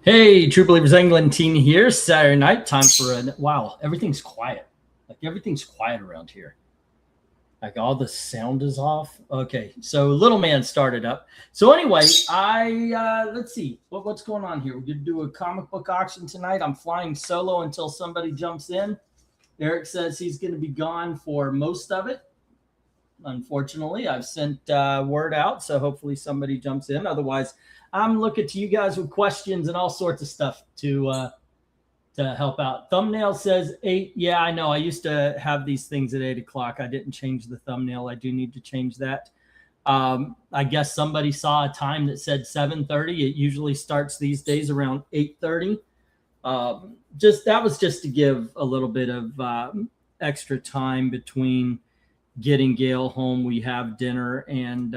Hey, True Believers England team here. Saturday night, time for a wow. Everything's quiet. Like everything's quiet around here. Like all the sound is off. Okay, so little man started up. So anyway, let's see what's going on here. We're gonna do a comic book auction tonight. I'm flying solo until somebody jumps in. Eric says he's going to be gone for most of it. Unfortunately, I've sent word out, so hopefully somebody jumps in. Otherwise, I'm looking to you guys with questions and all sorts of stuff to help out. Thumbnail says 8. Yeah, I know. I used to have these things at 8 o'clock. I didn't change the thumbnail. I do need to change that. I guess somebody saw a time that said 7:30. It usually starts these days around 8:30. That was just to give a little bit of extra time between getting Gail home. We have dinner, and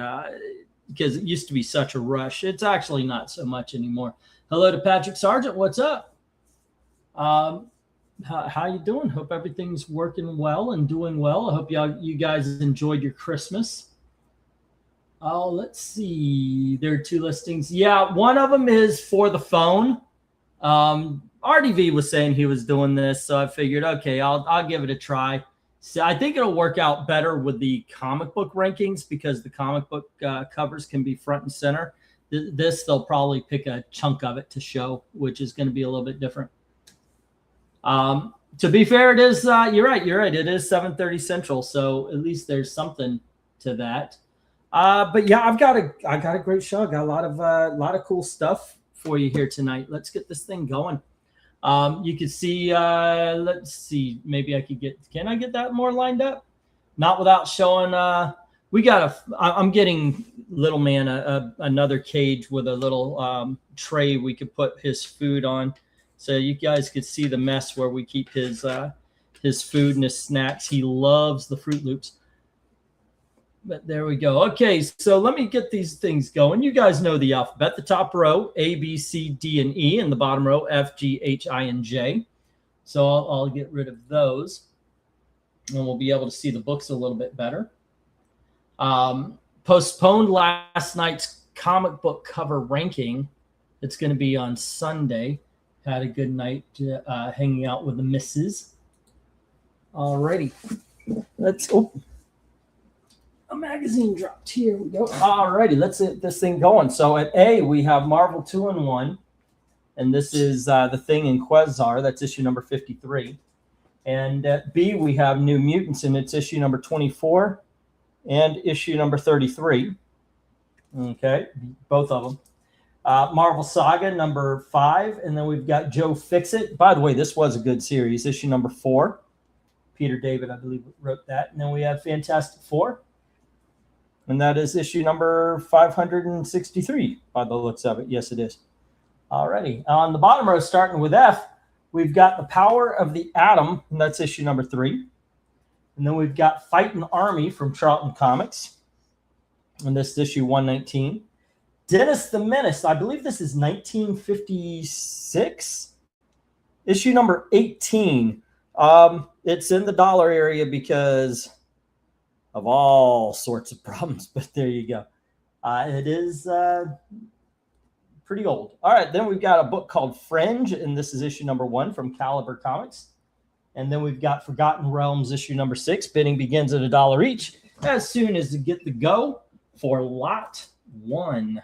because it used to be such a rush, it's actually not so much anymore. Hello to Patrick Sargent. What's up? How you doing? Hope everything's working well and doing well. I hope you guys enjoyed your Christmas. Oh, let's see. There are 2 listings. Yeah, one of them is for the phone. RDV was saying he was doing this, so I figured, okay, I'll give it a try. So I think it'll work out better with the comic book rankings because the comic book covers can be front and center. This, they'll probably pick a chunk of it to show, which is going to be a little bit different. To be fair, it is, you're right. It is 7:30 Central, so at least there's something to that. But yeah, I got a great show. I got a lot of cool stuff for you here tonight. Let's get this thing going. You can see, let's see, maybe can I get that more lined up? Not without showing, I'm getting little man another cage with a little tray we could put his food on. So you guys could see the mess where we keep his food and his snacks. He loves the Fruit Loops. But there we go. Okay, so let me get these things going. You guys know the alphabet. The top row, A, B, C, D, and E, and the bottom row, F, G, H, I, and J. So I'll get rid of those, and we'll be able to see the books a little bit better. Postponed last night's comic book cover ranking. It's going to be on Sunday. Had a good night hanging out with the missus. Alrighty. A magazine dropped. Here we go. Alrighty, let's get this thing going. So at A, we have Marvel 2-in-1, and this is The Thing in Quasar. That's issue number 53. And at B, we have New Mutants, and it's issue number 24 and issue number 33. Okay, both of them. Marvel Saga number 5, and then we've got Joe Fixit. By the way, this was a good series. Issue number 4. Peter David, I believe, wrote that. And then we have Fantastic Four. And that is issue number 563 by the looks of it. Yes, it is. Alrighty. On the bottom row, starting with F, we've got The Power of the Atom, and that's issue number 3. And then we've got Fightin' Army from Charlton Comics. And this is issue 119. Dennis the Menace, I believe this is 1956. Issue number 18. It's in the dollar area because of all sorts of problems, but there you go. It is pretty old. All right, then we've got a book called Fringe, and this is issue number 1 from Caliber Comics. And then we've got Forgotten Realms, issue number 6. Bidding begins at $1 each as soon as you get the go for lot 1.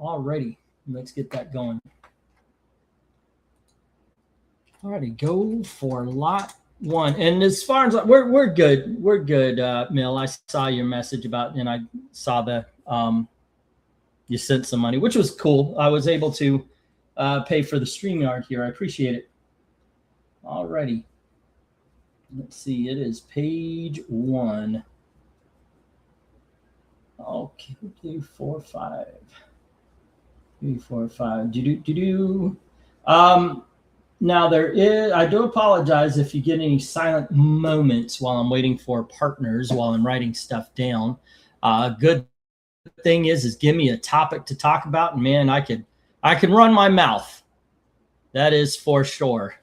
Alrighty, let's get that going. Alrighty, go for lot 1. And as far as we're good, Mill. I saw your message about, and I saw the you sent some money, which was cool. I was able to pay for the StreamYard here. I appreciate it. Alrighty, let's see. It is page 1. Okay, 2, 4, 5. 3, 4, 5. Now there is, I do apologize if you get any silent moments while I'm waiting for partners, while I'm writing stuff down. Good thing is give me a topic to talk about, and man, I can run my mouth. That is for sure.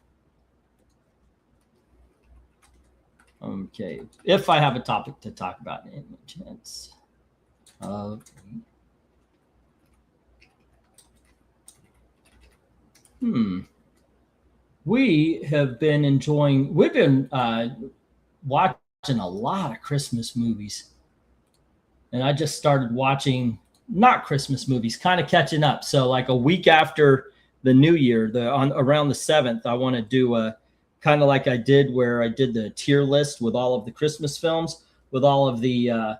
Okay, if I have a topic to talk about, in a chance. We have been enjoying. We've been watching a lot of Christmas movies, and I just started watching not Christmas movies, kind of catching up. So like a week after the New Year, around the 7th, I want to do a kind of like I did where I did the tier list with all of the Christmas films with all of the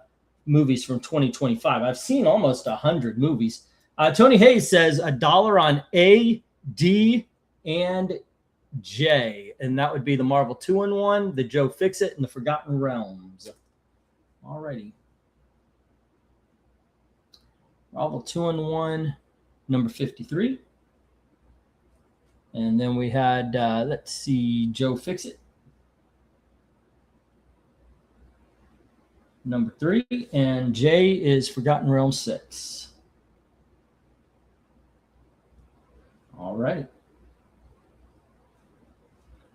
movies from 2025. I've seen almost 100 movies. Tony Hayes says $1 on A, D, and J, and that would be the Marvel 2-in-1, the Joe Fix-It, and the Forgotten Realms. Alrighty. Marvel 2-in-1, number 53. And then we had, let's see, Joe Fix-It, number 3. And J is Forgotten Realms 6. All right.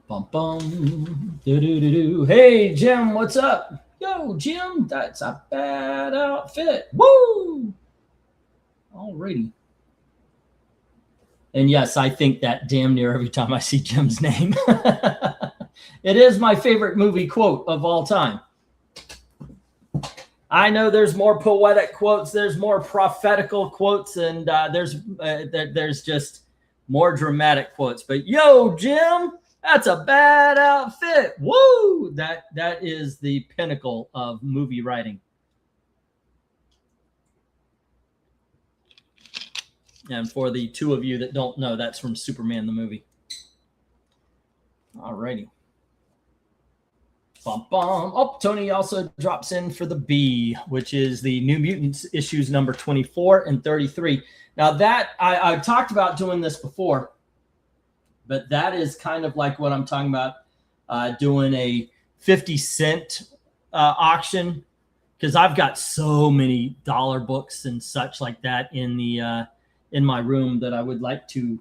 Bum, bum. Do. Hey, Jim, what's up? Yo, Jim, that's a bad outfit. Woo! Alrighty. And yes, I think that damn near every time I see Jim's name. It is my favorite movie quote of all time. I know there's more poetic quotes, there's more prophetical quotes, and there's just more dramatic quotes. But yo, Jim, that's a bad outfit. Woo! That is the pinnacle of movie writing. And for the two of you that don't know, that's from Superman the movie. All righty. Bum, bum. Oh, Tony also drops in for the B, which is the New Mutants issues number 24 and 33. Now that I've talked about doing this before, but that is kind of like what I'm talking about, doing a 50-cent auction, because I've got so many dollar books and such like that in the in my room that I would like to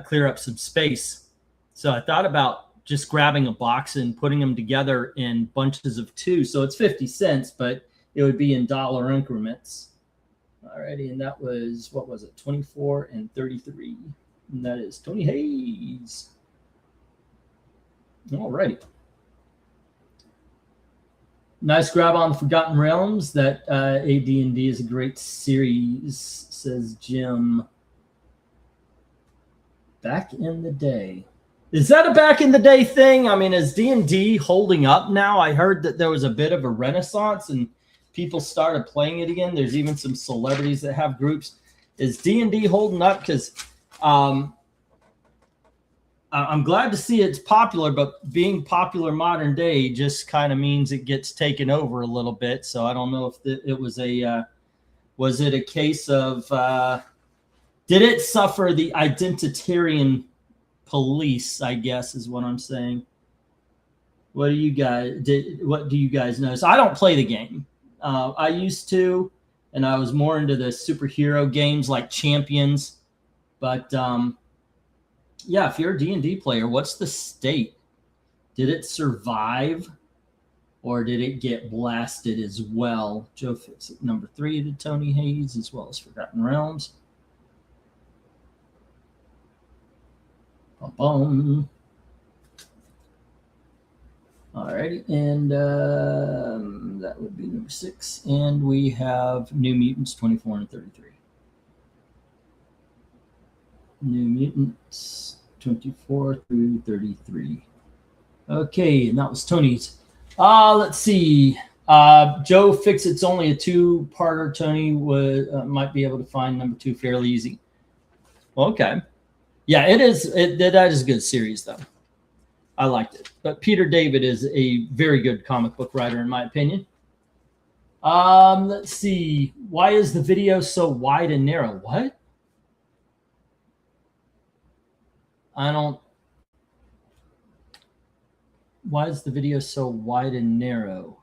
clear up some space. So I thought about just grabbing a box and putting them together in bunches of 2. So it's 50 cents, but it would be in dollar increments. Alrighty, and that was, what was it, 24 and 33. And that is Tony Hayes. Alrighty. Nice grab on Forgotten Realms. That AD&D is a great series, says Jim. Back in the day. Is that a back in the day thing? I mean, is D&D holding up now? I heard that there was a bit of a renaissance and people started playing it again. There's even some celebrities that have groups. Is D&D holding up? Because I'm glad to see it's popular, but being popular modern day just kind of means it gets taken over a little bit. So I don't know if it was was it a case of, did it suffer the identitarian police, I guess is what I'm saying. What do you guys notice? I don't play the game. I used to, and I was more into the superhero games like Champions. But yeah, if you're a D&D player, what's the state? Did it survive, or did it get blasted as well? Joe Fix-It, number 3 to Tony Hayes, as well as Forgotten Realms. Boom. Alrighty, and that would be number 6. And we have New Mutants 24 and 33. New Mutants 24 through 33. Okay, and that was Tony's. Let's see. Joe Fix-It's only a 2-parter. Tony might be able to find number 2 fairly easy. Okay. Yeah, it is. That is a good series, though. I liked it. But Peter David is a very good comic book writer, in my opinion. Let's see. Why is the video so wide and narrow? What? Why is the video so wide and narrow?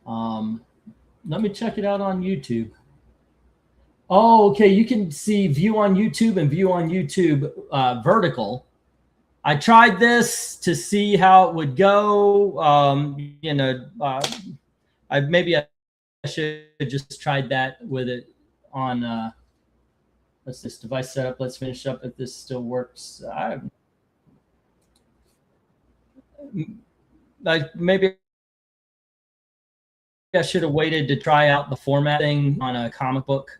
Let me check it out on YouTube. Oh, okay. You can see view on YouTube and view on YouTube vertical. I tried this to see how it would go. I should have just tried that with it on Let's this device setup. Let's finish up if this still works. Maybe I should have waited to try out the format thing on a comic book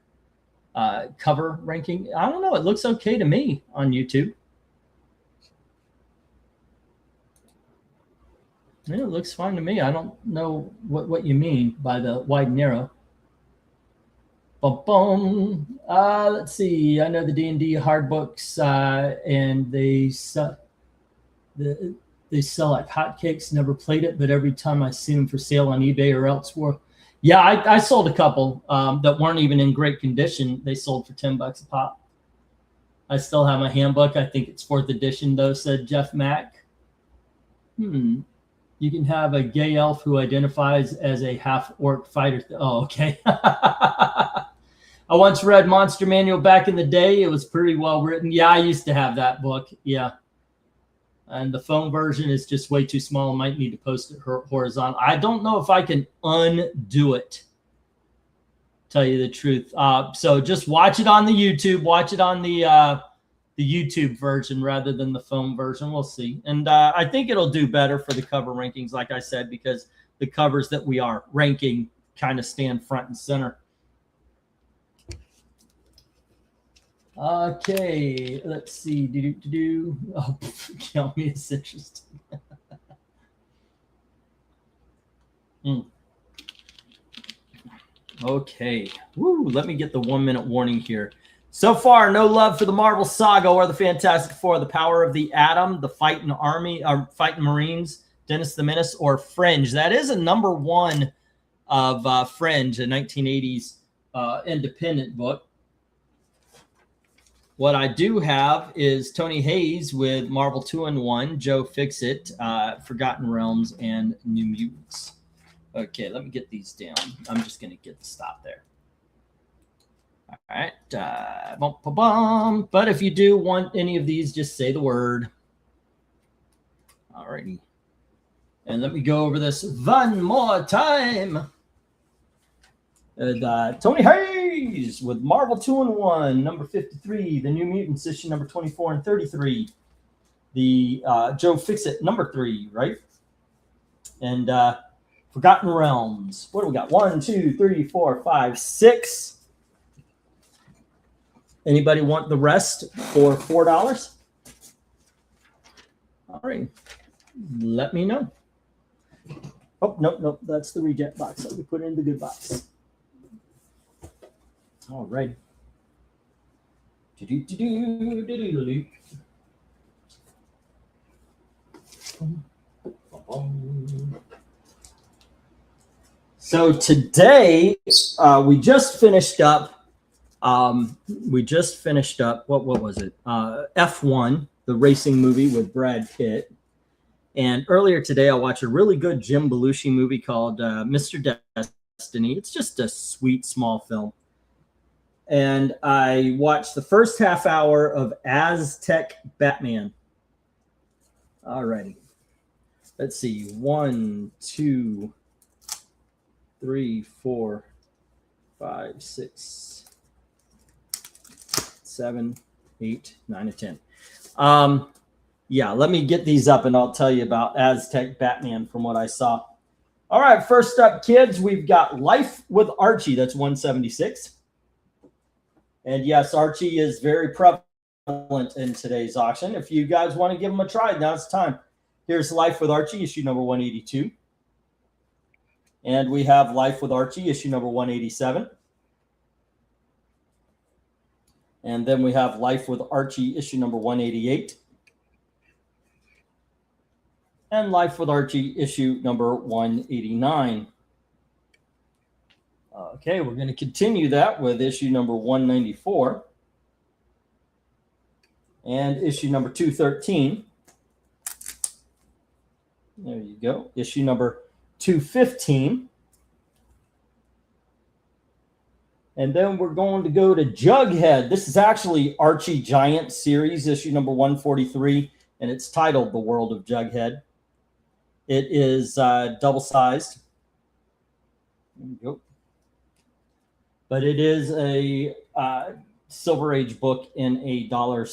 cover ranking. I don't know. It looks okay to me on YouTube. Yeah, it looks fine to me. I don't know what you mean by the wide and narrow. Boom. Let's see. I know the D&D hard books, and they sell like hotcakes. Never played it, but every time I see them for sale on eBay or elsewhere, yeah, I sold a couple that weren't even in great condition. They sold for $10 a pop. I still have my handbook. I think it's 4th edition, though, said Jeff Mack. You can have a gay elf who identifies as a half-orc fighter. Oh, okay. I once read Monster Manual back in the day. It was pretty well written. Yeah, I used to have that book. Yeah. And the phone version is just way too small. I might need to post it horizontal. I don't know if I can undo it, tell you the truth. So just watch it on the YouTube. Watch it on the YouTube version rather than the phone version. We'll see. And I think it'll do better for the cover rankings, like I said, because the covers that we are ranking kind of stand front and center. Okay, let's see. Oh, kill me. It's interesting. Okay. Woo, let me get the 1-minute warning here. So far, no love for the Marvel Saga or the Fantastic Four, the Power of the Atom, the Fighting Army, Fighting Marines, Dennis the Menace, or Fringe. That is a #1 of Fringe, a 1980s independent book. What I do have is Tony Hayes with Marvel 2-in-1, Joe Fixit, Forgotten Realms, and New Mutants. Okay, let me get these down. I'm just going to get the stop there. All right. But if you do want any of these, just say the word. All righty. And let me go over this one more time. Tony Hayes with Marvel 2-in-1, number 53. The New Mutants, issue number 24 and 33. The Joe Fixit, number 3, right? And Forgotten Realms. What do we got? 1, 2, 3, 4, 5, 6. Anybody want the rest for $4? All right. Let me know. Oh, nope. That's the reject box. Let me put it in the good box. All right. So today we just finished up. What was it? F1, the racing movie with Brad Pitt. And earlier today, I watched a really good Jim Belushi movie called Mr. Destiny. It's just a sweet, small film. And I watched the first half hour of Aztec Batman. All righty. Let's see. 1, 2, 3, 4, 5, 6, 7, 8, 9, and 10. Yeah, let me get these up and I'll tell you about Aztec Batman from what I saw. All right, first up, kids, we've got Life with Archie. That's 176. And yes, Archie is very prevalent in today's auction. If you guys want to give them a try, now it's time. Here's Life with Archie, issue number 182. And we have Life with Archie, issue number 187. And then we have Life with Archie, issue number 188. And Life with Archie, issue number 189. Okay, we're going to continue that with issue number 194 and issue number 213. There you go. Issue number 215. And then we're going to go to Jughead. This is actually Archie Giant series, issue number 143, and it's titled The World of Jughead. It is double-sized. There you go. But it is a Silver Age book in a dollar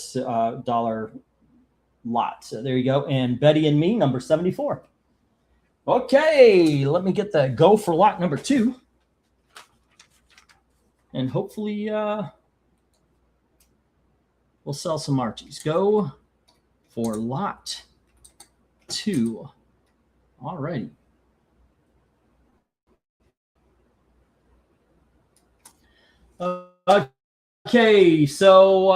lot. So there you go. And Betty and Me, number 74. Okay, let me get the go for lot number 2. And hopefully we'll sell some Archies. Go for lot 2. All righty. Okay, so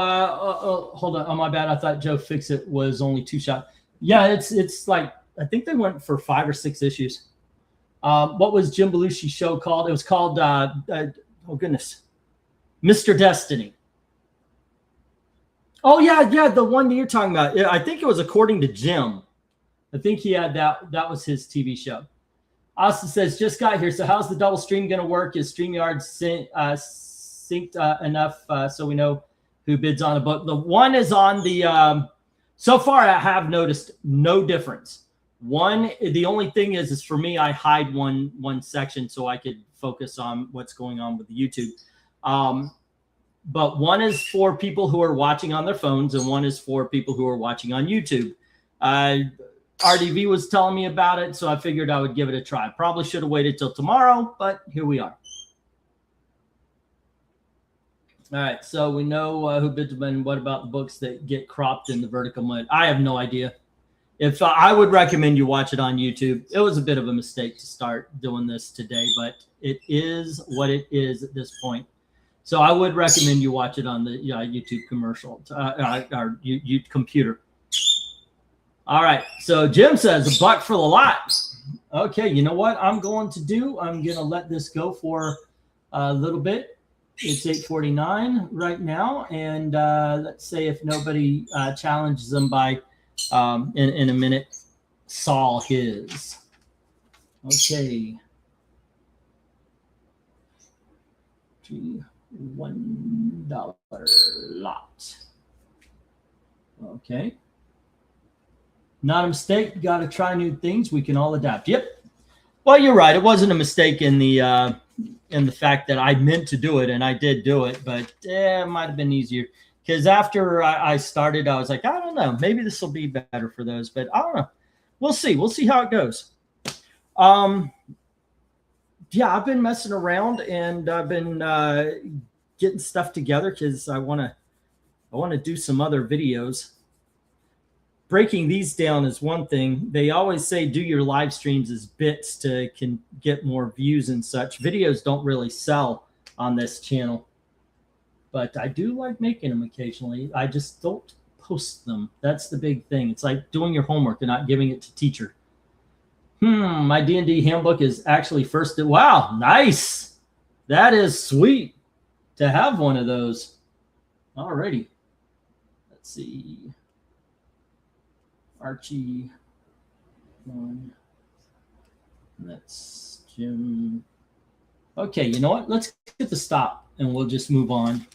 hold on. Oh, my bad. I thought Joe Fixit was only 2 shot. Yeah, it's like, I think they went for 5 or 6 issues. What was Jim Belushi's show called? It was called, oh goodness, Mr. Destiny. Oh yeah, the one you're talking about. I think it was According to Jim. I think he had that. That was his TV show. Austin says, just got here. So how's the double stream going to work? Is StreamYard synced enough so we know who bids on a book? The one is on the, so far I have noticed no difference. One, the only thing is for me, I hide one section so I could focus on what's going on with the YouTube. But one is for people who are watching on their phones and one is for people who are watching on YouTube. RDV was telling me about it, so I figured I would give it a try. Probably should have waited till tomorrow, but here we are. All right, so we know who bids, and what about the books that get cropped in the vertical mode? I have no idea. If I would recommend you watch it on YouTube. It was a bit of a mistake to start doing this today, but it is what it is at this point. So I would recommend you watch it on the YouTube commercial or computer. All right. So Jim says $1 for the lot. Okay. You know what I'm going to do? I'm going to let this go for a little bit. It's 8:49 right now. And let's say if nobody challenges them by in a minute, Saul his. Okay. $1 lot. Okay. Not a mistake. Got to try new things. We can all adapt. Yep. Well, you're right. It wasn't a mistake in the fact that I meant to do it and I did do it, but it might have been easier because after I started, I was like, I don't know, maybe this will be better for those, but I don't know. We'll see. We'll see how it goes. Yeah, I've been messing around and I've been getting stuff together because I want to do some other videos. Breaking these down is one thing. They always say do your live streams as bits to can get more views and such. Videos don't really sell on this channel, but I do like making them occasionally. I just don't post them. That's the big thing. It's like doing your homework and not giving it to teacher. My D&D handbook is actually first. Wow, nice. That is sweet to have one of those. Alrighty. Let's see. Archie. One. That's Jim. Okay, you know what? Let's get the stop and we'll just move on.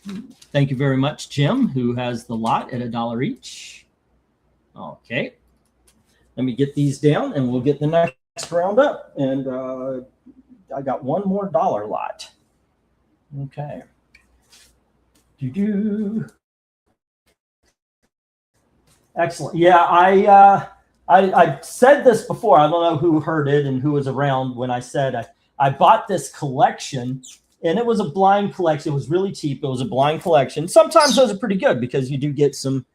Thank you very much, Jim, who has the lot at $1 each. Okay. Let me get these down and we'll get the next round up. And I got one more dollar lot. Okay. Excellent. Yeah, I said this before. I don't know who heard it and who was around when I said I bought this collection, and it was a blind collection. It was really cheap. It was a blind collection. Sometimes those are pretty good because you do get some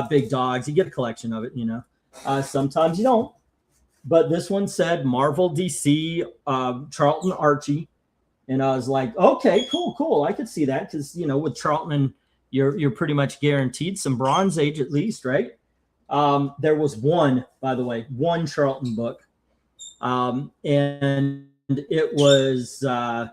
big dogs. You get a collection of it, you know. Sometimes you don't. But this one said Marvel, DC, Charlton, Archie. And I was like, okay, cool. I could see that because, you know, with Charlton, you're pretty much guaranteed some Bronze Age at least, right? There was one, by the way, one Charlton book. And it was, I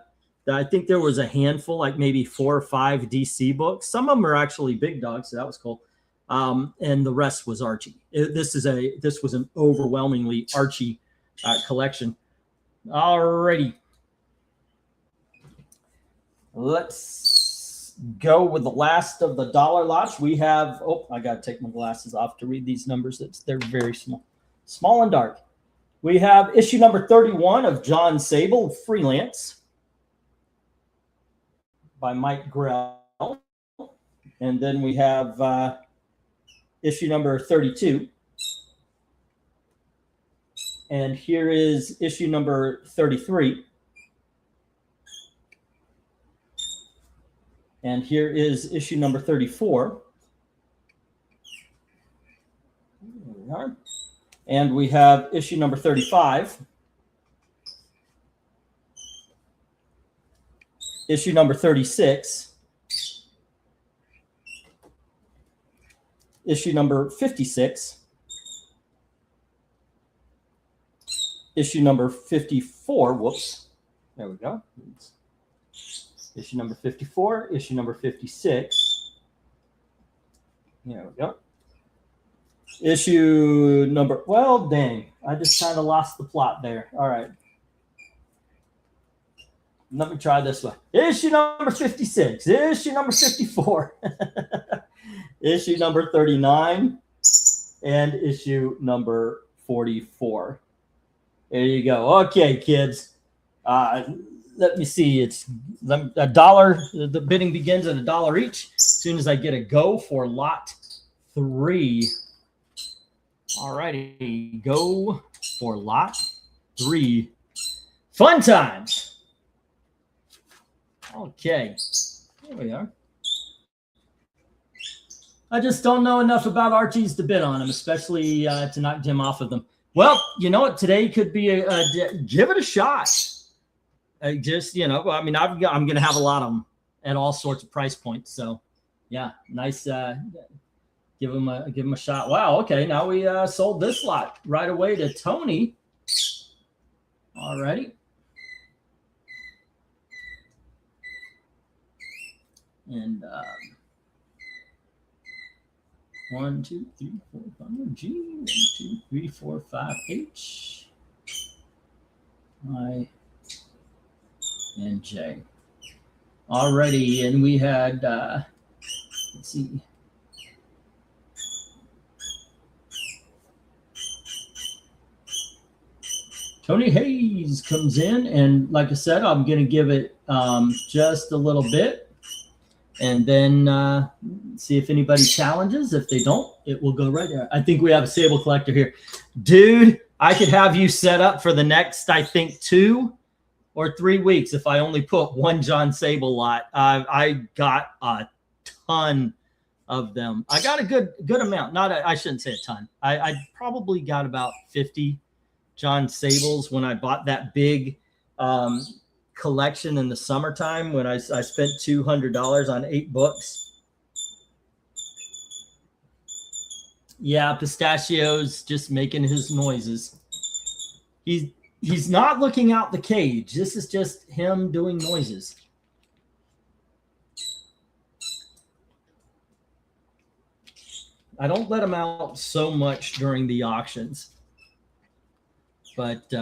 think there was a handful, like maybe 4 or 5 DC books. Some of them are actually big dogs, so that was cool. And the rest was Archie. This was an overwhelmingly Archie collection. Alrighty. Let's go with the last of the dollar lots. We have, I got to take my glasses off to read these numbers. They're very small and dark. We have issue number 31 of John Sable, Freelance, by Mike Grell. And then we have issue number 32. And here is issue number 33. And here is issue number 34. There we are. And we have issue number 35. Issue number 36. Issue number 56. Issue number 54. Whoops. There we go. Issue number 54. Issue number 56. There we go. Issue number, well, dang. I just kind of lost the plot there. All right. Let me try this one. Issue number 56. Issue number 54. Issue number 39. And issue number 44. There you go. Okay, kids. Let me see. It's $1. The bidding begins at $1 each. As soon as I get a go for lot 3. All righty. Go for lot 3. Fun times. Okay. There we are. I just don't know enough about Archies to bid on them, especially to knock Jim off of them. Well, you know what? Today could be give it a shot. Just, you know, I mean, I'm going to have a lot of them at all sorts of price points. So, yeah, nice. Give them a shot. Wow. Okay. Now we sold this lot right away to Tony. All righty. And 1, 2, 3, 4, 5 G. 1, 2, 3, 4, 5 H. I and J. Alrighty, and we had let's see. Tony Hayes comes in, and like I said, I'm going to give it just a little bit. And then see if anybody challenges. If they don't, it will go right there. I think we have a Sable collector here. Dude, I could have you set up for the next, I think, 2 or 3 weeks if I only put one John Sable lot. I got a ton of them. I got a good amount. I shouldn't say a ton. I probably got about 50 John Sables when I bought that big collection in the summertime when I spent $200 on 8 books. Yeah, Pistachio's just making his noises. He's not looking out the cage. This is just him doing noises. I don't let him out so much during the auctions, but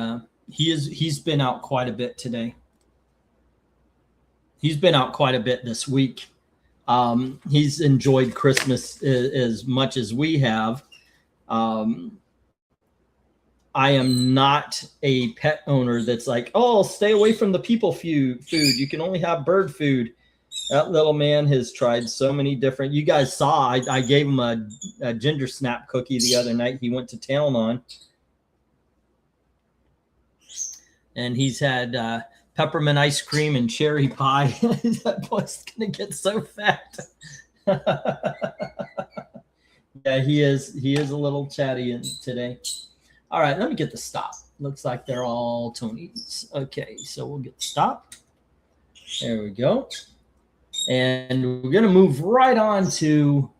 he's been out quite a bit today. He's been out quite a bit this week. He's enjoyed Christmas as much as we have. I am not a pet owner that's like, oh, stay away from the people food. You can only have bird food. That little man has tried so many different. You guys saw I gave him a ginger snap cookie the other night. He went to town on. And he's had peppermint ice cream and cherry pie. That boy's gonna get so fat. Yeah, he is a little chatty today. All right, let me get the stop. Looks like they're all Tony's. Okay, so we'll get the stop. There we go. And we're gonna move right on to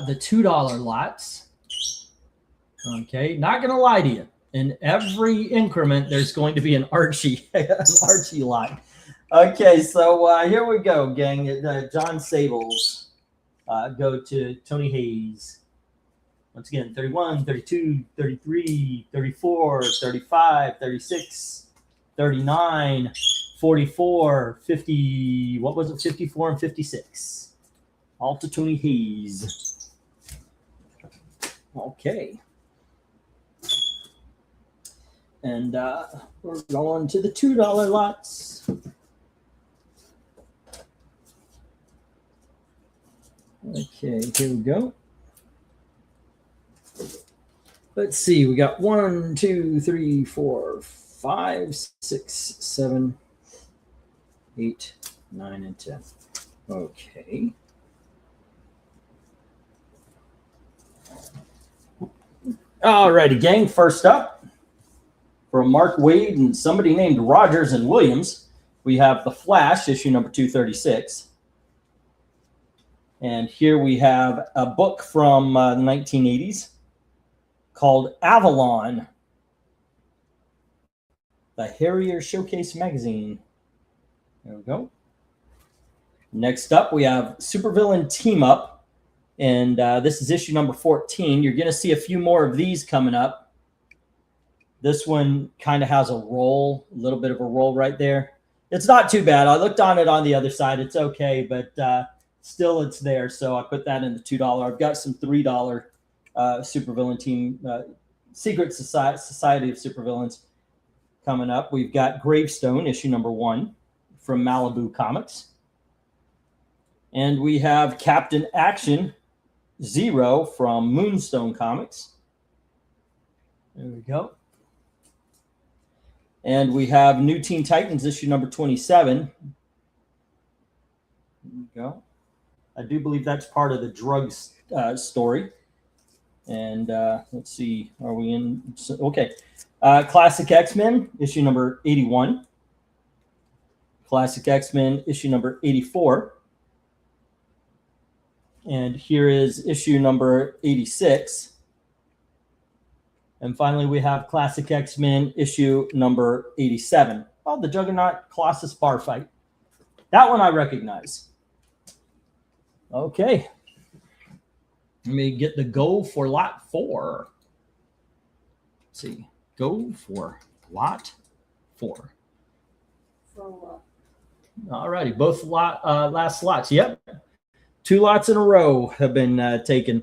the $2 lots. Okay, not gonna lie to you. In every increment, there's going to be an Archie, lot. Okay, so here we go, gang. John Sables go to Tony Hayes. Once again, 31, 32, 33, 34, 35, 36, 39, 44, 50. What was it? 54 and 56. All to Tony Hayes. Okay. And we're going to the $2 lots. Okay, here we go. Let's see. We got 1, 2, 3, 4, 5, 6, 7, 8, 9, and 10. Okay. Alrighty, gang. First up, from Mark Wade and somebody named Rogers and Williams, we have The Flash, issue number 236. And here we have a book from the 1980s called Avalon, the Harrier Showcase magazine. There we go. Next up, we have Supervillain Team Up. And this is issue number 14. You're going to see a few more of these coming up. This one kind of has a roll, a little bit of a roll right there. It's not too bad. I looked on it on the other side. It's okay, but still it's there. So I put that in the $2. I've got some $3 Supervillain Team, Secret Society of Supervillains coming up. We've got Gravestone, issue number 1 from Malibu Comics. And we have Captain Action 0 from Moonstone Comics. There we go. And we have New Teen Titans, issue number 27. There we go. I do believe that's part of the drugs story. And let's see, are we in? Okay. Classic X-Men, issue number 81. Classic X-Men, issue number 84. And here is issue number 86. And finally, we have Classic X-Men issue number 87. Oh, the Juggernaut Colossus bar fight. That one I recognize. Okay. Let me get the go for lot 4. Let's see. Go for lot 4. All righty. Both last slots. Yep. 2 lots in a row have been taken,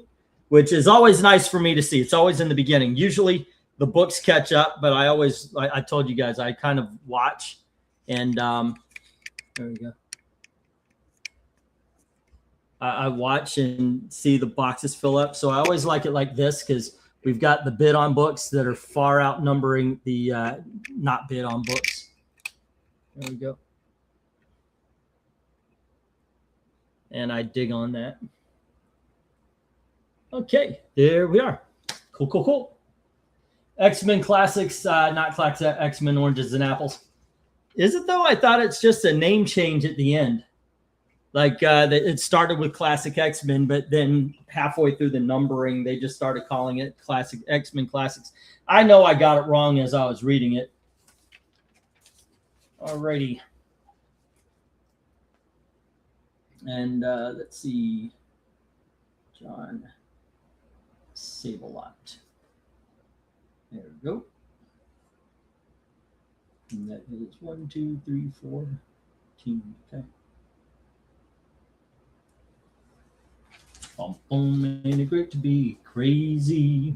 which is always nice for me to see. It's always in the beginning. Usually the books catch up, but I told you guys, I kind of watch. And there we go. I watch and see the boxes fill up. So I always like it like this because we've got the bid on books that are far outnumbering the not bid on books. There we go. And I dig on that. Okay, there we are. Cool, cool, cool. X-Men Classics, not Classic X-Men Oranges and Apples. Is it though? I thought it's just a name change at the end. Like it started with Classic X-Men, but then halfway through the numbering, they just started calling it Classic X-Men Classics. I know I got it wrong as I was reading it. Alrighty. And let's see. John Save-A-Lot. There we go. And that is 1, 2, 3, 4, 15. Okay. Ain't it great to be crazy?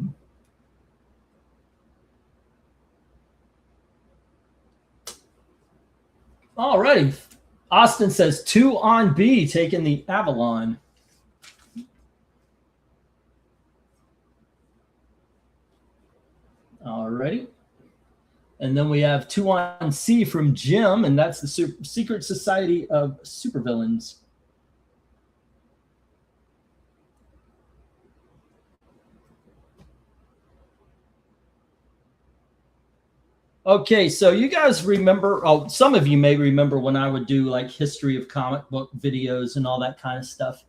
All righty. Austin says 2 on B, taking the Avalon. All righty. And then we have 2 on C from Jim, and that's the Secret Society of Supervillains. Okay, so you guys remember, some of you may remember when I would do like history of comic book videos and all that kind of stuff.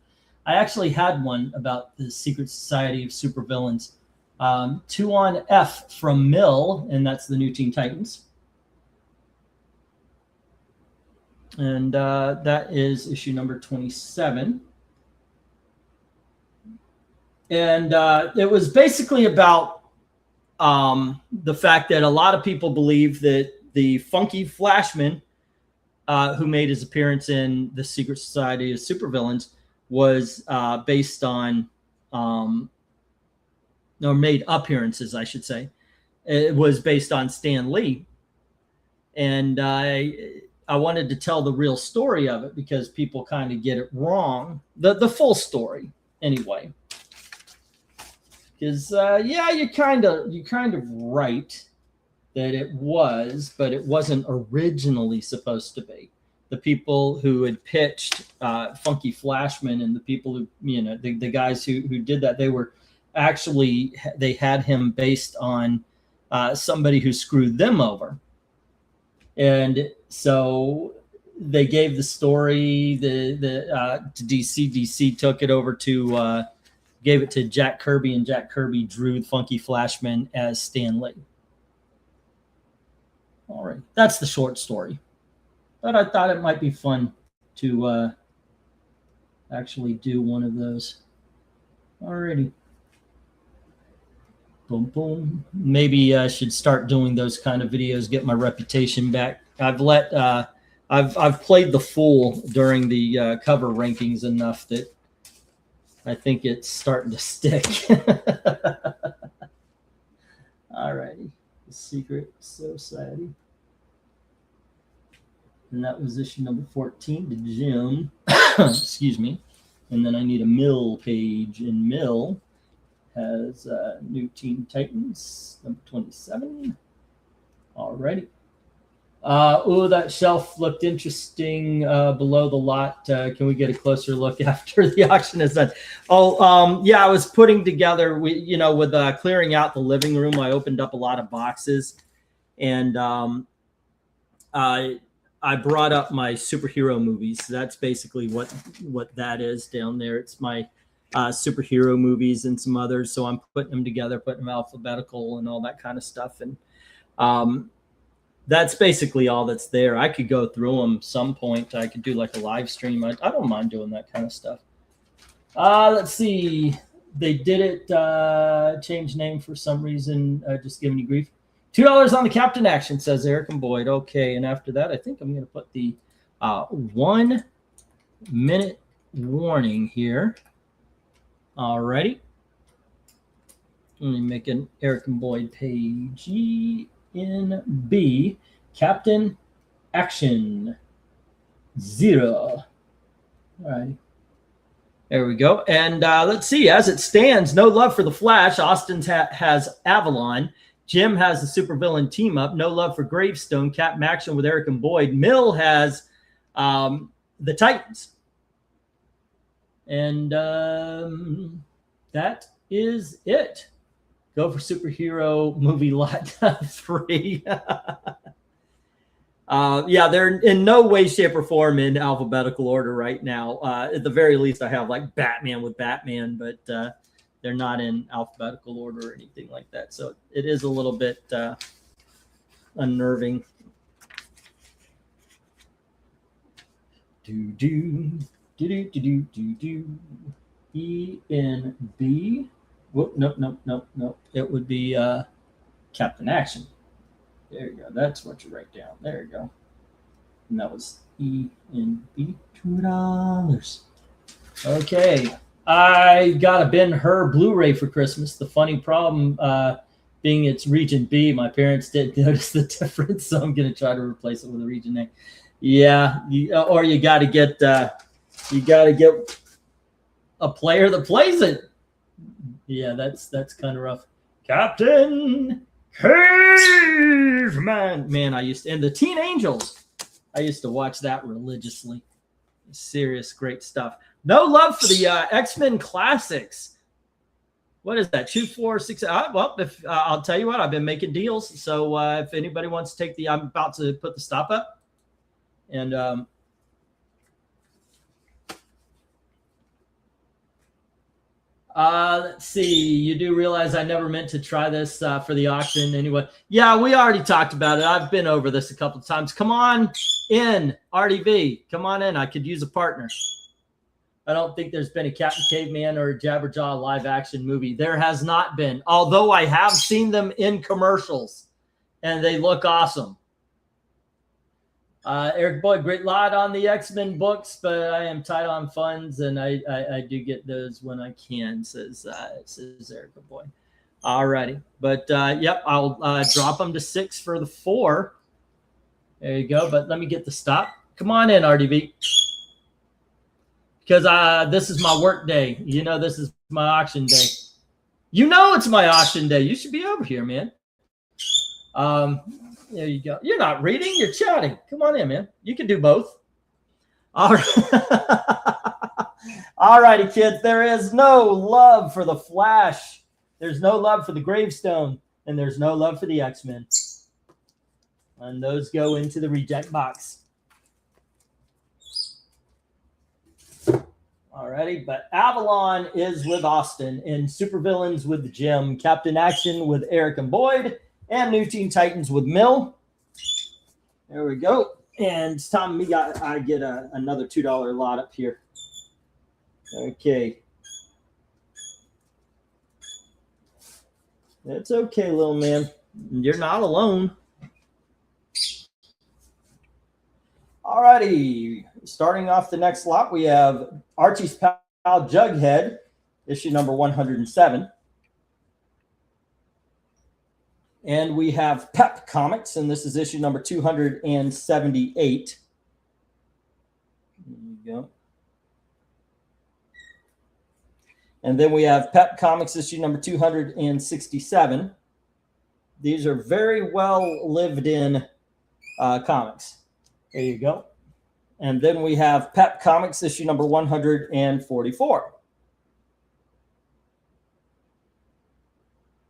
I actually had one about the Secret Society of Supervillains. 2 on F from Mill, and that's the New Teen Titans. And that is issue number 27. And it was basically about the fact that a lot of people believe that the funky Flashman, who made his appearance in the Secret Society of Supervillains, was based on, or made appearances, I should say. It was based on Stan Lee. And I wanted to tell the real story of it because people kind of get it wrong. The full story, anyway. Because yeah, you kind of right that it was, but it wasn't originally supposed to be. The people who had pitched Funky Flashman and the people who, the guys who did that, they were actually, they had him based on somebody who screwed them over. And so they gave the story to DC. DC took it over to, gave it to Jack Kirby, and Jack Kirby drew Funky Flashman as Stan Lee. All right, that's the short story. But I thought it might be fun to actually do one of those. Alrighty. Boom, boom. Maybe I should start doing those kind of videos, get my reputation back. I've played the fool during the cover rankings enough that I think it's starting to stick. Alrighty. The Secret Society. And that was issue number 14 to Jim. Excuse me. And then I need a Mill page, and Mill has New Teen Titans, number 27. Alrighty. Oh, that shelf looked interesting below the lot. Can we get a closer look after the auction is done? Oh, yeah, I was putting together, with clearing out the living room, I opened up a lot of boxes, and I brought up my superhero movies. That's basically what that is down there. It's my superhero movies and some others. So I'm putting them together, putting them alphabetical and all that kind of stuff. And that's basically all that's there. I could go through them some point. I could do like a live stream. I don't mind doing that kind of stuff. Let's see. They did it, change name for some reason, just giving you grief. $2 on the Captain Action, says Eric and Boyd. Okay, and after that, I think I'm going to put the 1 minute warning here. Alrighty. Let me make an Eric and Boyd page. GNB Captain Action 0. All right. There we go. And let's see. As it stands, no love for the Flash. Austin has Avalon. Jim has the supervillain team up. No love for Gravestone. Captain Action with Eric and Boyd. Mill has the Titans. And that is it. Go for superhero movie lot 3. Yeah, they're in no way, shape, or form in alphabetical order right now. At the very least, I have like Batman with Batman, but they're not in alphabetical order or anything like that. So it is a little bit unnerving. ENB. Whoop, nope. It would be Captain Action. There you go. That's what you write down. There you go. And that was ENB, $2. Okay. I got a Ben-Hur Blu-ray for Christmas. The funny problem being it's Region B, my parents didn't notice the difference, so I'm going to try to replace it with a Region A. Yeah, or you got to get a player that plays it. Yeah, that's kind of rough. Captain Caveman. Man, I used to, and the Teen Angels. I used to watch that religiously. Serious, great stuff. No love for the X-Men classics. What is that? 2, 4, 6. Well, if I'll tell you what, I've been making deals. So if anybody wants to take I'm about to put the stop up, and let's see. You do realize I never meant to try this for the auction anyway. Yeah, we already talked about it. I've been over this a couple of times. Come on in, RDV. Come on in. I could use a partner. I don't think there's been a Captain Caveman or a Jabberjaw live action movie. There has not been, although I have seen them in commercials, and they look awesome. Eric Boyd, great lot on the X-Men books, but I am tight on funds, and I do get those when I can, says Eric Boyd. All righty. But, yep, I'll drop them to 6 for the 4. There you go. But let me get the stop. Come on in, RDV. Because this is my work day. You know, this is my auction day. You know it's my auction day. You should be over here, man. There you go. You're not reading. You're chatting. Come on in, man. You can do both. All right. All righty, kids. There is no love for the Flash. There's no love for the Gravestone. And there's no love for the X-Men. And those go into the reject box. Alrighty, but Avalon is with Austin, and Supervillains with Jim, Captain Action with Eric and Boyd, and New Teen Titans with Mill. There we go. And it's time I get another $2 lot up here. Okay. That's okay, little man. You're not alone. Alrighty, starting off the next lot, we have Archie's Pal Jughead, issue number 107. And we have Pep Comics, and this is issue number 278. There you go. And then we have Pep Comics, issue number 267. These are very well lived in comics. There you go. And then we have Pep Comics, issue number 144.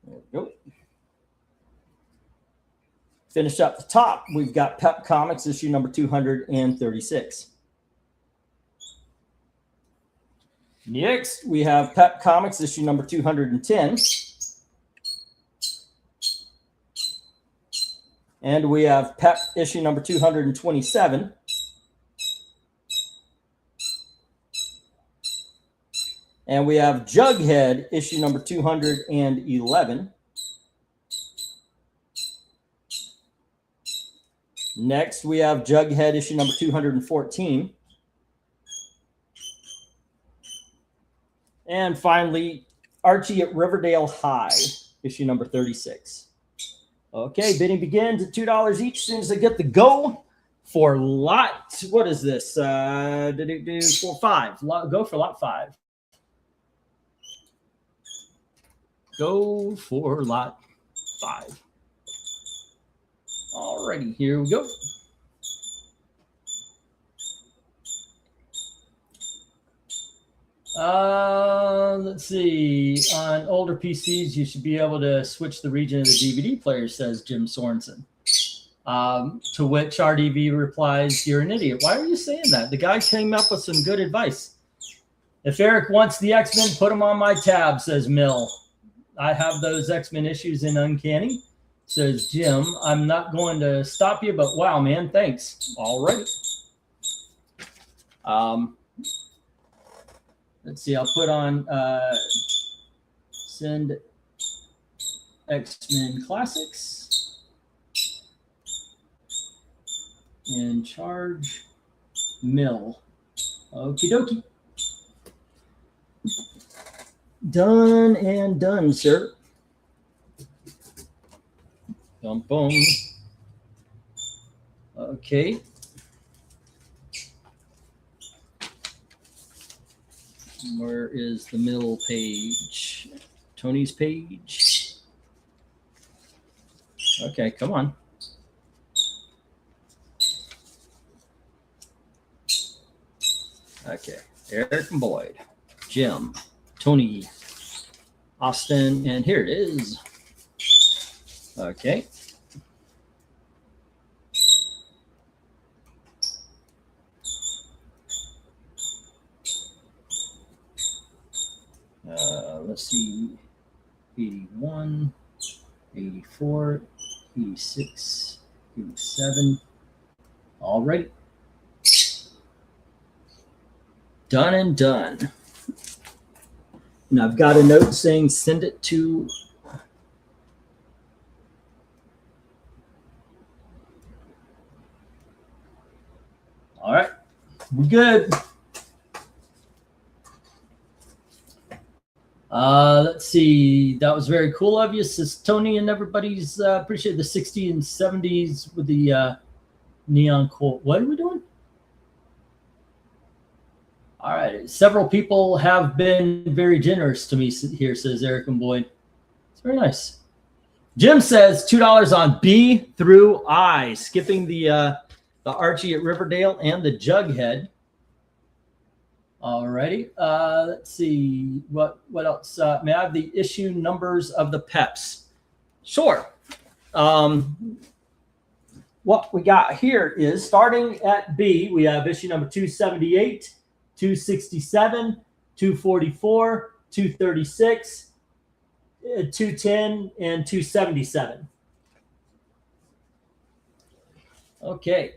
There we go. Finish up the top, we've got Pep Comics, issue number 236. Next, we have Pep Comics, issue number 210. And we have Pep, issue number 227. And we have Jughead, issue number 211. Next, we have Jughead, issue number 214. And finally, Archie at Riverdale High, issue number 36. Okay, bidding begins at $2 each. As soon as I get the go for lot, what is this? For 5. Go for lot 5. Go for lot 5. Alrighty, here we go. Let's see. On older PCs, you should be able to switch the region of the DVD player, says Jim Sorensen. To which RDV replies, "You're an idiot. Why are you saying that? The guy came up with some good advice. If Eric wants the X-Men, put them on my tab," says Mill. "I have those X-Men issues in Uncanny," says Jim. "I'm not going to stop you, but wow, man, thanks." All right. Let's see. I'll put on send X-Men Classics and charge Mill. Okie dokie. Done and done, sir. Boom, boom. Okay. Where is the middle page? Tony's page. Okay, come on. Okay, Eric and Boyd, Jim, Tony, Austin, and here it is. Okay. Let's see, 81, 84, 86, 87. All right. Done and done. And I've got a note saying send it to all right. We're good. Let's see. That was very cool of you, says Tony, and everybody's appreciate the 60s and 70s with the Neon Colt. What are we doing? All right. Several people have been very generous to me here, says Eric and Boyd. It's very nice. Jim says $2 on B through I, skipping the Archie at Riverdale and the Jughead. All righty. Let's see. What else? May I have the issue numbers of the PEPs? Sure. What we got here is starting at B, we have issue number 278, 267, 244, 236, 210, and 277. Okay.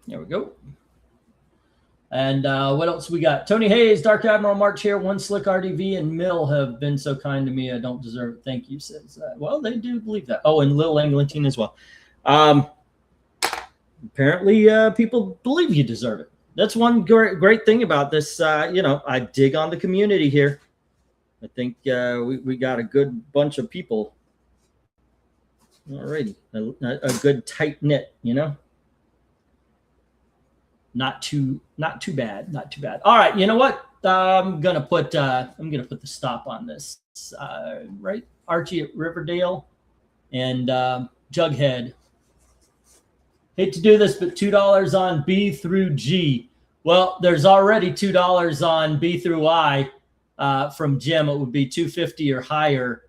There we go. And what else we got? Tony Hayes, Dark Admiral March here. One Slick RDV and Mill have been so kind to me. I don't deserve it. Thank you, says. Well, they do believe that. Oh, and Lil Anglantine as well. Apparently, people believe you deserve it. That's one great thing about this. I dig on the community here. I think we got a good bunch of people. Alrighty, a good tight knit, Not too bad. All right, you know what? I'm gonna put the stop on this. Right, Archie at Riverdale and Jughead. Hate to do this, but $2 on B through G. Well, there's already $2 on B through I from Jim. It would be $2.50 or higher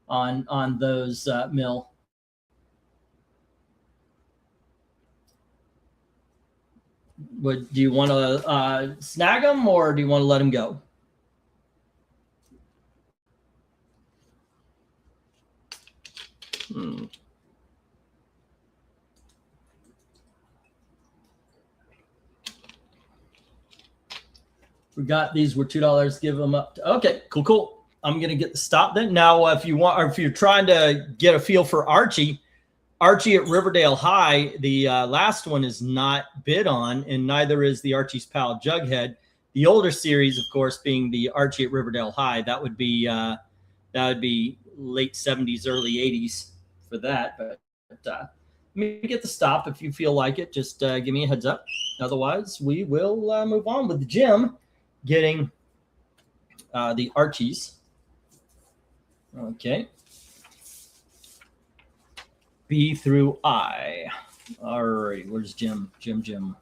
on those Mill. Do you want to snag them or do you want to let them go? We got these were $2. Give them up. Okay, cool. I'm gonna get the stop then. Now, if you want, or if you're trying to get a feel for Archie at Riverdale High, the last one is not bid on, and neither is the Archie's Pal Jughead. The older series, of course, being the Archie at Riverdale High, that would be late 70s, early 80s for that. But let me get the stop. If you feel like it, just give me a heads up. Otherwise, we will move on with Jim getting the Archies. Okay. B through I. All right, where's Jim? Jim.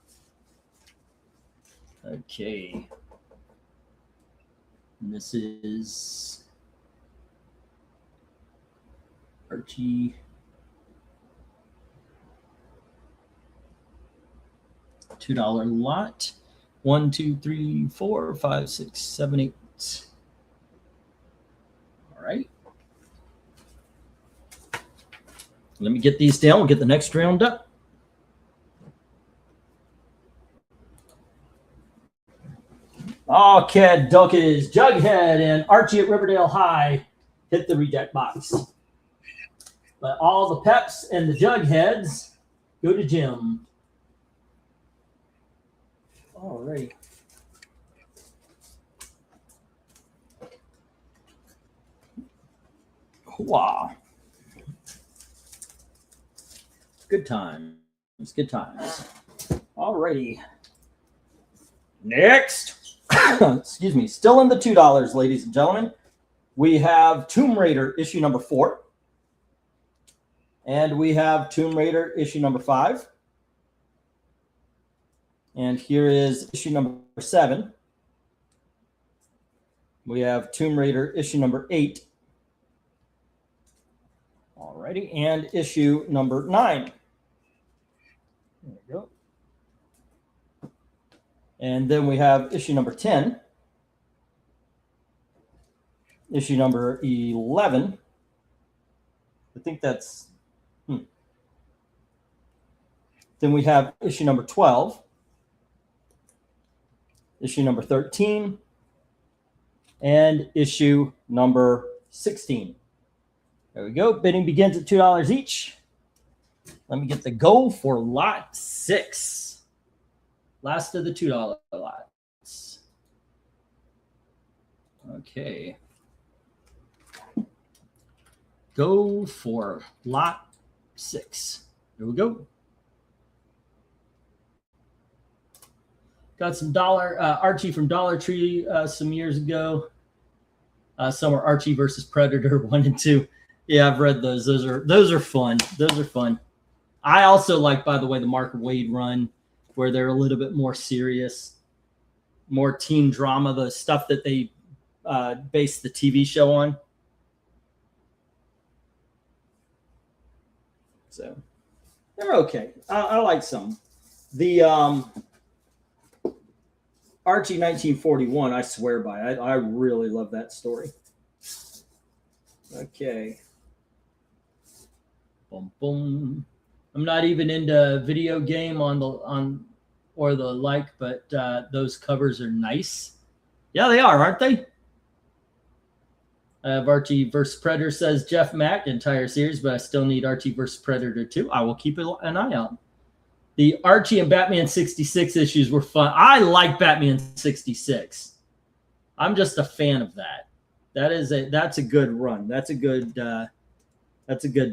Okay. And this is Archie. $2 lot. 1, 2, 3, 4, 5, 6, 7, 8. All right. Let me get these down. We'll get the next round up. Okay, Dokes, Jughead, and Archie at Riverdale High hit the reject box. But all the Peps and the Jugheads go to Jim. All right. Wow. Good times. Good times. All righty. Next. Excuse me. Still in the $2, ladies and gentlemen. We have Tomb Raider issue number 4. And we have Tomb Raider issue number 5. And here is issue number 7. We have Tomb Raider issue number 8. All righty. And issue number 9. There we go. And then we have issue number 10. Issue number 11. I think that's... Then we have issue number 12. Issue number 13. And issue number 16. There we go. Bidding begins at $2 each. Let me get the go for lot 6. Last of the $2 lots. Okay. go for lot 6. Here we go. Got some Archie from Dollar Tree some years ago. Some are Archie versus Predator 1 and 2. Yeah, I've read those. Those are fun. Those are fun. I also like, by the way, the Mark Waid run, where they're a little bit more serious, more teen drama, the stuff that they base the TV show on. So they're okay. I like some. The Archie 1941, I swear by. I really love that story. Okay. Boom, boom. I'm not even into video game or the like, but those covers are nice. Yeah, they are, aren't they? I have Archie vs. Predator, says Jeff Mack, entire series, but I still need Archie vs. Predator 2. I will keep an eye out. The Archie and Batman 66 issues were fun. I like Batman 66. I'm just a fan of that. That's a good run. That's a good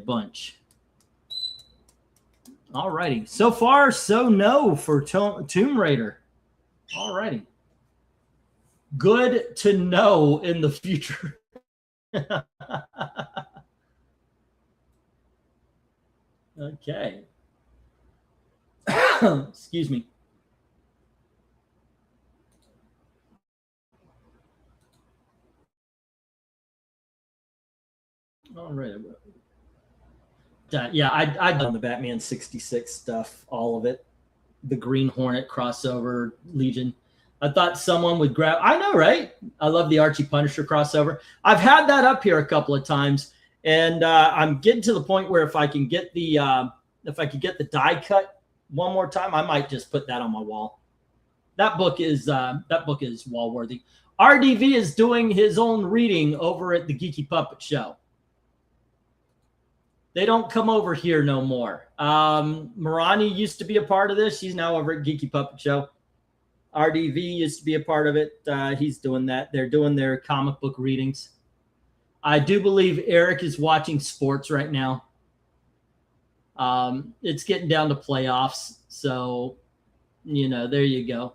bunch. All righty. So far, so no for Tomb Raider. All righty. Good to know in the future. Okay. Excuse me. All right. Yeah, I've done the Batman 66 stuff, all of it. The Green Hornet crossover, Legion. I thought someone would grab. I know, right? I love the Archie Punisher crossover. I've had that up here a couple of times, and I'm getting to the point where if I can get the die cut one more time, I might just put that on my wall. That book is wall worthy. RDV is doing his own reading over at the Geeky Puppet Show. They don't come over here no more. Marani used to be a part of this. She's now over at Geeky Puppet Show. RDV used to be a part of it. He's doing that. They're doing their comic book readings. I do believe Eric is watching sports right now. It's getting down to playoffs. So, there you go.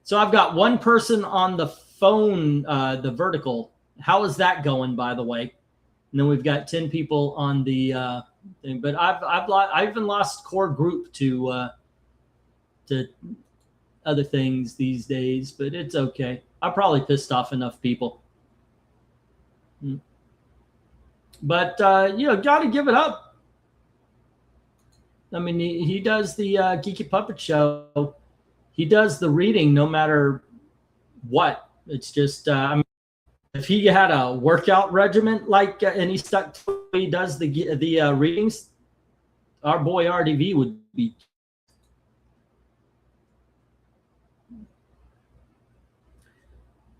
So I've got one person on the phone, the vertical. How is that going, by the way? And then we've got 10 people on the thing. But I've even lost core group to other things these days, but it's okay. I probably pissed off enough people. But got to give it up. I mean, he does the Geeky Puppet Show. He does the reading no matter what. It's just, if he had a workout regimen and he stuck to it, he does the readings, our boy RDV would be.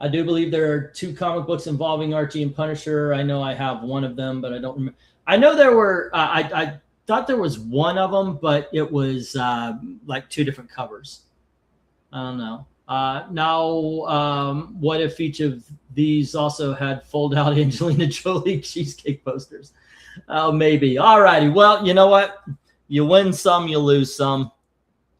I do believe there are 2 comic books involving Archie and Punisher. I know I have one of them, but I don't remember. I know there were. I thought there was one of them, but it was like 2 different covers. I don't know. Now, what if each of these also had fold-out Angelina Jolie cheesecake posters? Oh, maybe. All righty. Well, you know what? You win some, you lose some.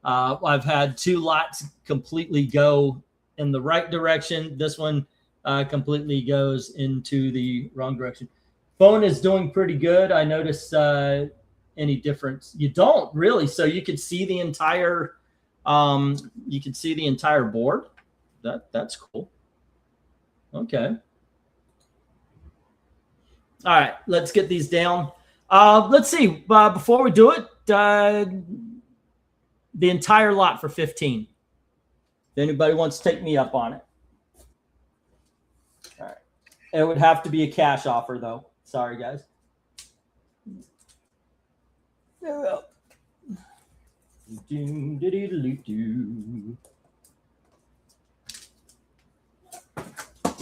I've had 2 lots completely go in the right direction. This one completely goes into the wrong direction. Phone is doing pretty good. I notice any difference. You don't really. So you could see the entire board. That's cool. Okay. All right, let's get these down. Let's see. Before we do it, the entire lot for 15. If anybody wants to take me up on it. All right. It would have to be a cash offer, though. Sorry, guys.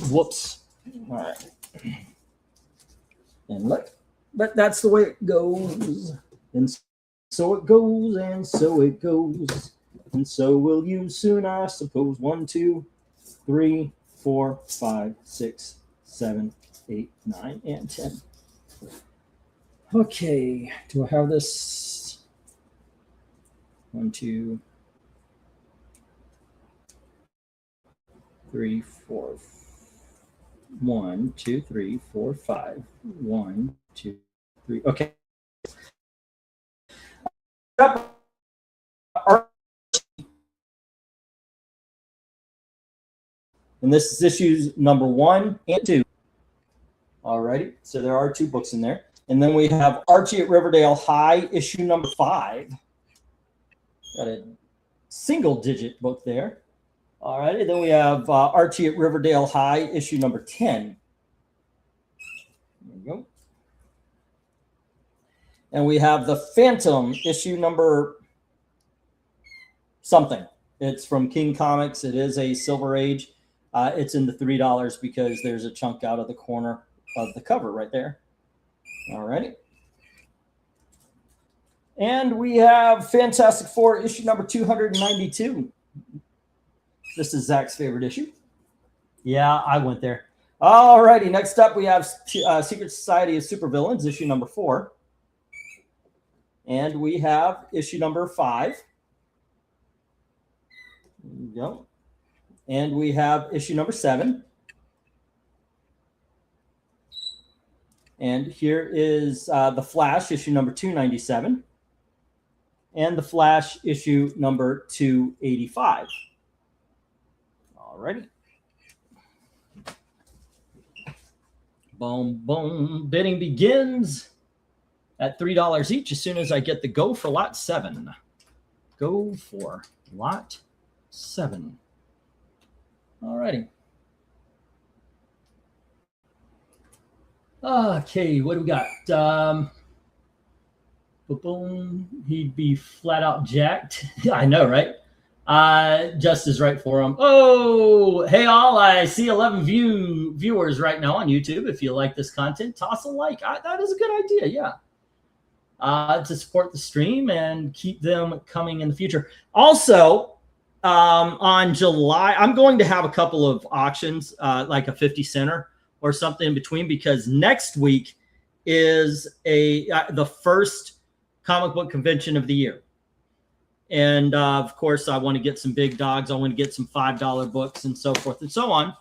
Whoops. All right. And look, but that's the way it goes. And so it goes, and so it goes. And so will you soon, I suppose. 1, 2, 3, 4, 5, 6, 7, 8, 9, and 10. Okay, do I have this? 1, 2, 3, 4. 1, 2, 3, 4, 5. 1, 2, 3. Okay. And this is issues number 1 and 2. Alrighty, so there are 2 books in there. And then we have Archie at Riverdale High, issue number 5. Got a single-digit book there. Alrighty, then we have Archie at Riverdale High, issue number 10. There we go. And we have The Phantom, issue number something. It's from King Comics. It is a Silver Age. It's in the $3 because there's a chunk out of the corner of the cover right there. All righty. And we have Fantastic Four, issue number 292. This is Zach's favorite issue. Yeah, I went there. All righty. Next up, we have Secret Society of Supervillains, issue number 4. And we have issue number 5. There you go. And we have issue number 7. And here is The Flash, issue number 297. And The Flash, issue number 285. All righty. Boom, boom. Bidding begins at $3 each as soon as I get the go for lot 7. Go for lot 7. All righty. Okay, what do we got? Boom. He'd be flat out jacked. I know, right? Just is right for him. Oh, hey all! I see 11 viewers right now on YouTube. If you like this content, toss a like. That is a good idea. Yeah. To support the stream and keep them coming in the future. Also, on July, I'm going to have a couple of auctions, like a 50 center or something in between, because next week is the first comic book convention of the year. And of course, I want to get some big dogs. I want to get some $5 books and so forth and so on.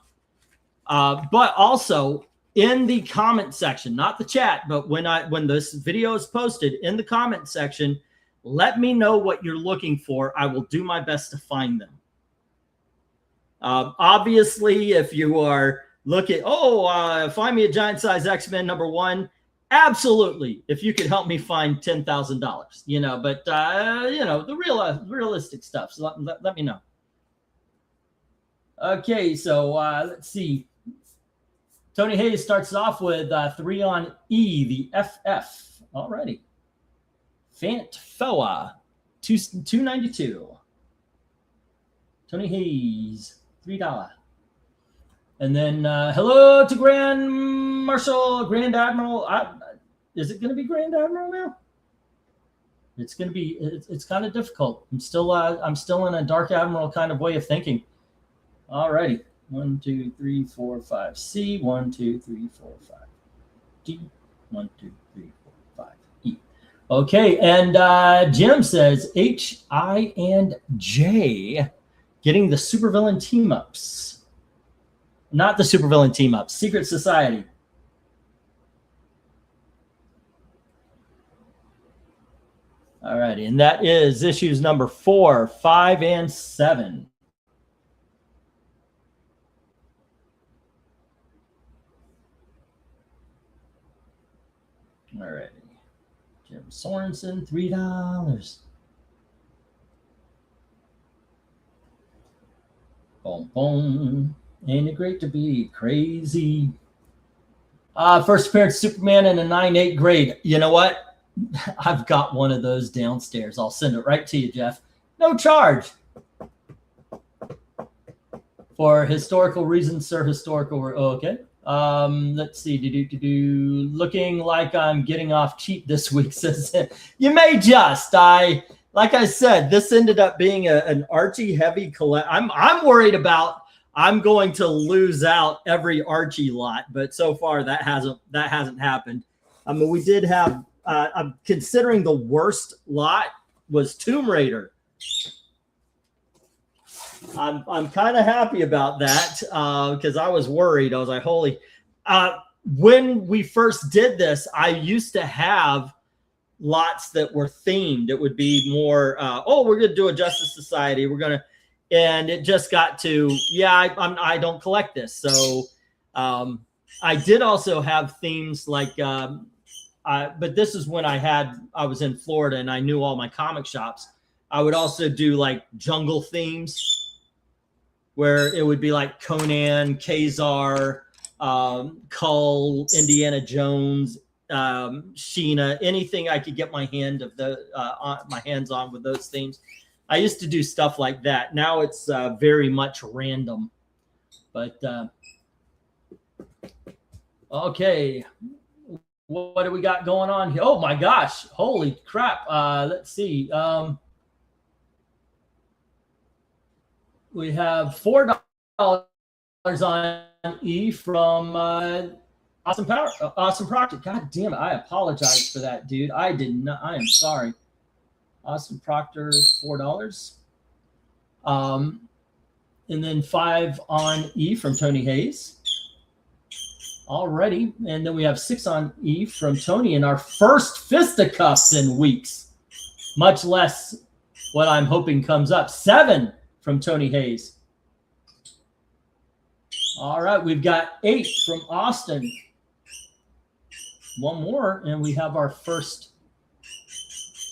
But also in the comment section, not the chat, but when this video is posted in the comment section, let me know what you're looking for. I will do my best to find them. Obviously, if you are looking, find me a giant size X-Men number 1. Absolutely. If you could help me find $10,000, but the realistic stuff. So let me know. Okay. So let's see. Tony Hayes starts off with 3 on E, the FF. Alrighty. Fant Foa, 292. Tony Hayes, $3. And then hello to Grand Marshal, Grand Admiral. Is it going to be Grand Admiral now? It's going to be. It's kind of difficult. I'm still in a Dark Admiral kind of way of thinking. All righty. 1, 2, 3, 4, 5. C. 1, 2, 3, 4, 5. D. 1, 2, 3, 4, 5. E. Okay. And Jim says H, I, and J getting the supervillain team ups. Not the supervillain team up. Secret Society. All righty. And that is issues number 4, 5, and 7. All righty. Jim Sorensen, $3. Boom, boom. Ain't it great to be crazy? First appearance Superman in a 9/8 grade. You know what? I've got one of those downstairs. I'll send it right to you, Jeff. No charge. For historical reasons, sir. Historical. Okay. Let's see. Looking like I'm getting off cheap this week. Says you may just. Like I said, this ended up being an Archie heavy collect. I'm worried about. I'm going to lose out every Archie lot, but so far that hasn't happened. I mean, we did have I'm considering the worst lot was Tomb Raider. I'm kind of happy about that because I was worried. I was like, holy. When we first did this, I used to have lots that were themed. It would be more, oh, we're going to do a Justice Society. We're going to, and it just got to, yeah, I don't collect this. So I did also have themes like, but this is when I was in Florida and I knew all my comic shops. I would also do like jungle themes where it would be like Conan, Khazar, Cull, Indiana Jones, Sheena, anything I could get my hands on with those themes. I used to do stuff like that. Now it's very much random. But okay, what do we got going on here? Oh my gosh, holy crap! Let's see. We have $4 on E from Awesome Proctor. God damn it! I apologize for that, dude. I did not. I am sorry. Awesome Proctor, $4. And then 5 on E from Tony Hayes. Alrighty, and then we have 6 on E from Tony in our first fisticuffs in weeks. Much less what I'm hoping comes up. 7 from Tony Hayes. All right, we've got 8 from Austin. One more, and we have our first.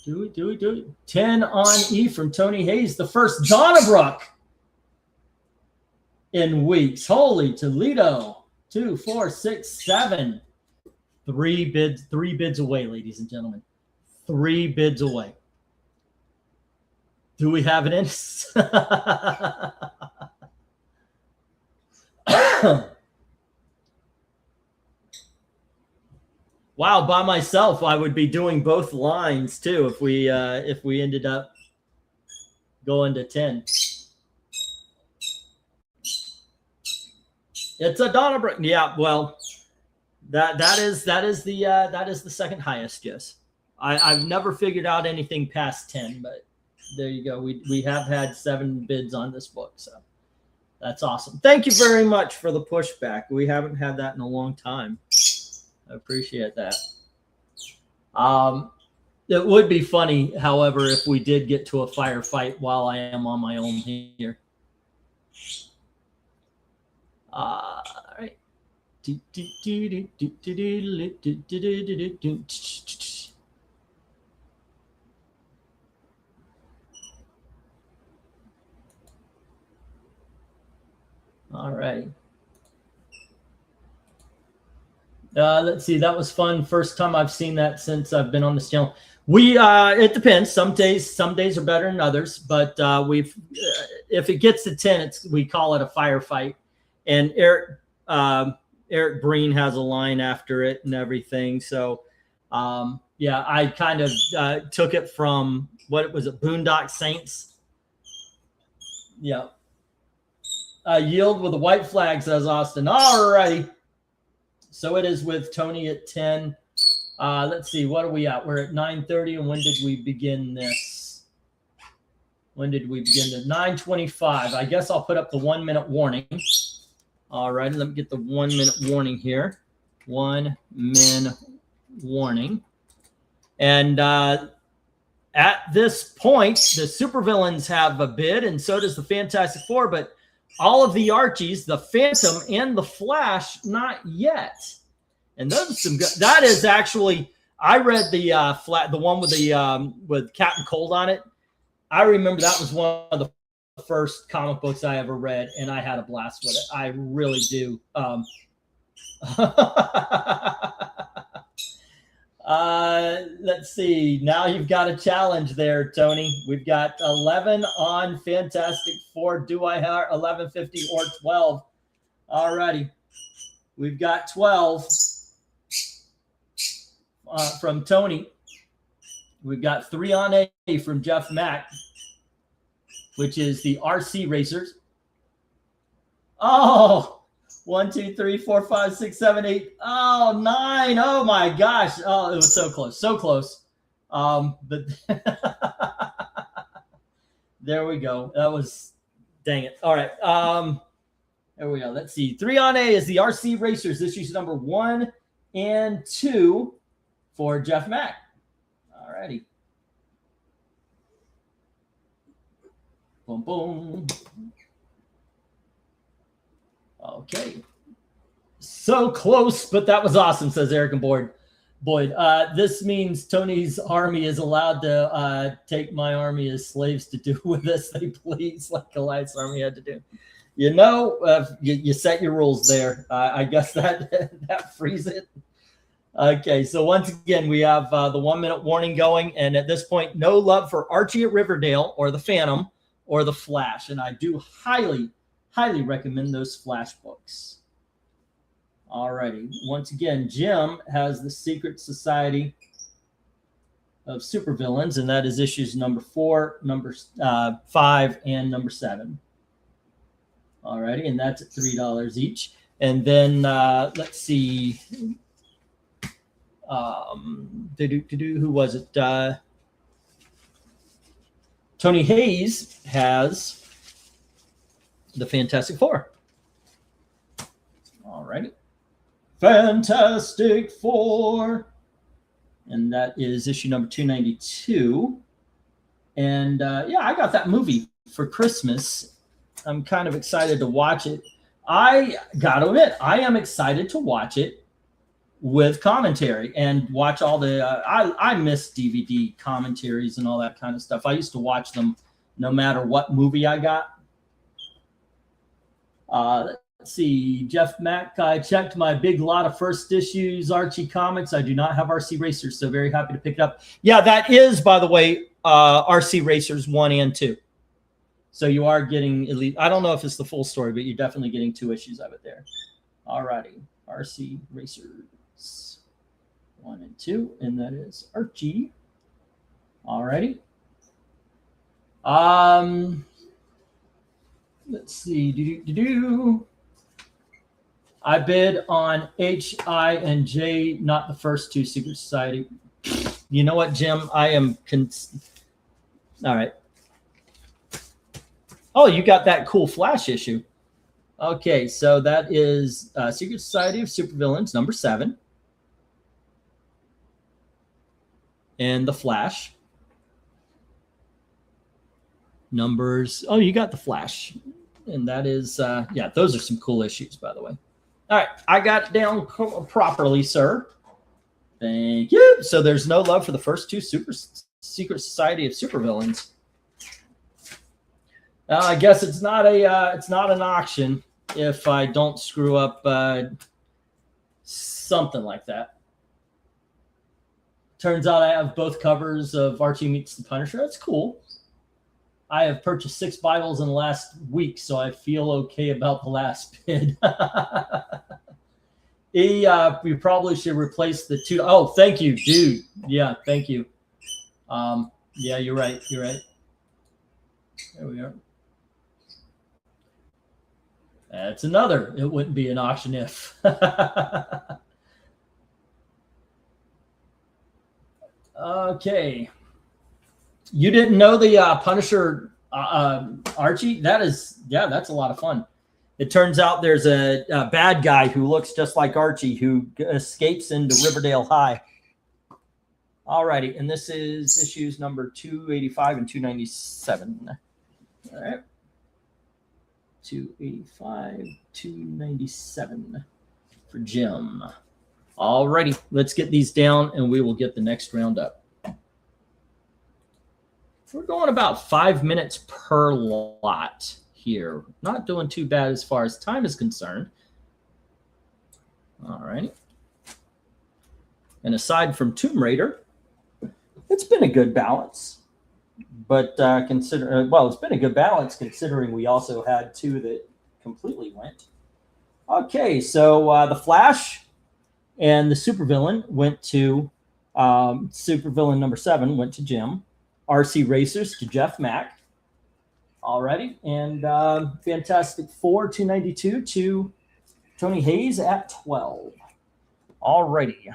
Do it. 10 on E from Tony Hayes, the first Donnabrook in weeks. Holy Toledo. 2, 4, 6, 7. 3 bids away, ladies and gentlemen. 3 bids away. Do we have it in? Wow, by myself, I would be doing both lines too if we ended up going to 10. It's a Donnabrook. Yeah, well, that is the second highest. Yes, I've never figured out anything past 10, but there you go. We have had 7 bids on this book, so that's awesome. Thank you very much for the pushback. We haven't had that in a long time. I appreciate that. It would be funny, however, if we did get to a firefight while I am on my own here. All right. All right. Let's see. That was fun. First time I've seen that since I've been on this channel. It depends. Some days are better than others, but if it gets to 10, we call it a firefight. And Eric Breen has a line after it and everything. So, yeah, I kind of took it from, what was it, Boondock Saints? Yeah. Yield with the white flag, says Austin. All righty. So it is with Tony at 10. Let's see, what are we at? We're at 9:30, and when did we begin this? When did we begin this? 9:25. I guess I'll put up the 1-minute warning. All right, let me get the 1-minute warning here. 1 min warning. And at this point, the supervillains have a bid, and so does the Fantastic Four, but all of the Archies, the Phantom, and the Flash, not yet. And those are some good. That is actually, I read the one with the with Captain Cold on it. I remember that was one of the first comic books I ever read, and I had a blast with it. I really do. Let's see. Now you've got a challenge there, Tony. We've got 11 on Fantastic Four. Do I have 1150 or 12? All righty. We've got 12 from Tony. We've got 3 on A from Jeff Mack, which is the RC Racers. Oh, 1, 2, 3, 4, 5, 6, 7, 8. Oh, 9. Oh my gosh. Oh, it was so close. So close. But there we go. That was, dang it. All right. There we go. Let's see. 3 on A is the RC Racers. This is number 1 and 2 for Jeff Mack. All righty. Boom, boom. Okay. So close, but that was awesome, says Eric and Boyd. This means Tony's army is allowed to take my army as slaves to do with us they please, like Goliath's army had to do. You know, you set your rules there. I guess that frees it. Okay, so once again, we have the 1 minute warning going. And at this point, no love for Archie at Riverdale or the Phantom or the Flash. And I do highly, highly recommend those Flash books. All righty. Once again, Jim has the Secret Society of Supervillains, and that is issues number 4, number 5, and number 7. All righty, and that's at $3 each. And then let's see. Who was it? Tony Hayes has the Fantastic Four. All righty. Fantastic Four. And that is issue number 292. And yeah, I got that movie for Christmas. I'm kind of excited to watch it. I got to admit, I am excited to watch it with commentary and watch all the I miss DVD commentaries and all that kind of stuff. I used to watch them no matter what movie I got. Let's see, Jeff Mack, I checked my big lot of first issues Archie comics. I do not have RC Racers, so very happy to pick it up. Yeah, that is, by the way, RC Racers 1 and 2. So you are getting at least, I don't know if it's the full story, but you're definitely getting 2 issues of it there. All righty, RC Racers 1 and 2, and that is Archie. All righty. Let's see. I bid on H, I, and J, not the first 2 Secret Society. You know what, Jim? I am. All right. Oh, you got that cool Flash issue. Okay, so that is Secret Society of Supervillains, number 7. And the Flash. Numbers. Oh, you got the Flash. And that is, yeah, those are some cool issues, by the way. All right, I got it down properly, sir. Thank you. So there's no love for the first 2 Secret Society of Supervillains. I guess it's not an auction if I don't screw up something like that. Turns out I have both covers of Archie Meets the Punisher. That's cool. I have purchased 6 Bibles in the last week, so I feel okay about the last bid. We probably should replace the 2. Oh, thank you, dude. Yeah, thank you. Yeah, you're right. You're right. There we are. That's another. It wouldn't be an auction if. Okay. You didn't know the Punisher Archie? That's a lot of fun. It turns out there's a bad guy who looks just like Archie who escapes into Riverdale High. All righty, and this is issues number 285 and 297. All right. 285, 297 for Jim. All righty, let's get these down and we will get the next round up. We're going about 5 minutes per lot here. Not doing too bad as far as time is concerned. All right. And aside from Tomb Raider, it's been a good balance. But it's been a good balance considering we also had 2 that completely went. Okay, so the Flash and the Supervillain went to Supervillain number 7 went to Jim. RC Racers to Jeff Mack. Alrighty. And Fantastic Four 292 to Tony Hayes at 12. Alrighty.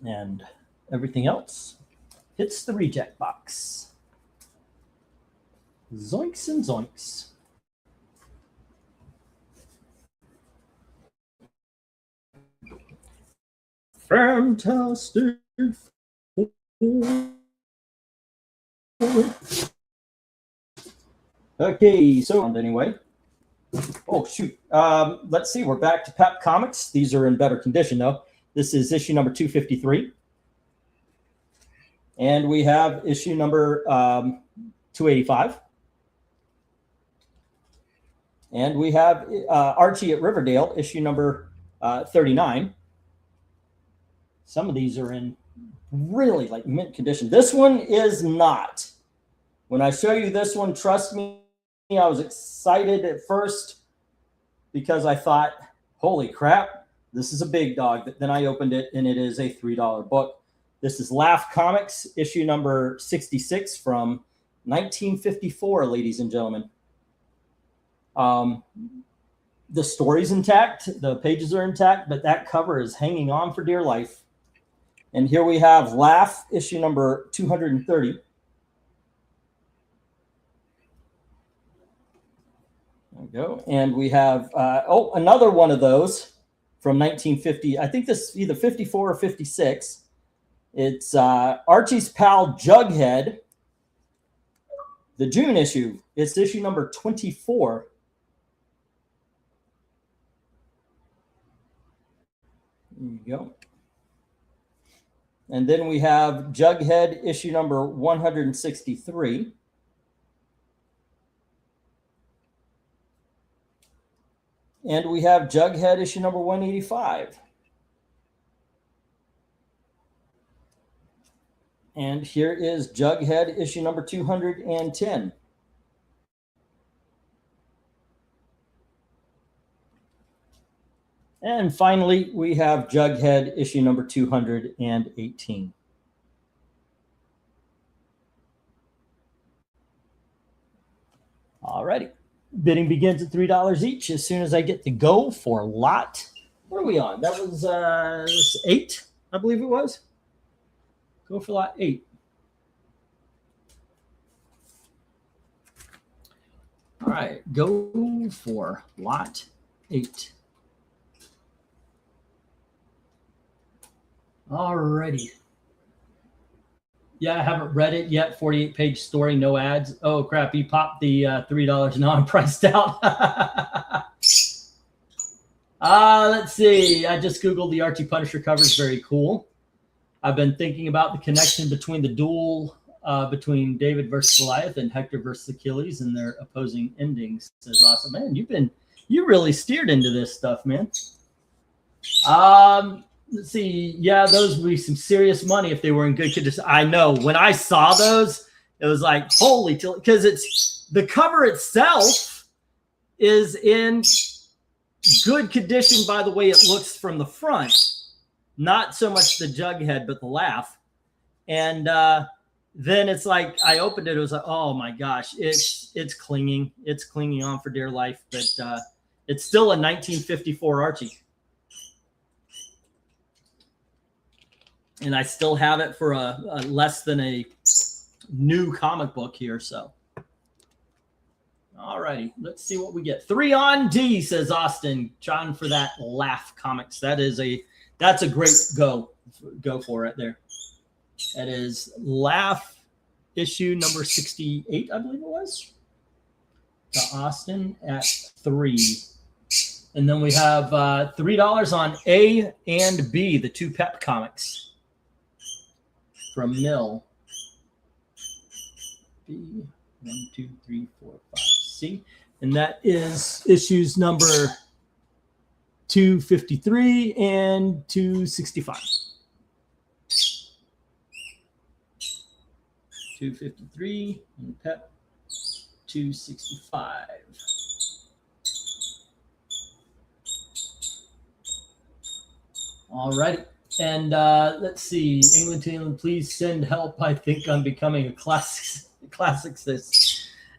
And everything else hits the reject box. Zoinks and zoinks. Fantastic. Okay, so anyway. Oh, shoot. Let's see. We're back to Pep Comics. These are in better condition, though. This is issue number 253. And we have issue number 285. And we have Archie at Riverdale, issue number 39. Some of these are in really like mint condition. This one is not. When I show you this one, trust me, I was excited at first because I thought, holy crap, this is a big dog. But then I opened it and it is a $3 book. This is Laugh Comics, issue number 66 from 1954, ladies and gentlemen. The story's intact, the pages are intact, but that cover is hanging on for dear life. And here we have Laugh, issue number 230. There we go. And we have, another one of those from 1950. I think this is either 54 or 56. It's Archie's pal Jughead, the June issue. It's issue number 24. There you go. And then we have Jughead issue number 163. And we have Jughead issue number 185. And here is Jughead issue number 210. And finally, we have Jughead issue number 218. All righty. Bidding begins at $3 each as soon as I get the go for lot. What are we on? That was 8, I believe it was. Go for lot 8. All right, go for lot 8. All righty. Yeah, I haven't read it yet. 48-page story, no ads. Oh, crap. He popped the $3. Now I'm priced out. Let's see. I just Googled the Archie Punisher covers. Very cool. I've been thinking about the connection between the duel between David versus Goliath and Hector versus Achilles and their opposing endings. Says awesome. Man, you really steered into this stuff, man. Let's see. Yeah, those would be some serious money if they were in good condition. I know. When I saw those, it was like, holy, because it's the cover itself is in good condition by the way it looks from the front. Not so much the Jughead, but the Laugh. And then it's like I opened it. It was like, oh my gosh, it's clinging. It's clinging on for dear life. But it's still a 1954 Archie. And I still have it for a less than a new comic book here. So, all righty, let's see what we get. 3 on D, says Austin. John for that Laugh Comics. That's a great go for it there. That is Laugh issue number 68, I believe it was. To Austin at 3. And then we have $3 on A and B, the 2 Pep comics. From Mill. B, 1, 2, 3, 4, 5, C. And that is issues number 253 and 265. 253 and Pep 265. All righty. And let's see, England to England, please send help. I think I'm becoming a classic.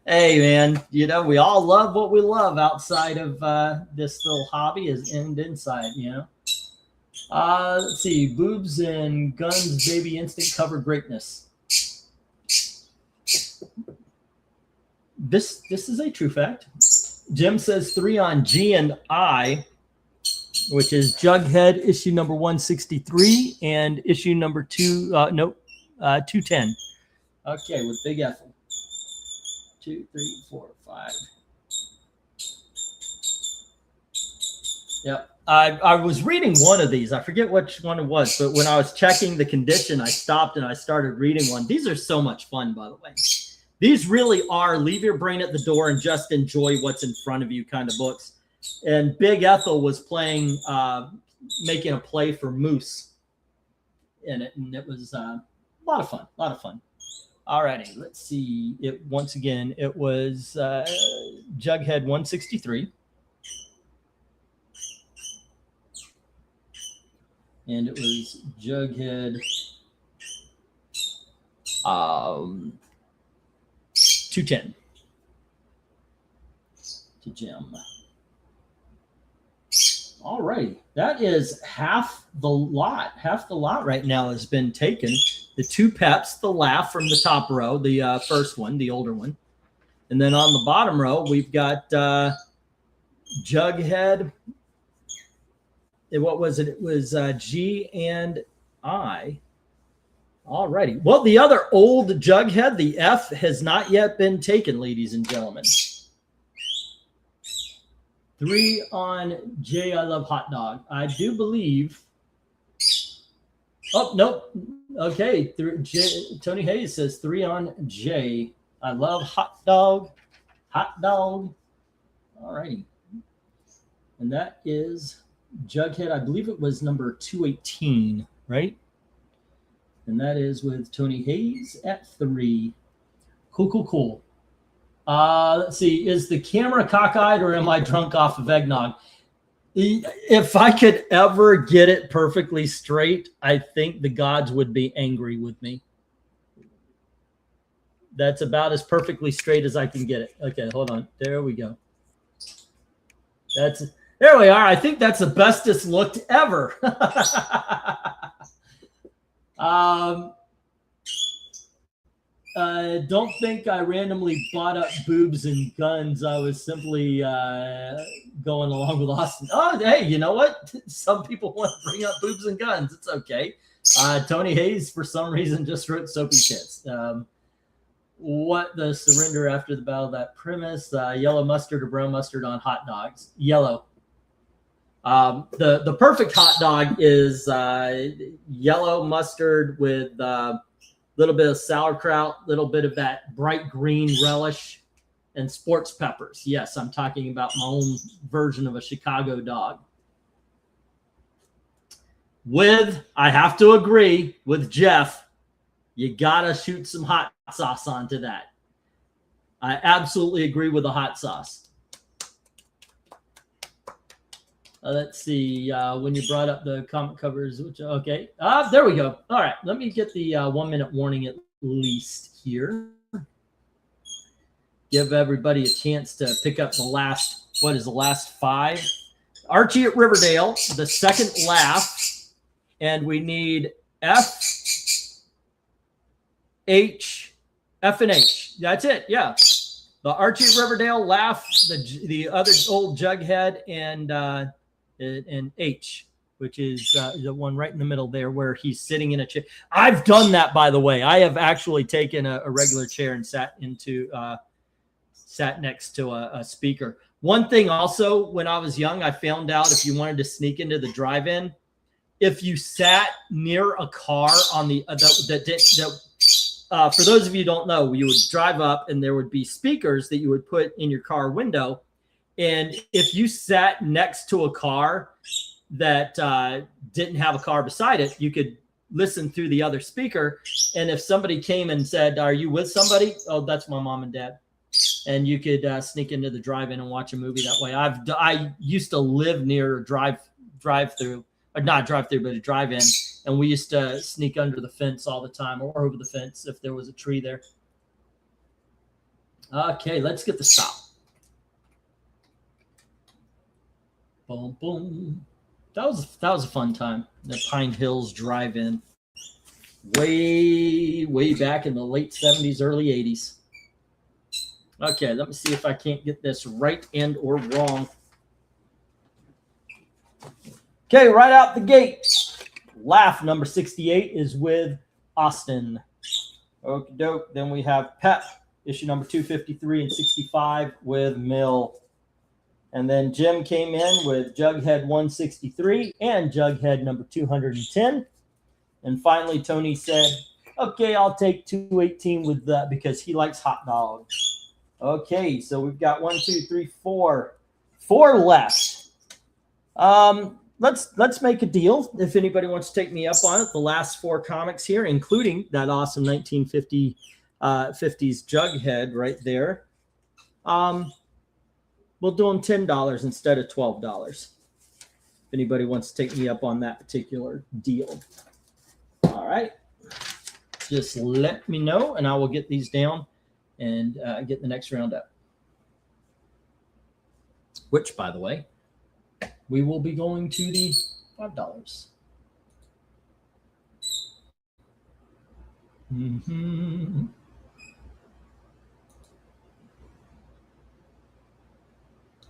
Hey, man, you know, we all love what we love outside of this little hobby and inside, you know. Let's see. Boobs and guns, baby instinct cover greatness. This is a true fact. Jim says 3 on G and I, which is Jughead issue number 163 and issue number 210. Okay, with Big Ethel. 2, 3, 4, 5. Yep. I was reading one of these. I forget which one it was, but when I was checking the condition, I stopped and I started reading one. These are so much fun, by the way. These really are leave your brain at the door and just enjoy what's in front of you kind of books. And Big Ethel was playing, making a play for Moose in it, and it was a lot of fun. A lot of fun. All righty, let's see. It once again, it was Jughead 163. And it was Jughead 210 to Jim. All right, that is half the lot. Half the lot right now has been taken. The 2 Peps, the laugh from the top row, the first one, the older one. And then on the bottom row, we've got Jughead. What was it? It was G and I. All righty. Well, the other old Jughead, the F, has not yet been taken, ladies and gentlemen. 3 on J, I love hot dog. I do believe. Oh, nope. Okay. Tony Hayes says 3 on J. I love hot dog. Hot dog. All righty. And that is Jughead. I believe it was number 218, right? And that is with Tony Hayes at 3. Cool, cool, cool. Let's see. Is the camera cockeyed or am I drunk off of eggnog? If I could ever get it perfectly straight, I think the gods would be angry with me. That's about as perfectly straight as I can get it. Okay, hold on. There we go. There we are. I think that's the best it's looked ever. Don't think I randomly bought up boobs and guns. I was simply going along with Austin. Oh, hey, you know what? Some people want to bring up boobs and guns. It's okay. Tony Hayes, for some reason, just wrote soapy tits. What the surrender after the battle? That premise: yellow mustard or brown mustard on hot dogs. Yellow. The perfect hot dog is yellow mustard with little bit of sauerkraut, little bit of that bright green relish, and sports peppers. Yes, I'm talking about my own version of a Chicago dog. I have to agree with Jeff, you gotta shoot some hot sauce onto that. I absolutely agree with the hot sauce. Let's see, when you brought up the comic covers, which, okay. There we go. All right, let me get the 1 minute warning at least here. Give everybody a chance to pick up the last, what is the last 5? Archie at Riverdale, the second laugh, and we need F and H. That's it, yeah. The Archie at Riverdale laugh, the other old Jughead, and H, which is the one right in the middle there where he's sitting in a chair. I've done that, by the way. I have actually taken a regular chair and sat next to a speaker. One thing also, when I was young, I found out if you wanted to sneak into the drive-in, if you sat near a car on the for those of you who don't know, you would drive up and there would be speakers that you would put in your car window. And if you sat next to a car that didn't have a car beside it, you could listen through the other speaker. And if somebody came and said, "Are you with somebody?" "Oh, that's my mom and dad." And you could sneak into the drive-in and watch a movie that way. I used to live near a drive-through, or not drive-through, but a drive-in, and we used to sneak under the fence all the time, or over the fence if there was a tree there. Okay, let's get the stop. Boom, boom. That was a fun time. The Pine Hills Drive-In, way back in the late 70s, early 80s. Okay, let me see if I can't get this right and or wrong. Okay, right out the gate. Laugh number 68 is with Austin. Okie doke. Then we have Pep, issue number 253 and 65 with Mill. And then Jim came in with Jughead 163 and Jughead number 210. And finally, Tony said, okay, I'll take 218 with that because he likes hot dogs. Okay, so we've got 1, 2, 3, 4 left. Let's make a deal. If anybody wants to take me up on it, the last 4 comics here, including that awesome 1950s Jughead right there. We'll do them $10 instead of $12. If anybody wants to take me up on that particular deal. All right. Just let me know, and I will get these down and get the next round up. Which, by the way, we will be going to the $5. Mm-hmm.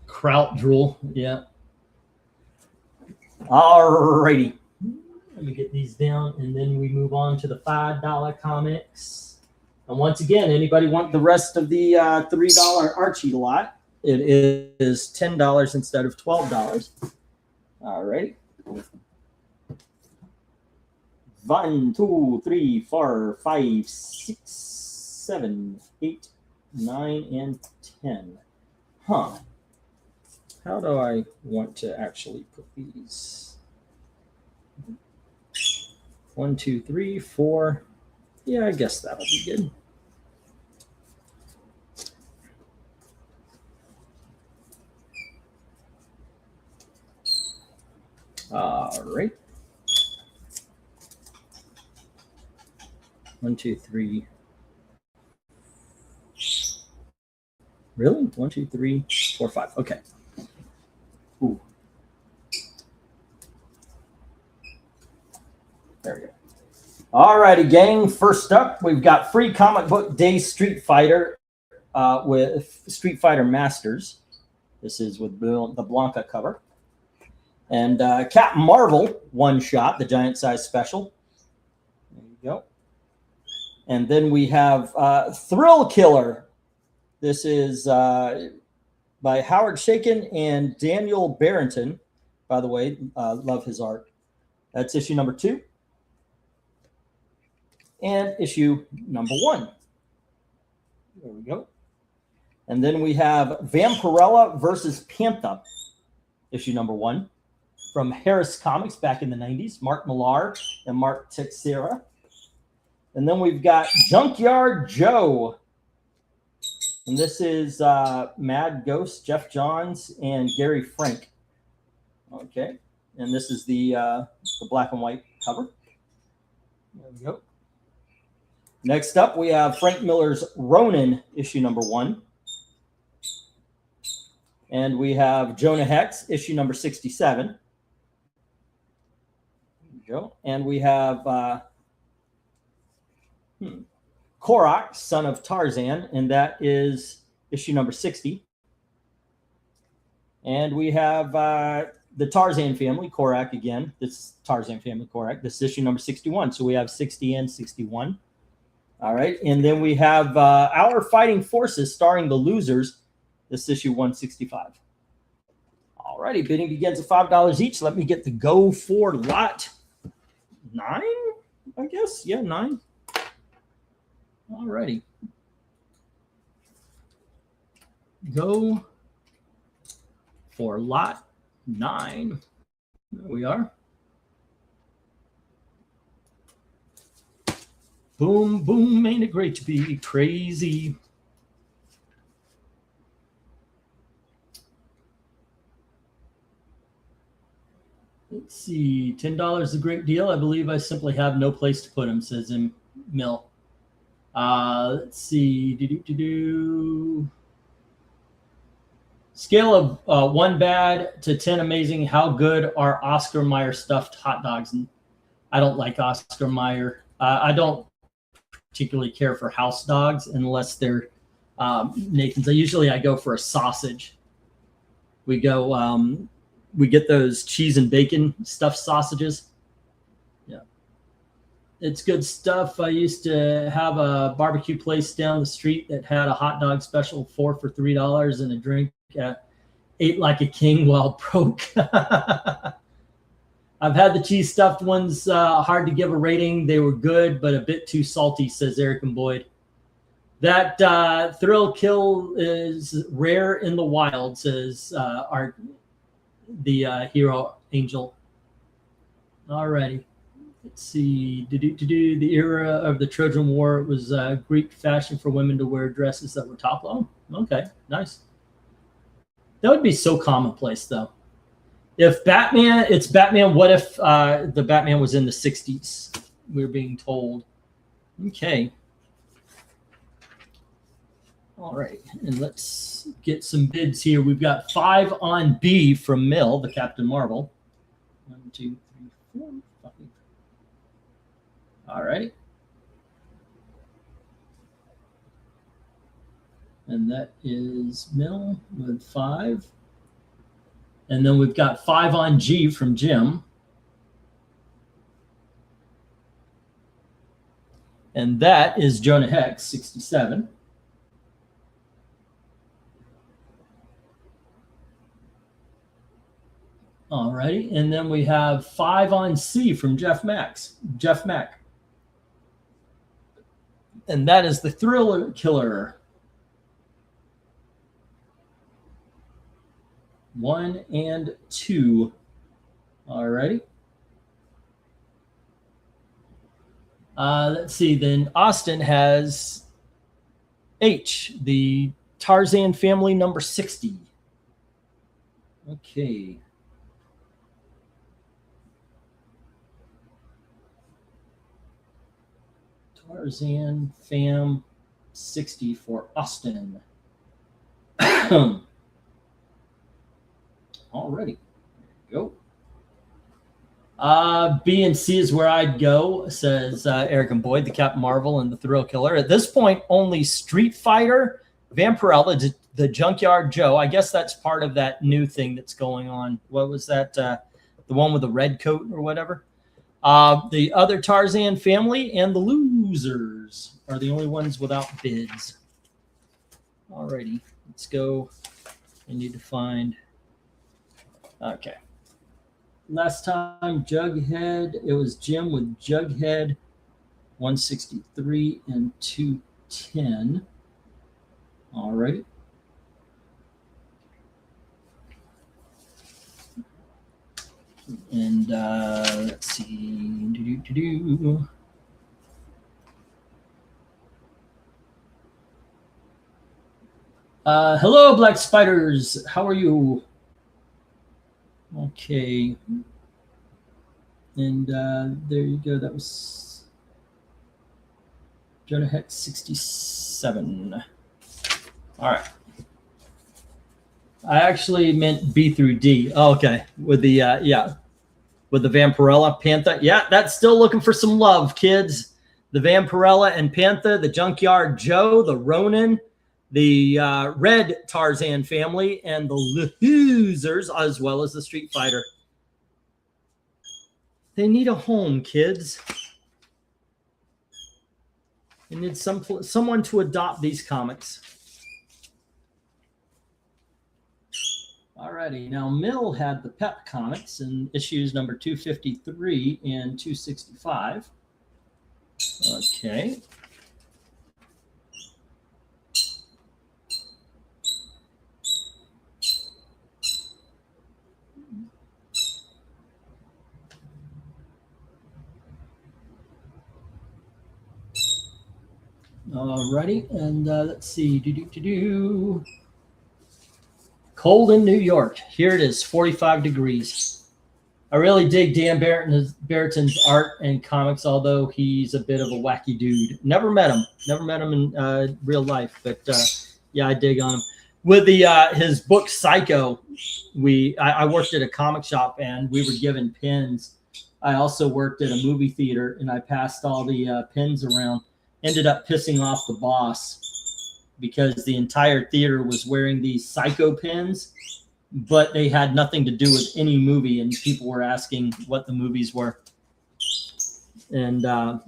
Kraut drool, yeah. All righty. Let me get these down, and then we move on to the $5 comics. And once again, anybody want the rest of the $3 Archie lot? It is $10 instead of $12. All right. 1, 2, 3, 4, 5, 6, 7, 8, 9, and 10. Huh. How do I want to actually put these? 1, 2, 3, 4. Yeah, I guess that'll be good. All right. 1, 2, 3. Really? 1, 2, 3, 4, 5. Okay. Ooh. There we go. All righty, gang. First up, we've got Free Comic Book Day Street Fighter with Street Fighter Masters. This is with the Blanca cover. And Captain Marvel one shot, the giant size special. There you go. And then we have Thrill Killer. This is by Howard Shakin and Daniel Barrington. By the way, love his art. That's issue number 2. And issue number 1. There we go. And then we have Vampirella versus Panther, issue number 1. From Harris Comics back in the 90s, Mark Millar and Mark Teixeira. And then we've got Junkyard Joe. And this is Mad Ghost, Jeff Johns, and Gary Frank. Okay. And this is the black and white cover. There we go. Next up, we have Frank Miller's Ronin, issue number 1. And we have Jonah Hex, issue number 67. There you go. And we have Korak, son of Tarzan, and that is issue number 60. And we have the Tarzan family, Korak again. This is Tarzan family, Korak. This is issue number 61. So we have 60 and 61. All right. And then we have Our Fighting Forces starring the Losers. This is issue 165. All righty. Bidding begins at $5 each. Let me get the go for lot 9, I guess. Yeah, 9. All righty. Go for lot 9. There we are. Boom, boom, ain't it great to be crazy? Let's see, $10 is a great deal. I believe I simply have no place to put them, says Mill. Let's see. Scale of 1 bad to 10 amazing. How good are Oscar Mayer stuffed hot dogs? I don't like Oscar Mayer. I don't particularly care for house dogs unless they're Nathan's. I go for a sausage. We get those cheese and bacon stuffed sausages. Yeah, it's good stuff. I used to have a barbecue place down the street that had a hot dog special, 4 for $3 and a drink. Ate like a king while broke. I've had the cheese stuffed ones. Hard to give a rating. They were good, but a bit too salty, says Eric and Boyd. That thrill kill is rare in the wild, says the hero angel. Alrighty. Let's see. The era of the Trojan War was Greek fashion for women to wear dresses that were top low. Okay, nice. That would be so commonplace, though. If Batman, it's Batman. What if the Batman was in the 60s? We're being told. Okay. All right. And let's get some bids here. We've got 5 on B from Mill, the Captain Marvel. 1, 2, 3, 4, 5. All righty. And that is Mill with 5. And then we've got 5 on G from Jim. And that is Jonah Hex, 67. All righty. And then we have 5 on C from Jeff Mack. And that is the Thriller Killer. 1 and 2. All righty. Let's see. Then Austin has H, the Tarzan family number 60. Okay. Tarzan fam 60 for Austin. Alrighty, go. B and C is where I'd go, says Eric and Boyd, the Captain Marvel and the Thrill Killer. At this point, only Street Fighter, Vampirella, the Junkyard Joe. I guess that's part of that new thing that's going on. What was that? The one with the red coat or whatever? The other Tarzan family and the Losers are the only ones without bids. Alrighty, let's go. I need to find... Okay. Last time, Jughead. It was Jim with Jughead, 163 and 210. All right. And let's see. Hello, Black Spiders. How are you? Okay. And there you go. That was Jonah Hex 67. All right. I actually meant B through D. Oh, okay. With the with the Vampirella, Panther. Yeah, that's still looking for some love, kids. The Vampirella and Panther, the Junkyard Joe, the Ronin, the Red Tarzan family, and the Losers, as well as the Street Fighter. They need a home, kids. They need someone to adopt these comics. Alrighty, now Mill had the Pep comics in issues number 253 and 265. Okay. Alrighty, and let's see. Cold in New York. Here it is, 45 degrees. I really dig Dan Barreton's art and comics, although he's a bit of a wacky dude. Never met him. Never met him in real life, but yeah, I dig on him. With the his book Psycho, I worked at a comic shop and we were given pins. I also worked at a movie theater and I passed all the pins around. Ended up pissing off the boss because the entire theater was wearing these Psycho pins, but they had nothing to do with any movie, and people were asking what the movies were. And I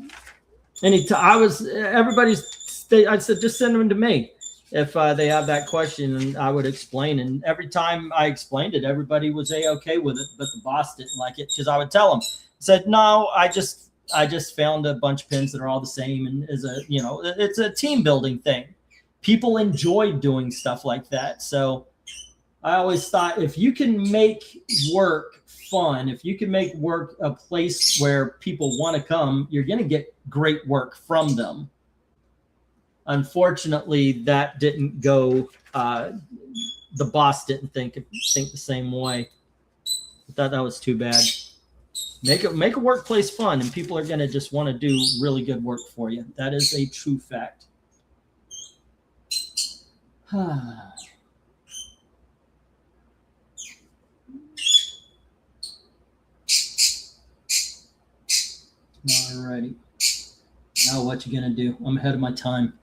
said, just send them to me if they have that question, and I would explain. And every time I explained it, everybody was okay with it, but the boss didn't like it because I would tell them, said, no, I just found a bunch of pins that are all the same, and it's a team building thing. People enjoy doing stuff like that, so. I always thought if you can make work fun, if you can make work a place where people want to come, you're going to get great work from them. Unfortunately, that didn't go. The boss didn't think the same way. I thought that was too bad. Make a workplace fun, and people are going to just want to do really good work for you. That is a true fact. Alrighty. Now what you gonna do? I'm ahead of my time.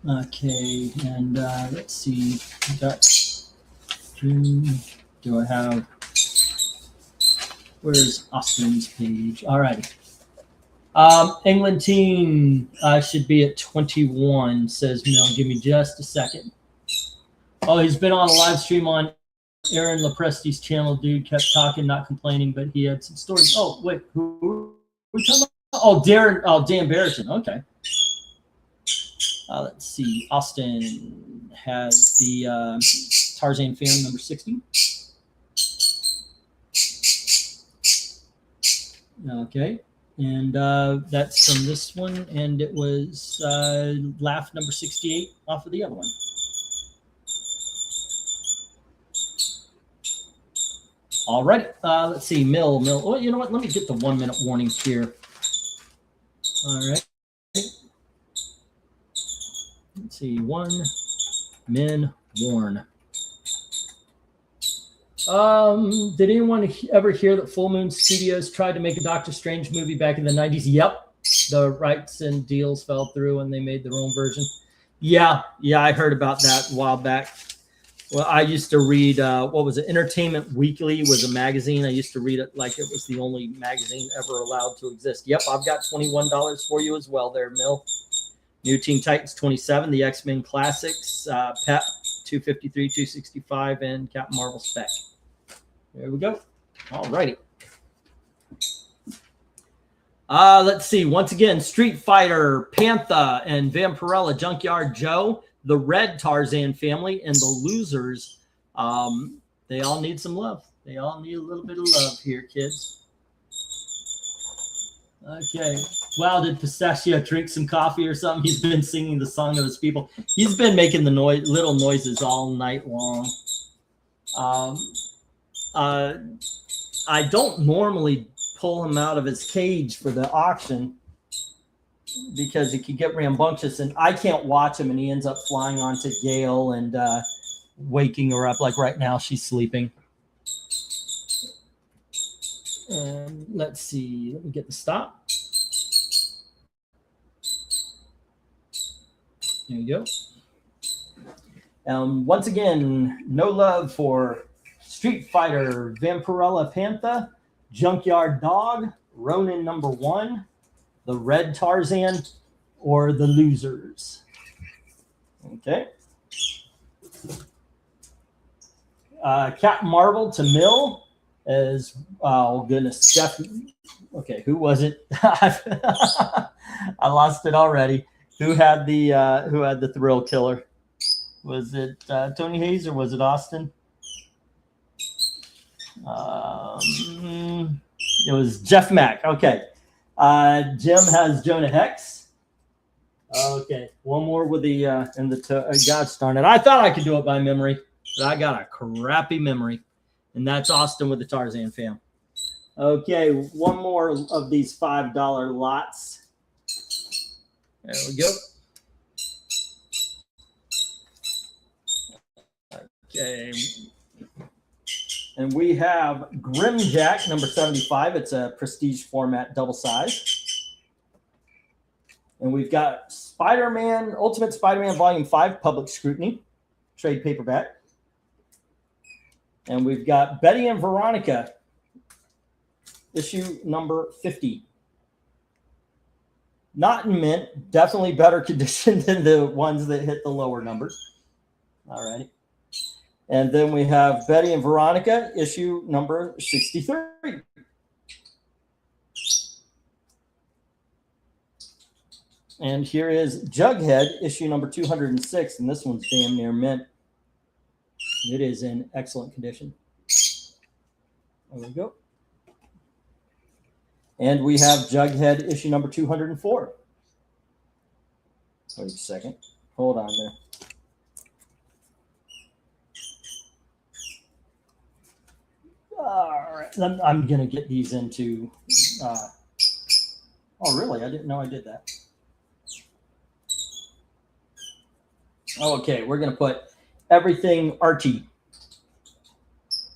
Okay, and let's see. Do I have? Where's Austin's page? Alrighty. England team should be at 21, says Mill. Give me just a second. Oh, he's been on a live stream on Aaron Lepresti's channel. Dude kept talking, not complaining, but he had some stories. Oh, wait, who are we talking about? Oh, Dan Barreton. Okay. Let's see. Austin has the Tarzan fan number 60. Okay. And that's from this one, and it was Laugh number 68 off of the other one. All right, let's see, Mill. Oh, you know what? Let me get the 1 minute warning here. All right. Let's see, 1 min warn. Did anyone ever hear that Full Moon Studios tried to make a Doctor Strange movie back in the 90s? Yep. The rights and deals fell through and they made their own version. Yeah, I heard about that a while back. Well, I used to read, what was it? Entertainment Weekly was a magazine. I used to read it like it was the only magazine ever allowed to exist. Yep, I've got $21 for you as well there, Mill. New Teen Titans 27, the X-Men Classics, PEP 253, 265, and Captain Marvel Spec. There we go. All righty. Let's see. Once again, Street Fighter, Panther, and Vampirella, Junkyard Joe, the Red Tarzan family, and the Losers. They all need some love. They all need a little bit of love here, kids. Okay. Wow, did Pistachio drink some coffee or something? He's been singing the song of his people. He's been making the little noises all night long. I don't normally pull him out of his cage for the auction because he could get rambunctious, and I can't watch him, and he ends up flying onto Gail and waking her up. Like right now, she's sleeping. And let's see. Let me get the stop. There you go. Once again, no love for Street Fighter, Vampirella Panther, Junkyard Dog, Ronin number 1, the Red Tarzan, or the Losers. Okay. Captain Marvel to Mill as, oh goodness, Jeff. Okay, who was it? I lost it already. Who had the thrill killer? Was it Tony Hayes or was it Austin? It was Jeff Mack. Okay. Jim has Jonah Hex. Okay, one more with the in the gosh darn it! I thought I could do it by memory, but I got a crappy memory, and that's Austin with the Tarzan fam. Okay, one more of these $5 lots. There we go. Okay, and we have Grimjack number 75. It's a prestige format, double size. And we've got Spider-Man, Ultimate Spider-Man Volume 5, Public Scrutiny, trade paperback. And we've got Betty and Veronica, issue number 50. Not in mint, definitely better condition than the ones that hit the lower numbers. All right. And then we have Betty and Veronica, issue number 63. And here is Jughead, issue number 206, and this one's damn near mint. It is in excellent condition. There we go. And we have Jughead, issue number 204. Wait a second. Hold on there. All right. I'm going to get these into... oh, really? I didn't know I did that. Okay, we're going to put everything Archie.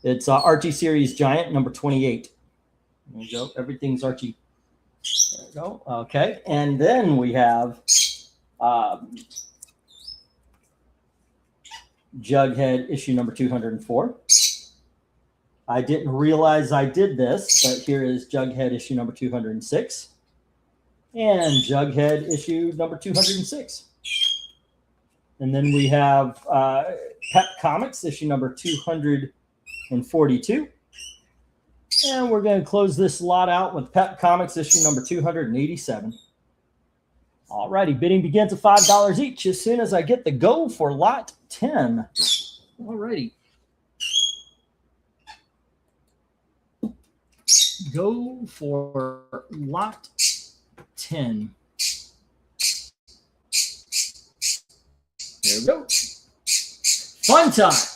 It's Archie Series Giant, number 28. There you go. Everything's Archie. There we go. Okay, and then we have Jughead, issue number 204. I didn't realize I did this, but here is Jughead, issue number 206. And Jughead, issue number 206. And then we have Pep Comics, issue number 242. And we're going to close this lot out with Pep Comics, issue number 287. All righty, bidding begins at $5 each as soon as I get the go for lot 10. All righty. Go for lot 10. There we go. Fun times.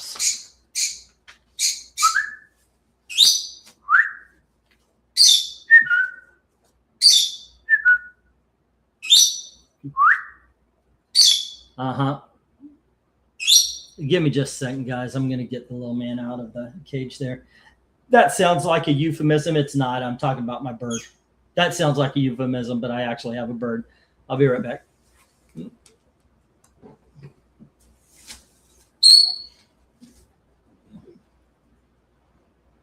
Give me just a second, guys. I'm going to get the little man out of the cage there. That sounds like a euphemism. It's not. I'm talking about my bird. That sounds like a euphemism, but I actually have a bird. I'll be right back.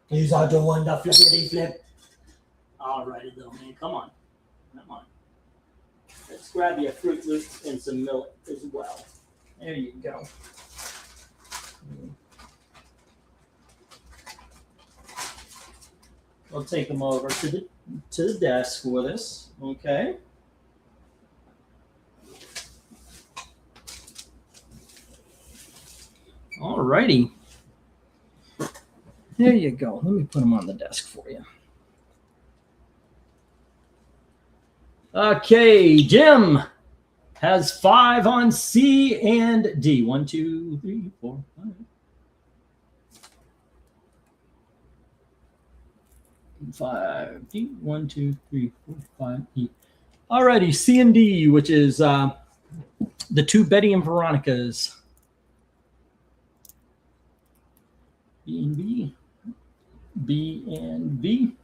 These are the wonderful flippity flip. All righty, little man. Come on. Come on. Let's grab you a Fruit Loop and some milk as well. There you go. We'll take them over to the desk with us. Okay. All righty. There you go. Let me put them on the desk for you. Okay, Jim has 5 on C and D. 1, 2, 3, 4, 5. 5 D. 1, 2, 3, 4, 5 E. All righty, C and D, which is the 2 Betty and Veronicas. B and B. B and B.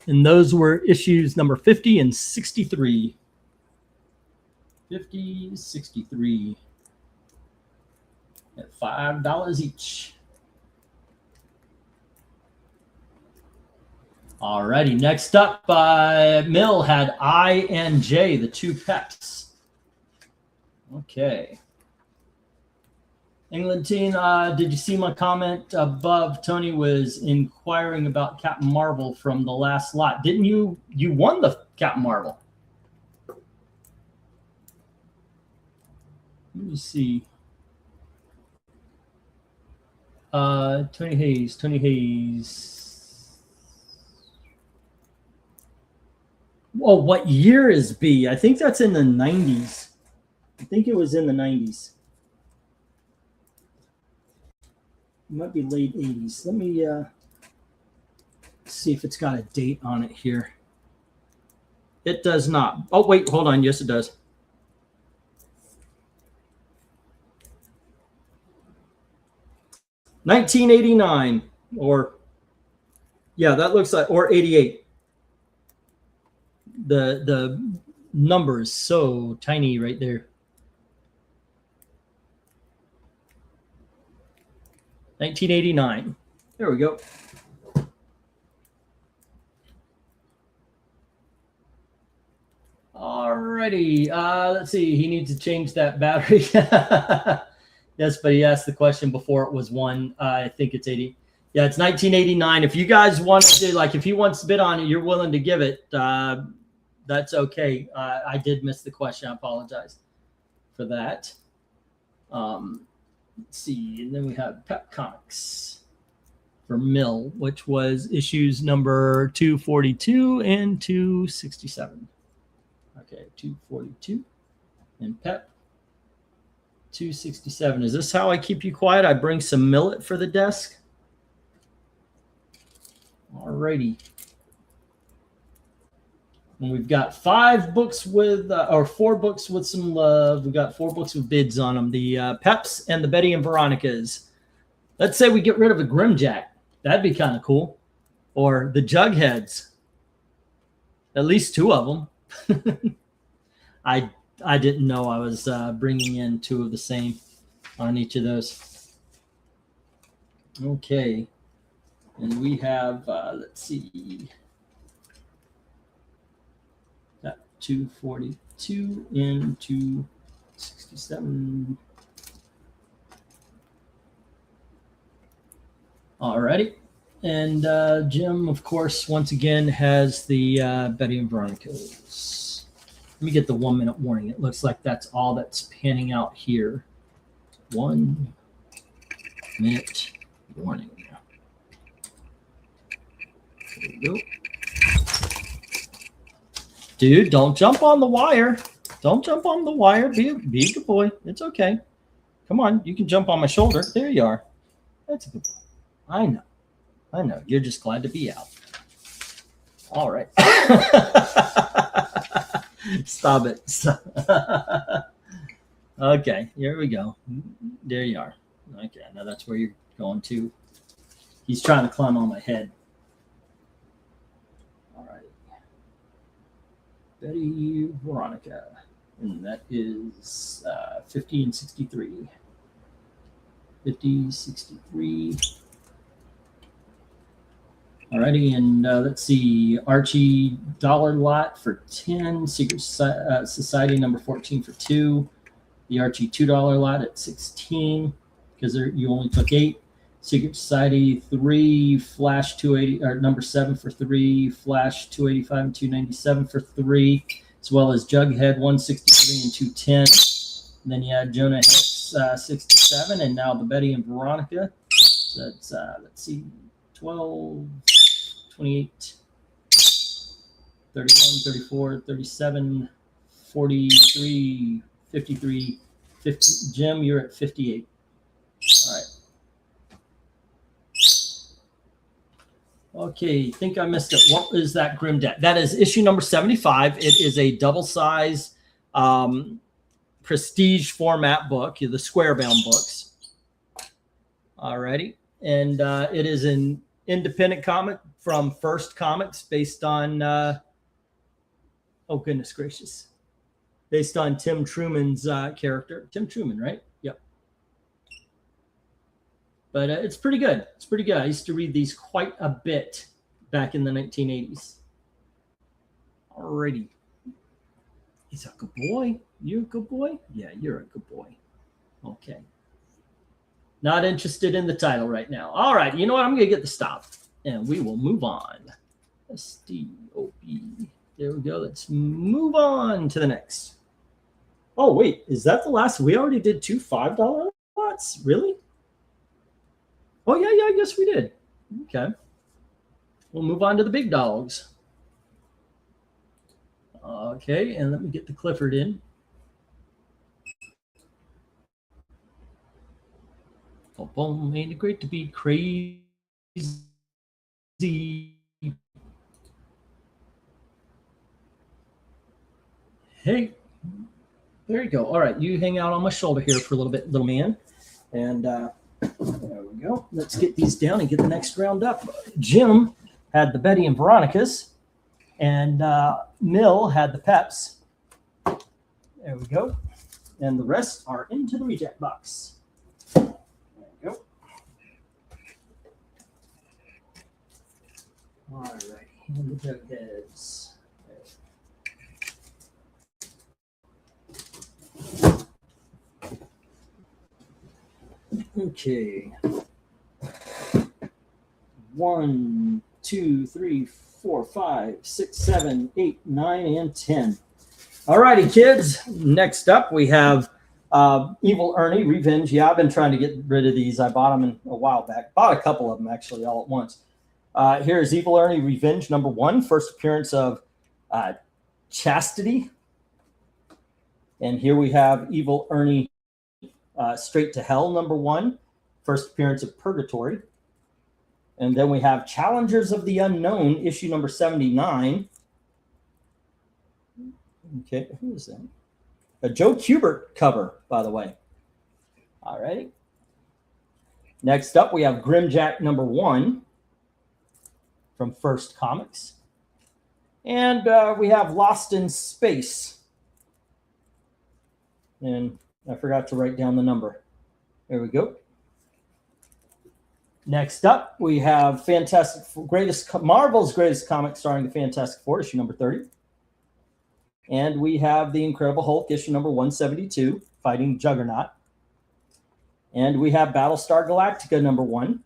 And those were issues number 50 and 63. 50, 63. At $5 each. All righty. Next up, Mill had I and J, the 2 Peps. Okay. England team, did you see my comment above? Tony was inquiring about Captain Marvel from the last lot. Didn't you? You won the Captain Marvel. Let me see. Tony Hayes. Tony Hayes. Oh, what year is B? I think that's in the 90s. I think it was in the 90s. It might be late 80s. Let me see if it's got a date on it here. It does not. Oh, wait, hold on. Yes, it does. $1989, or yeah, that looks like, or 88. The number is so tiny right there. 1989. There we go. Alrighty. Let's see. He needs to change that battery. Yes, but he asked the question before it was one. I think it's 80. Yeah, it's 1989. If you guys want to, like, if he wants to bid on it, you're willing to give it. That's okay. I did miss the question. I apologize for that. Let's see. And then we have Pep Comics for Mill, which was issues number 242 and 267. Okay, 242 and Pep 267. Is this how I keep you quiet? I bring some millet for the desk. Alrighty. And we've got 5 books with, or 4 books with some love. We've got 4 books with bids on them. The Peps and the Betty and Veronicas. Let's say we get rid of a Grimjack. That'd be kind of cool. Or the Jugheads. At least 2 of them. I didn't know I was bringing in 2 of the same on each of those. Okay. And we have, let's see, got 242 and 267. Alrighty. And Jim, of course, once again, has the Betty and Veronica's. Let me get the 1-minute warning. It looks like that's all that's panning out here. 1-minute warning. There we go. Dude, don't jump on the wire. Don't jump on the wire. Be a good boy. It's okay. Come on. You can jump on my shoulder. There you are. That's a good boy. I know. I know. You're just glad to be out. All right. Stop it. Okay. Here we go. There you are. Okay. Now that's where you're going to. He's trying to climb on my head. Betty Veronica, and that is 50 and 63. 50, 63. Alrighty, and let's see, Archie dollar lot for 10, Secret Society number 14 for 2, the Archie $2 lot at 16, because you only took 8. Secret Society 3, Flash 280, or number 7 for 3, Flash 285 and 297 for 3, as well as Jughead 163 and 210. And then you had Jonah Hex 67, and now the Betty and Veronica. So that's let's see, 12, 28, 31, 34, 37, 43, 53, 50. Jim, you're at 58. All right. Okay, think I missed it. What is that Grimjack? That is issue number 75. It is a double-size prestige format book, the square-bound books. Alrighty. And it is an independent comic from First Comics based on, oh, goodness gracious, based on Tim Truman's character. Tim Truman, right? Yep. But it's pretty good. It's pretty good. I used to read these quite a bit back in the 1980s. Alrighty. He's a good boy. You a good boy? Yeah, you're a good boy. Okay. Not interested in the title right now. All right. You know what? I'm going to get the stop. And we will move on. S-T-O-P. There we go. Let's move on to the next. Oh, wait. Is that the last? We already did 2 $5 lots? Really? Oh, yeah, I guess we did. Okay. We'll move on to the big dogs. Okay, and let me get the Clifford in. Boom, boom, ain't it great to be crazy? Hey, there you go. All right, you hang out on my shoulder here for a little bit, little man. And there we go. Let's get these down and get the next round up. Jim had the Betty and Veronica's, and Mill had the Peps. There we go. And the rest are into the reject box. There we go. All right, and the jug heads. Okay. 1, 2, 3, 4, 5, 6, 7, 8, 9, and 10. All righty, kids. Next up, we have Evil Ernie Revenge. Yeah, I've been trying to get rid of these. I bought them a while back. Bought a couple of them, actually, all at once. Here's Evil Ernie Revenge #1, first appearance of Chastity. And here we have Evil Ernie Straight to Hell #1, first appearance of Purgatory. And then we have Challengers of the Unknown, issue number 79. Okay, who is that? A Joe Kubert cover, by the way. All right. Next up, we have Grimjack #1 from First Comics. And we have Lost in Space. And I forgot to write down the number. There we go. Next up, we have Marvel's Greatest Comic starring the Fantastic Four, issue number 30. And we have The Incredible Hulk, issue number 172, fighting Juggernaut. And we have Battlestar Galactica #1.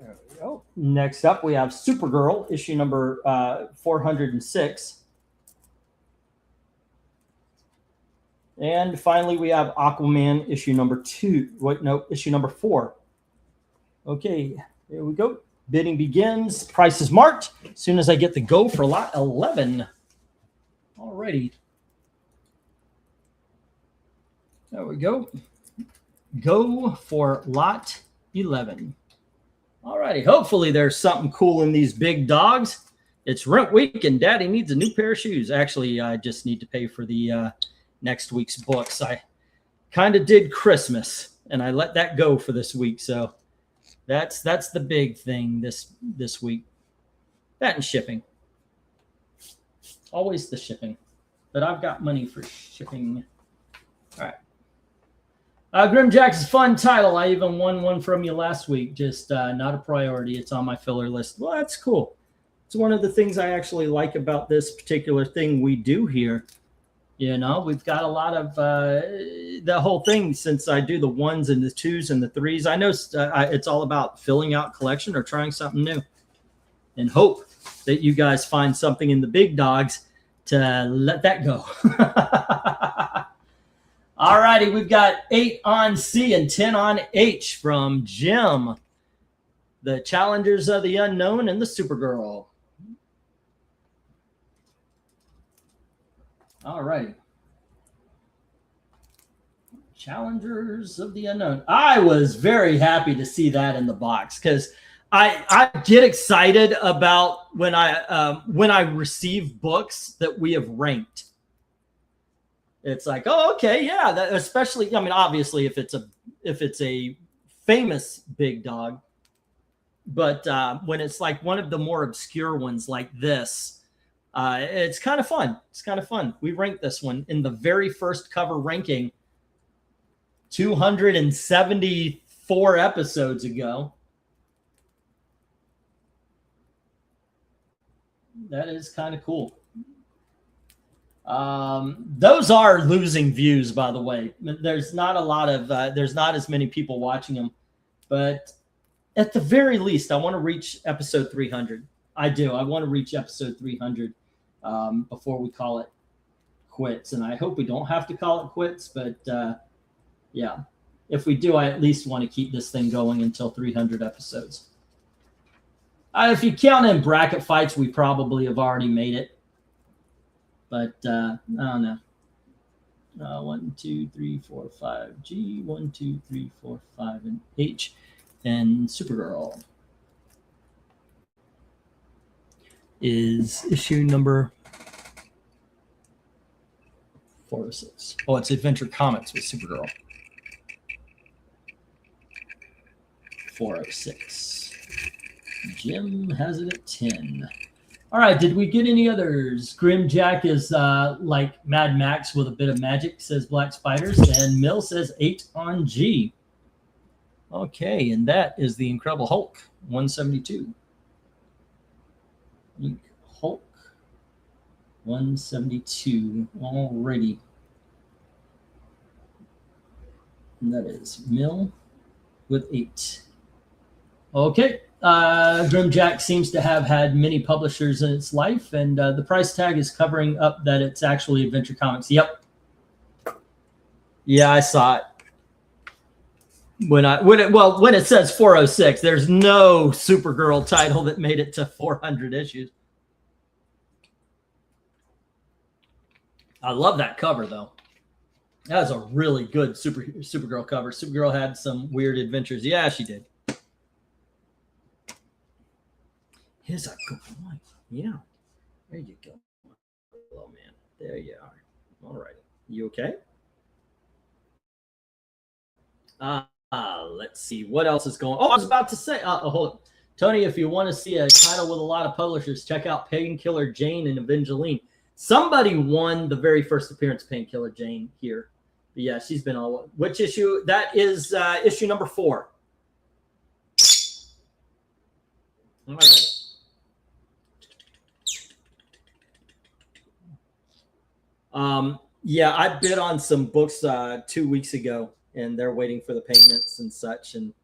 There we go. Next up, we have Supergirl, issue number 406. And finally, we have Aquaman, issue number 4. Okay, here we go. Bidding begins. Price is marked. As soon as I get the go for lot 11. All righty. There we go. Go for lot 11. All righty. Hopefully there's something cool in these big dogs. It's rent week and Daddy needs a new pair of shoes. Actually, I just need to pay for the next week's books. I kind of did Christmas and I let that go for this week. So that's the big thing this week. That and shipping. Always the shipping. But I've got money for shipping. All right. Grimjack's a fun title. I even won one from you last week. Just not a priority. It's on my filler list. Well, that's cool. It's one of the things I actually like about this particular thing we do here. You know, we've got a lot of the whole thing since I do the 1s and the 2s and the 3s. I know it's all about filling out collection or trying something new and hope that you guys find something in the big dogs to let that go. All righty, we've got 8 on C and 10 on H from Jim. The Challengers of the Unknown and the Supergirl. All right. Challengers of the Unknown. I was very happy to see that in the box because I get excited about when I receive books that we have ranked. It's like, oh, okay, yeah. That, especially, I mean, obviously, if it's a famous big dog, but when it's like one of the more obscure ones like this. It's kind of fun. It's kind of fun. We ranked this one in the very first cover ranking 274 episodes ago. That is kind of cool. Those are losing views, by the way. There's not a lot of, there's not as many people watching them, but at the very least, I want to reach episode 300. I do. I want to reach episode 300 before we call it quits. And I hope we don't have to call it quits. But yeah, if we do, I at least want to keep this thing going until 300 episodes. If you count in bracket fights, we probably have already made it. But I don't know. 1, 2, 3, 4, 5 G, 1, 2, 3, 4, 5 and H, and Supergirl is issue number 406. Oh, it's Adventure Comics with Supergirl. 406. Jim has it at 10. All right, did we get any others? Grimjack is like Mad Max with a bit of magic, says Black Spiders, and Mill says 8 on G. Okay, and that is the Incredible Hulk, 172. Hulk, 172. Alrighty. And that is Mill with 8. Okay. Grimjack seems to have had many publishers in its life, and the price tag is covering up that it's actually Adventure Comics. Yep. Yeah, I saw it. When it says 406, there's no Supergirl title that made it to 400 issues. I love that cover though. That was a really good Supergirl cover. Supergirl had some weird adventures. Yeah, she did. Here's a good one. Yeah. There you go. Hello, man. There you are. All right. You okay? Let's see. What else is going on? Oh, I was about to say. Hold on. Tony, if you want to see a title with a lot of publishers, check out Painkiller Jane and Evangeline. Somebody won the very first appearance of Painkiller Jane here. But yeah, she's been all. Which issue? That is issue number 4. All right. Yeah, I bid on some books 2 weeks ago, and they're waiting for the payments and such. And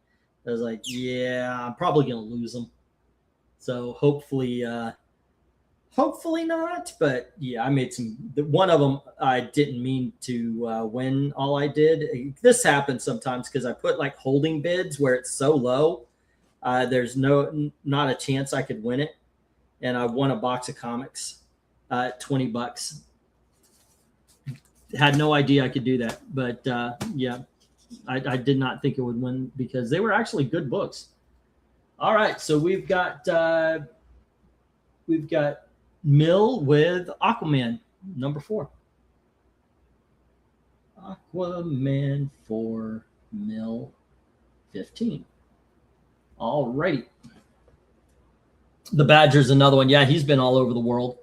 I was like, yeah, I'm probably going to lose them. So hopefully not. But yeah, I made some. One of them I didn't mean to win. All I did. This happens sometimes because I put like holding bids where it's so low. There's not a chance I could win it, and I won a box of comics at $20. Had no idea I could do that, but yeah, I did not think it would win because they were actually good books. All right, so we've got Mill with Aquaman number 4. Aquaman for Mill 15. All righty. The Badger's another one. Yeah, he's been all over the world.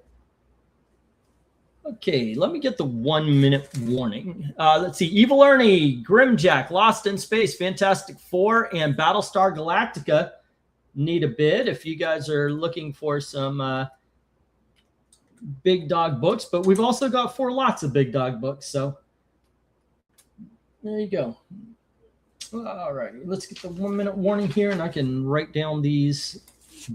Okay, let me get the 1 minute warning. Let's see. Evil Ernie, Grimjack, Lost in Space, Fantastic Four, and Battlestar Galactica need a bid if you guys are looking for some big dog books. But we've also got 4 lots of big dog books. So there you go. All right, let's get the 1 minute warning here, and I can write down these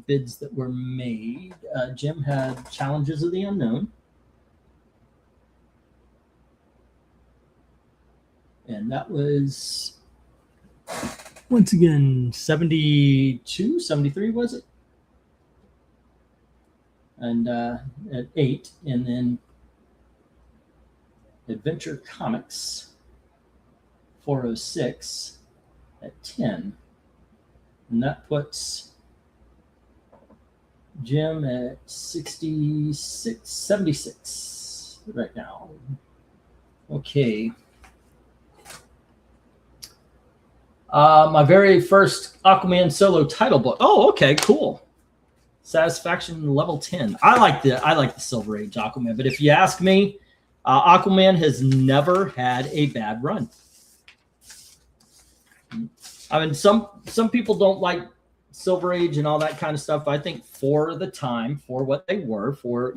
bids that were made. Jim had Challenges of the Unknown. And that was, once again, 72, 73, was it? And at 8. And then Adventure Comics, 406 at 10. And that puts Jim at 76 right now. Okay. My very first Aquaman solo title book. Oh, okay, cool. Satisfaction level 10. I like the Silver Age Aquaman, but if you ask me, Aquaman has never had a bad run. I mean, some people don't like Silver Age and all that kind of stuff. I think for the time, for what they were, for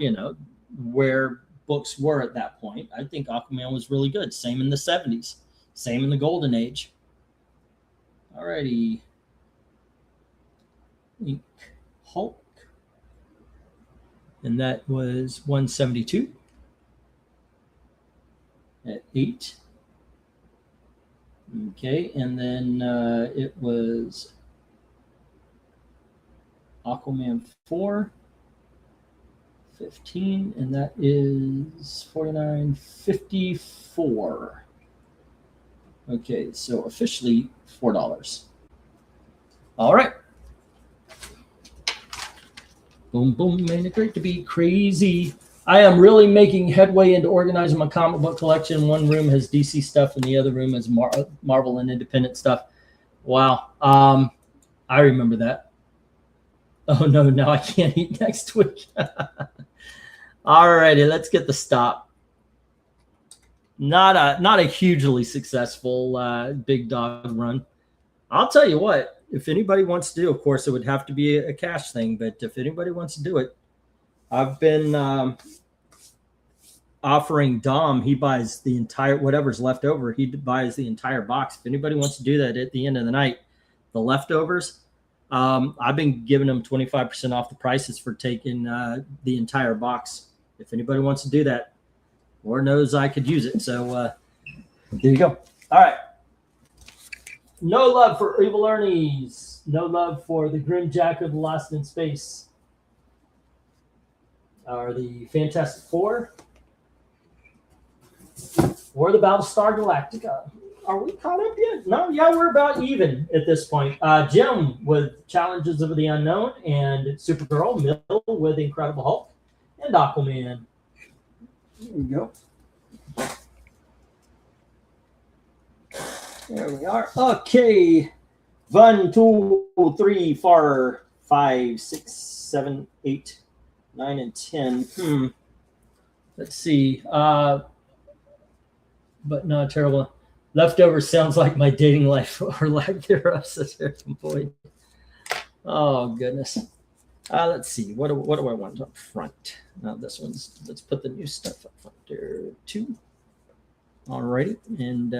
where books were at that point, I think Aquaman was really good. Same in the 70s, same in the Golden Age. Alrighty. Ink Hulk. And that was 172 at 8. Okay, and then it was Aquaman 4, 15, and that is 49.54. Okay, so officially $4. All right. Boom, boom, ain't it great to be crazy? I am really making headway into organizing my comic book collection. One room has DC stuff, and the other room has Marvel and independent stuff. Wow. I remember that. Oh, no, now I can't eat next week. All righty, let's get the stop. Not a hugely successful big dog run. I'll tell you what, if anybody wants to do, of course, it would have to be a cash thing, but if anybody wants to do it, I've been offering Dom, he buys the entire, whatever's left over, he buys the entire box. If anybody wants to do that at the end of the night, the leftovers, I've been giving them 25% off the prices for taking the entire box. If anybody wants to do that, Lord knows I could use it. So there you go. All right. No love for Evil Ernie's. No love for the Grim Jack of the Lost in Space. Or the Fantastic Four. Or the Battlestar Galactica. Are we caught up yet? No, yeah, we're about even at this point. Jim with Challenges of the Unknown, and Supergirl, Mill with Incredible Hulk, and Aquaman. There we go. There we are. Okay. 1, 2, 3, 4, 5, 6, 7, 8, 9, and 10. Let's see. But not terrible. Leftovers sounds like my dating life or lack thereof, says Harrison Boyd. Oh, goodness. Let's see. What do I want up front? This one's, let's put the new stuff up front there, 2. All righty. And,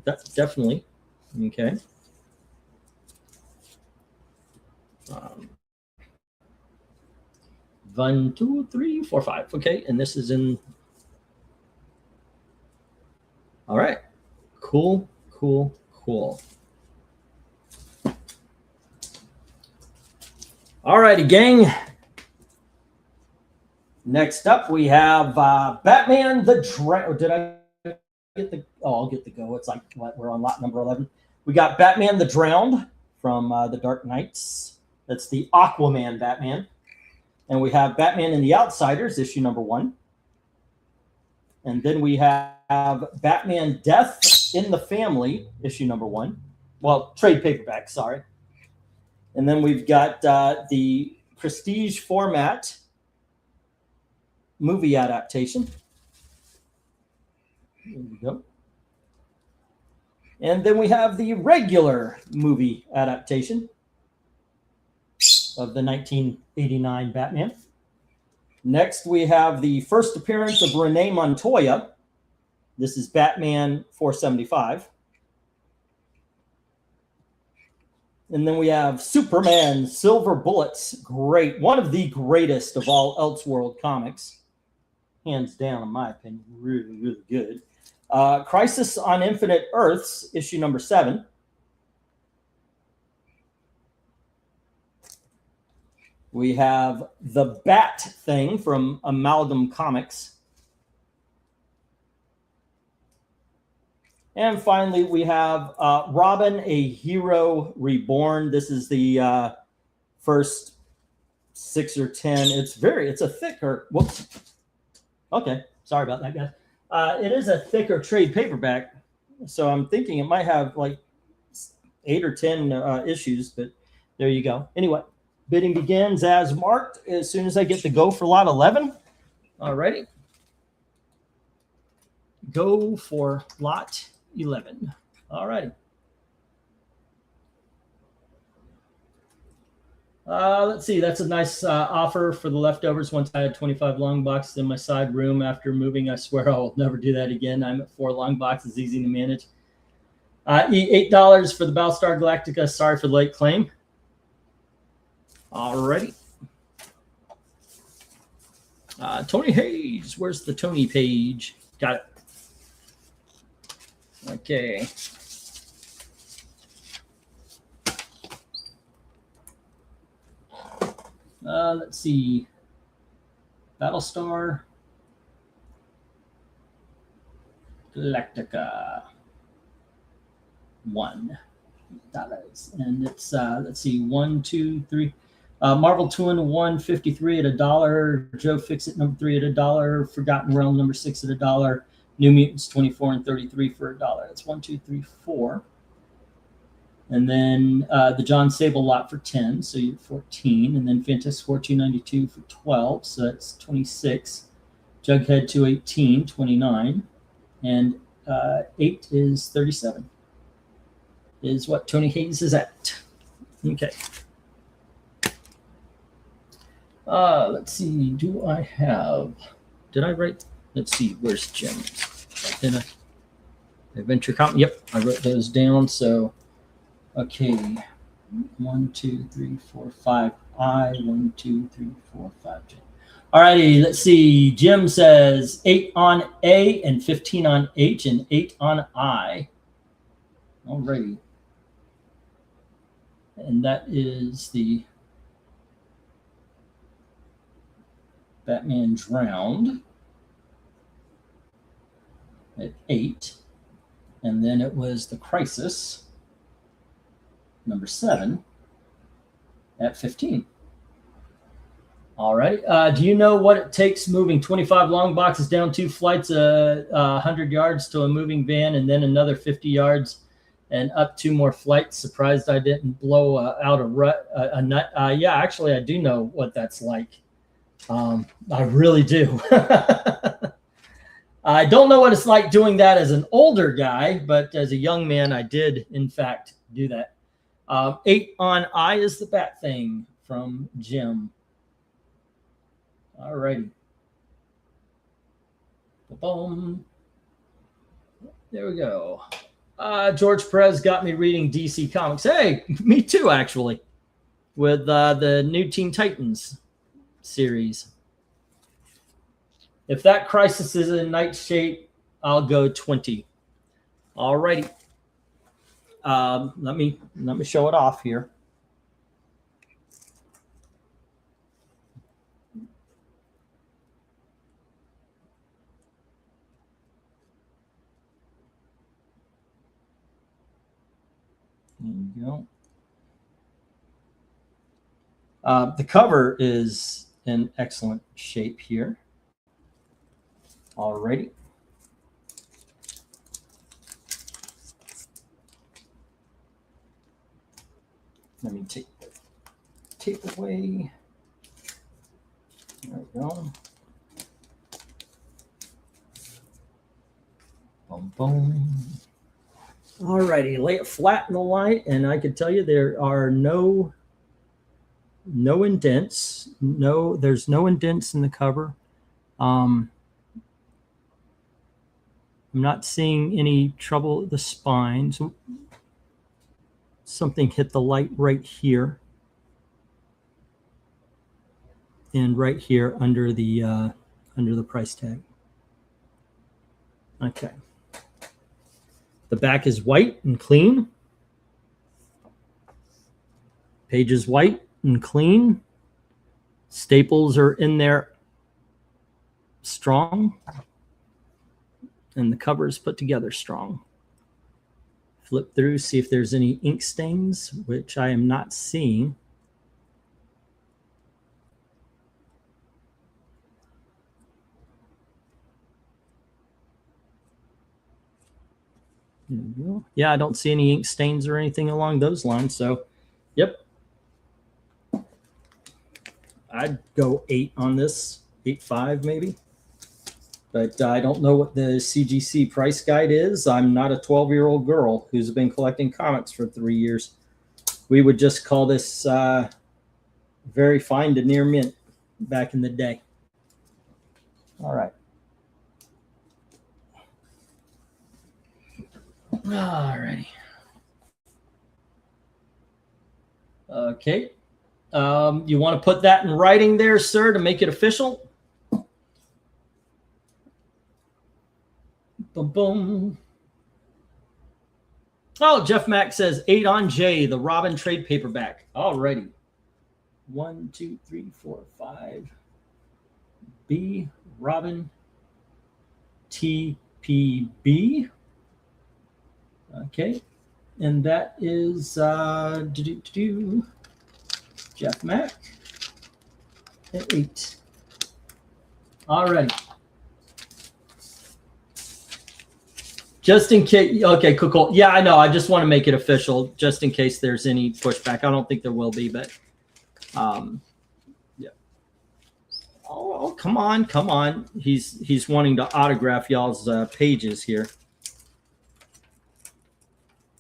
that's definitely, okay. 1, 2, 3, 4, 5. Okay. And this is in, all right. Cool. All righty, gang. Next up, we have Batman the Drowned. Did I get the? Oh, I'll get the go. It's like we're on lot number 11. We got Batman the Drowned from the Dark Knights. That's the Aquaman Batman. And we have Batman and the Outsiders, issue number 1. And then we have Batman Death in the Family, issue number 1. Well, trade paperback, sorry. And then we've got the Prestige format movie adaptation. There we go. And then we have the regular movie adaptation of the 1989 Batman. Next, we have the first appearance of Renee Montoya. This is Batman 475. And then we have Superman Silver Bullets. Great. One of the greatest of all Elseworld comics. Hands down, in my opinion. Really, really good. Crisis on Infinite Earths, issue number 7. We have the Bat Thing from Amalgam Comics. And finally, we have Robin, a Hero Reborn. This is the first 6 or 10. It's a thicker, whoops. Okay, sorry about that, guys. It is a thicker trade paperback. So I'm thinking it might have like 8 or 10 issues, but there you go. Anyway, bidding begins as marked as soon as I get to go for lot 11. All righty. Go for lot 11. All righty. Let's see. That's a nice offer for the leftovers. Once I had 25 long boxes in my side room after moving. I swear I will never do that again. I'm at 4 long boxes, easy to manage. $8 for the Battlestar Galactica. Sorry for the late claim. All righty. Tony Hayes. Where's the Tony page? Got it. Okay. Let's see. Battlestar Galactica $1. And it's let's see, 1, 2, 3. Marvel 2-in-1 $53 at $1. Joe Fixit #3 at $1. Forgotten Realm #6 at $1. New Mutants 24 and 33 for $1. That's 1, 2, 3, 4. And then the John Sable lot for 10, so you have 14. And then Fantastic Four 292 for 12, so that's 26. Jughead 218, 29. And 8 is 37. Is what Tony Hayes is at. Okay. Let's see. Do I have? Did I write? Let's see. Where's Jim? Did I? Adventure Comic. Yep, I wrote those down. So, okay. 1, 2, 3, 4, 5. 1, 2, 3, 4, 5. Jim. Alrighty. Let's see. Jim says 8 on A and 15 on H and 8 on I. Alrighty. And that is the Batman Drowned at 8. And then it was the Crisis, #7, at 15. All right. Do you know what it takes moving 25 long boxes down 2 flights, 100 yards to a moving van, and then another 50 yards and up 2 more flights? Surprised I didn't blow out a nut. Yeah, actually, I do know what that's like. I really do. I don't know what it's like doing that as an older guy, but as a young man, I did, in fact, do that. 8 on I is the Bat Thing from Jim. All righty. Boom. There we go. George Perez got me reading DC Comics. Hey, me too, actually, with the new Teen Titans series. If that Crisis is in night shape, I'll go 20. All righty. Let me show it off here. There you go. The cover is in excellent shape here. Alrighty. Let me take the tape away. There we go. Boom, boom. Alrighty, lay it flat in the light, and I can tell you there are no indents. There's no indents in the cover. I'm not seeing any trouble with the spine. So something hit the light right here, and right here under the price tag. Okay. The back is white and clean. Page is white and clean. Staples are in there strong. And the cover is put together strong. Flip through, see if there's any ink stains, which I am not seeing. There we go. Yeah, I don't see any ink stains or anything along those lines. So, yep. I'd go 8 on this, 8.5 maybe. But I don't know what the CGC price guide is. I'm not a 12-year-old girl who's been collecting comics for 3 years. We would just call this very fine to near mint back in the day. All right. All righty. Okay. You want to put that in writing there, sir, to make it official? Boom, boom. Oh, Jeff Mack says 8 on J, the Robin trade paperback. All righty. 1, 2, 3, 4, 5. B, Robin, TPB. Okay, and that is Jeff Mack at 8. All right. Just in case, okay, cool. Yeah, I know. I just want to make it official, just in case there's any pushback. I don't think there will be, but yeah. Oh, come on. He's wanting to autograph y'all's pages here.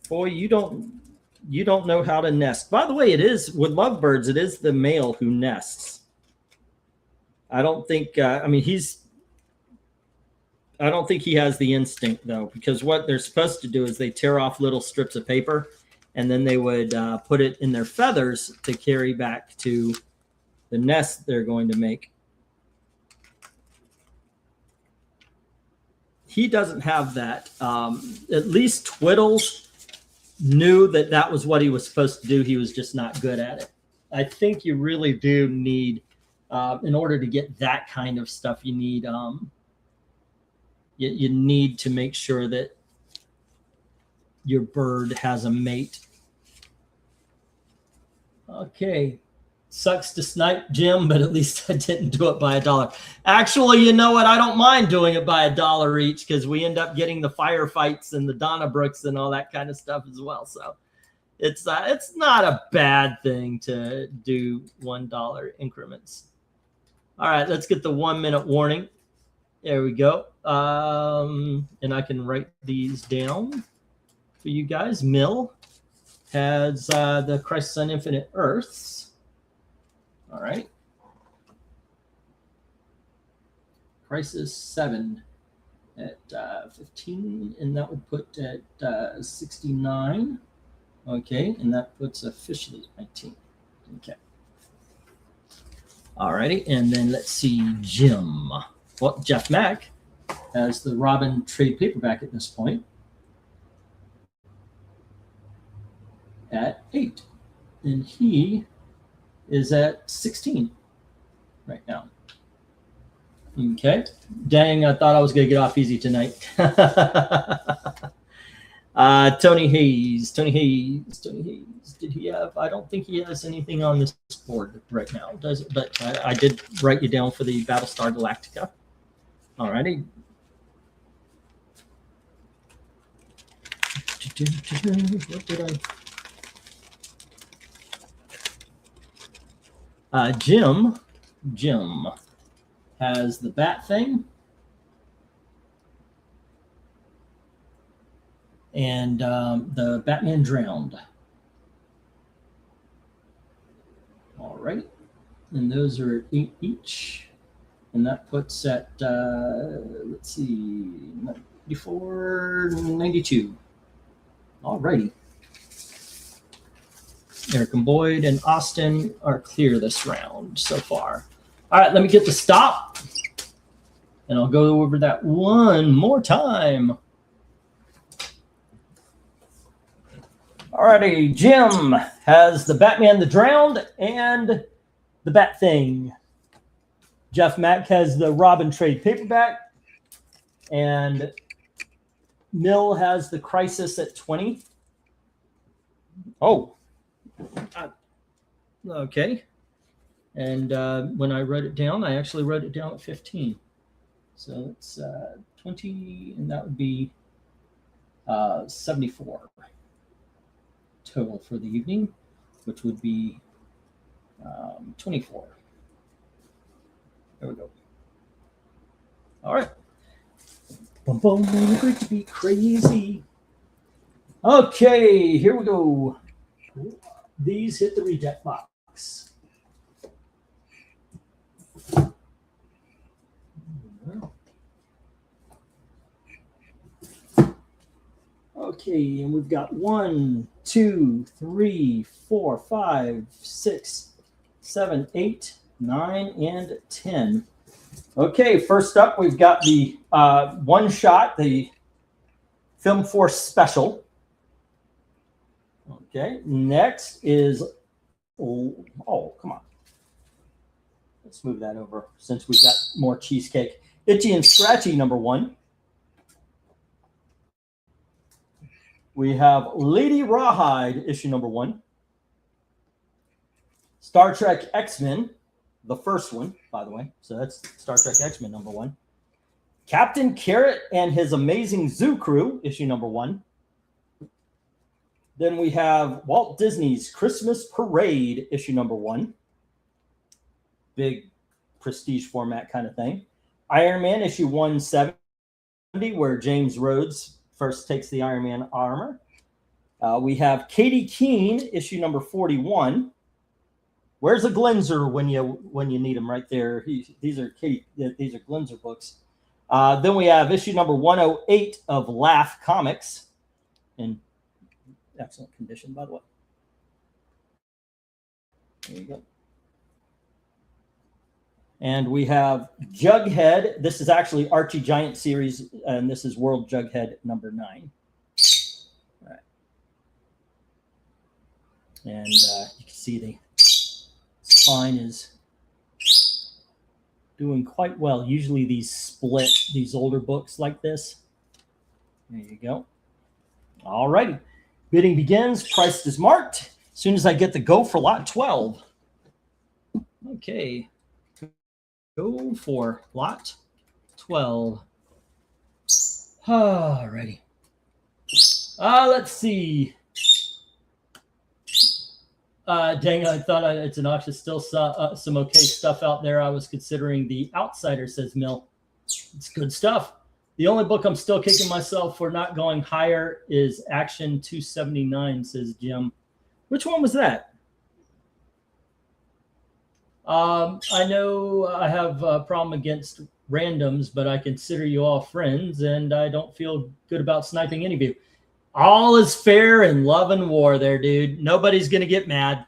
Boy, you don't know how to nest. By the way, it is with lovebirds. It is the male who nests. I don't think. I don't think he has the instinct though, because what they're supposed to do is they tear off little strips of paper, and then they would put it in their feathers to carry back to the nest they're going to make. He doesn't have that. At least Twiddles knew that was what he was supposed to do. He was just not good at it. I think you really do need, in order to get that kind of stuff, you need you need to make sure that your bird has a mate. Okay. Sucks to snipe Jim, but at least I didn't do it by $1. Actually, you know what? I don't mind doing it by $1 each, because we end up getting the firefights and the Donna Brooks and all that kind of stuff as well. So it's not a bad thing to do $1 increments. All right, let's get the 1 minute warning. There we go. And I can write these down for you guys. Mill has the Crisis on Infinite Earths. All right. Crisis 7 at 15, and that would put at 69. Okay, and that puts officially 19. Okay. All righty, and then let's see, Jim. Well, Jeff Mack has the Robin trade paperback at this point at 8, and he is at 16 right now. Okay. Dang, I thought I was going to get off easy tonight. Tony Hayes. Did he have? I don't think he has anything on this board right now, does it? But I did write you down for the Battlestar Galactica. All righty. What did I? Jim has the Bat Thing and the Batman Drowned. All right, and those are 8 each, and that puts at let's see, 94, 92. All righty. Eric and Boyd and Austin are clear this round so far. All right, let me get the stop, and I'll go over that one more time. All righty, Jim has the Batman the Drowned and the Bat Thing. Jeff Mack has the Robin trade paperback, and Mill has the Crisis at 20. Oh. Okay. And when I wrote it down, I actually wrote it down at 15. So it's 20, and that would be 74 total for the evening, which would be 24. There we go. All right. Boom, boom, boom, great to be crazy. Okay, here we go. These hit the reject box. Okay, and we've got 1, 2, 3, 4, 5, 6, 7, 8, 9, and 10. Okay, first up, we've got the one shot, the Film Force Special. Okay, next is, oh, come on. Let's move that over since we've got more cheesecake. Itchy and Scratchy, number 1. We have Lady Rawhide, issue number 1. Star Trek X-Men, the first one, by the way. So that's Star Trek X-Men, number 1. Captain Carrot and His Amazing Zoo Crew, issue number 1. Then we have Walt Disney's Christmas Parade, issue number 1. Big prestige format kind of thing. Iron Man, issue 170, where James Rhodes first takes the Iron Man armor. We have Katie Keene, issue number 41. Where's a Glenzer when you need him? Right there. These are Glenzer books. Then we have issue number 108 of Laugh Comics, in excellent condition, by the way. There you go. And we have Jughead. This is actually Archie Giant series, and this is World Jughead number 9. All right. And you can see the spine is doing quite well. Usually these split, these older books like this. There you go. All righty. Bidding begins. Price is marked. As soon as I get the go for lot 12. Okay. Go for lot 12. All righty. Let's see. Dang, I thought it's an auction. Still some okay stuff out there. I was considering The Outsider, says Mill. It's good stuff. The only book I'm still kicking myself for not going higher is Action 279, says Jim. Which one was that? I know I have a problem against randoms, but I consider you all friends, and I don't feel good about sniping any of you. All is fair in love and war there, dude. Nobody's going to get mad.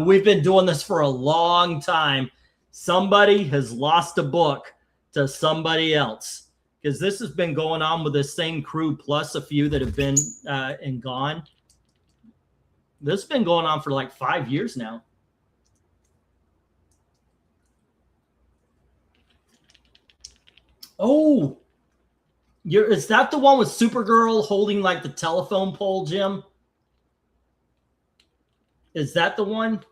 We've been doing this for a long time. Somebody has lost a book to somebody else, because this has been going on with the same crew plus a few that have been and gone. This has been going on for like 5 years now. Oh, is that the one with Supergirl holding like the telephone pole, Jim? Is that the one?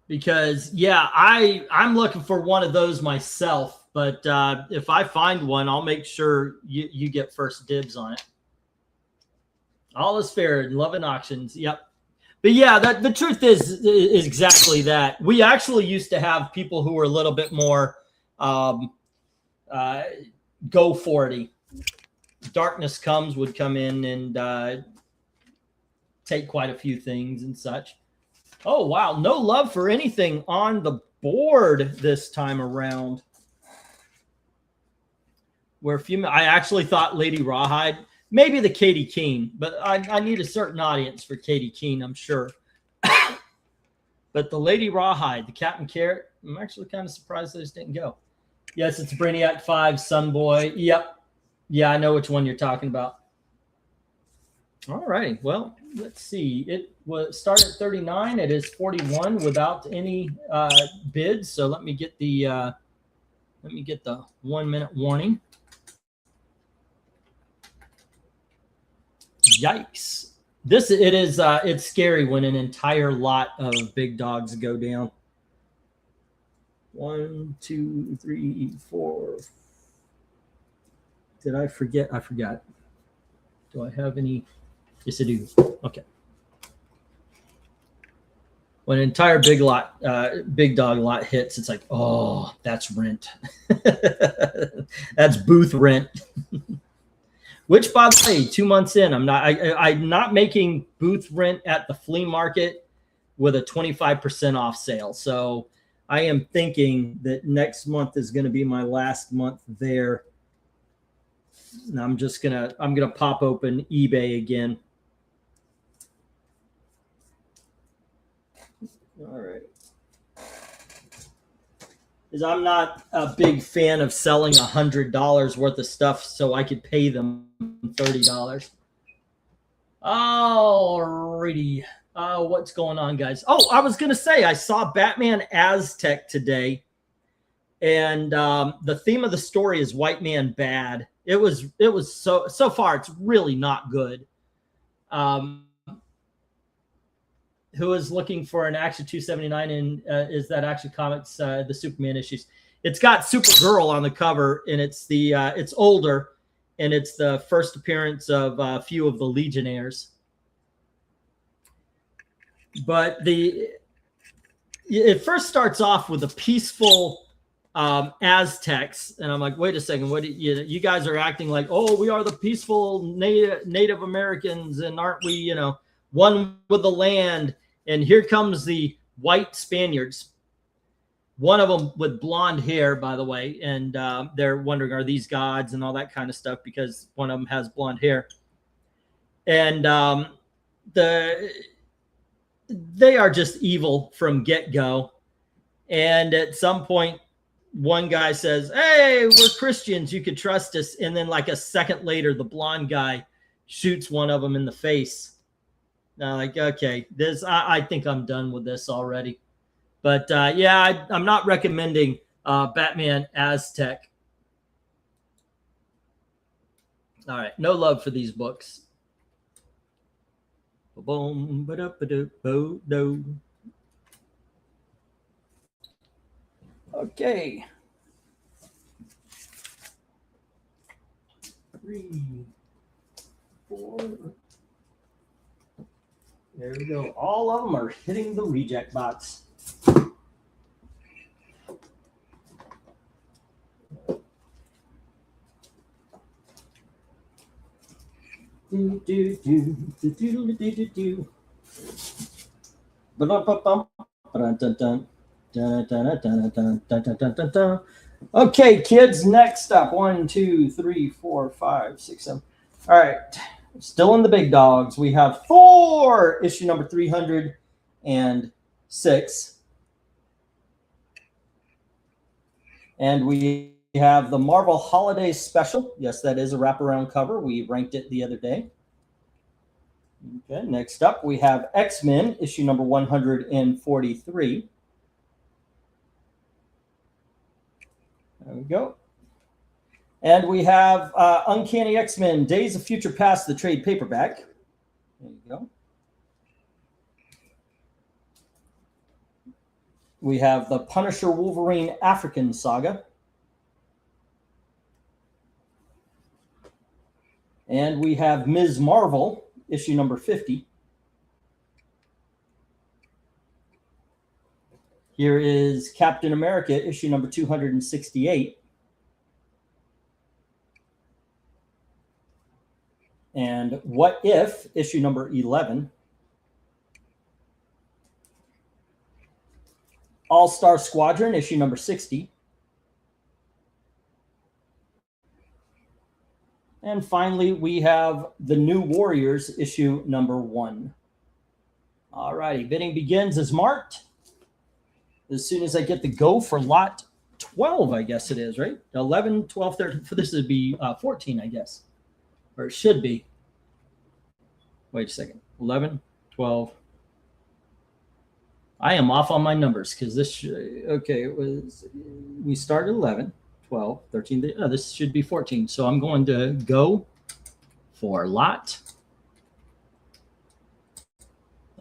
Because, yeah, I'm looking for one of those myself. But if I find one, I'll make sure you get first dibs on it. All is fair in love and auctions. Yep. But, yeah, the truth is exactly that. We actually used to have people who were a little bit more go for it. Darkness Comes would come in and take quite a few things and such. Oh, wow. No love for anything on the board this time around. I actually thought Lady Rawhide, maybe the Katie Keene, but I need a certain audience for Katie Keene, I'm sure. But the Lady Rawhide, the Captain Carrot, I'm actually kind of surprised those didn't go. Yes, it's Brainiac 5, Sunboy. Yep. Yeah, I know which one you're talking about. All right. Well, let's see. It was started at 39. It is 41 without any bids. So let me get the 1 minute warning. Yikes. It's scary when an entire lot of big dogs go down. 1, 2, 3, 4. Did I forget? I forgot. Do I have any? Yes, I do. Okay. When an entire big dog lot hits, it's like, oh, that's rent. That's booth rent. Which, by the way, 2 months in, I'm not making booth rent at the flea market with a 25% off sale. So I am thinking that next month is going to be my last month there. And I'm gonna pop open eBay again. All right. Because I'm not a big fan of selling $100 worth of stuff so I could pay them $30. Alrighty. What's going on, guys? Oh, I was gonna say I saw Batman Aztec today, and the theme of the story is white man bad. It was so far it's really not good. Who is looking for an Action 279 and is that Action Comics the Superman issues? It's got Supergirl on the cover, and it's it's older, and it's the first appearance of a few of the Legionnaires. But it first starts off with a peaceful Aztecs, and I'm like, wait a second, what you guys are acting like? Oh, we are the peaceful Native Americans, and aren't we, one with the land? And here comes the white Spaniards. One of them with blonde hair, by the way, and they're wondering, are these gods and all that kind of stuff, because one of them has blonde hair. And they are just evil from get-go. And at some point, one guy says, hey, we're Christians, you could trust us. And then like a second later, the blonde guy shoots one of them in the face. Now, like, okay, I think I'm done with this already. But yeah, I'm not recommending Batman Aztec. All right, no love for these books. Boom, ba-da-ba-da-bo-do. Okay. 3, 4. There we go. All of them are hitting the reject box. Okay, kids, next up. 1, 2, 3, 4, 5, 6, 7. All right. Still in the big dogs. We have Thor, issue number 306. And we have the Marvel Holiday Special. Yes, that is a wraparound cover. We ranked it the other day. Okay, next up, we have X-Men, issue number 143. There we go. And we have Uncanny X-Men, Days of Future Past, the trade paperback. There you go. We have the Punisher Wolverine African Saga. And we have Ms. Marvel, issue number 50. Here is Captain America, issue number 268. And What If, issue number 11. All-Star Squadron, issue number 60. And finally, we have The New Warriors, issue number 1. All righty, bidding begins as marked. As soon as I get the go for lot 12, I guess it is, right? 11, 12, 13. For this would be 14, I guess. Or it should be. Wait a second. 11, 12. I am off on my numbers because this, okay, it was, we started 11, 12, 13. This should be 14. So I'm going to go for lot.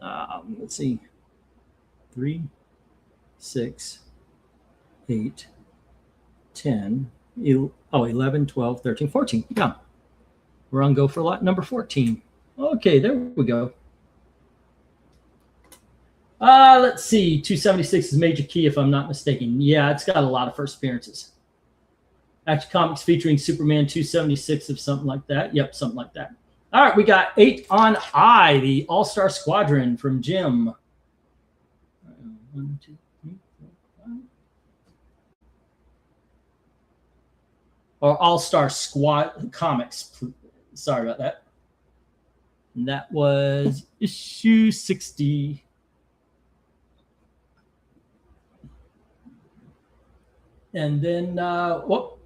Let's see. 3, 6, 8, 10, 11, 12, 13, 14. Yeah. We're on go for lot number 14. Okay, there we go. Let's see. 276 is Major Key, if I'm not mistaken. Yeah, it's got a lot of first appearances. Action Comics featuring Superman 276 of something like that. Yep, something like that. All right, we got 8 on I, the All-Star Squadron from Jim. 1, 2, 3, 4, 5. Or All-Star Squad Comics. Sorry about that. And that was issue 60. And then, oh,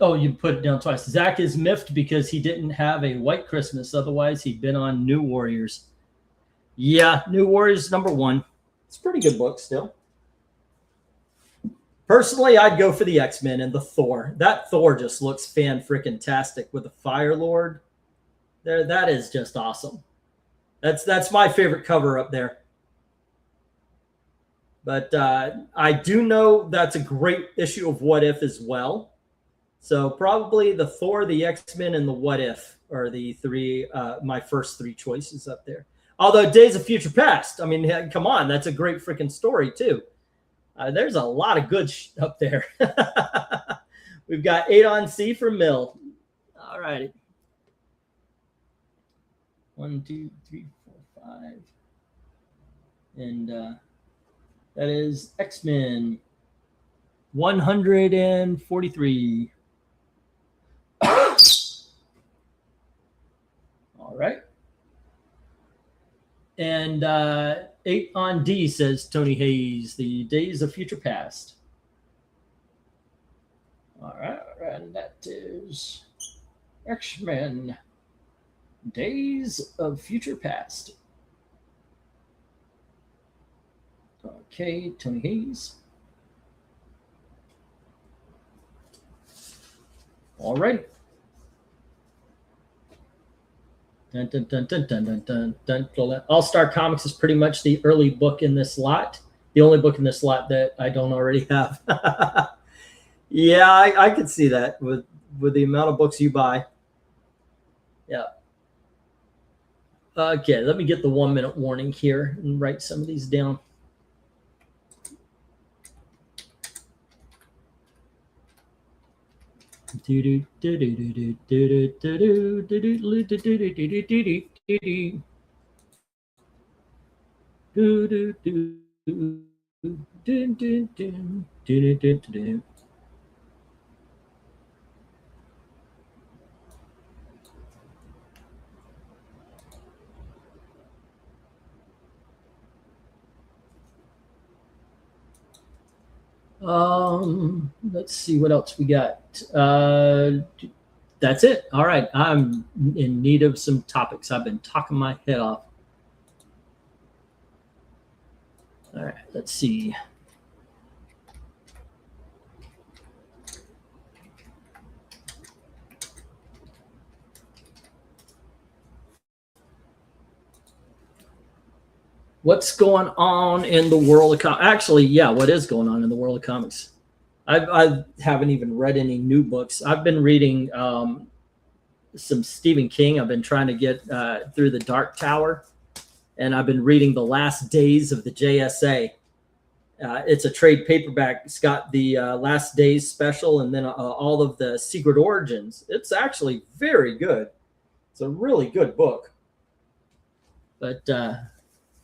you put it down twice. Zach is miffed because he didn't have a White Christmas. Otherwise, he'd been on New Warriors. Yeah, New Warriors #1. It's a pretty good book still. Personally, I'd go for the X-Men and the Thor. That Thor just looks fan-freaking-tastic with the Fire Lord. There, that is just awesome. That's my favorite cover up there. But I do know that's a great issue of What If as well. So probably the Thor, the X-Men, and the What If are the three my first three choices up there. Although Days of Future Past, I mean, come on, that's a great freaking story too. There's a lot of good up there. We've got 8 on C for Mill. All righty. 1, 2, 3, 4, 5. And that is X-Men 143. All right. And 8 on D, says Tony Hayes, the Days of Future Past. All right, and that is X-Men Days of Future Past. Okay, Tony Hayes. All right. Dun, dun, dun, dun, dun, dun, dun, dun, dun. All-Star Comics is pretty much the early book in this lot. The only book in this lot that I don't already have. Yeah, I could see that with the amount of books you buy. Yeah. Okay, let me get the 1-minute warning here and write some of these down. Let's see what else we got. That's it. All right. I'm in need of some topics. I've been talking my head off. All right. Let's see. What's going on in the world of comics? Actually, yeah, what is going on in the world of comics? I haven't even read any new books. I've been reading some Stephen King. I've been trying to get through The Dark Tower, and I've been reading The Last Days of the JSA. It's a trade paperback. It's got the Last Days special and then all of the Secret Origins. It's actually very good. It's a really good book. But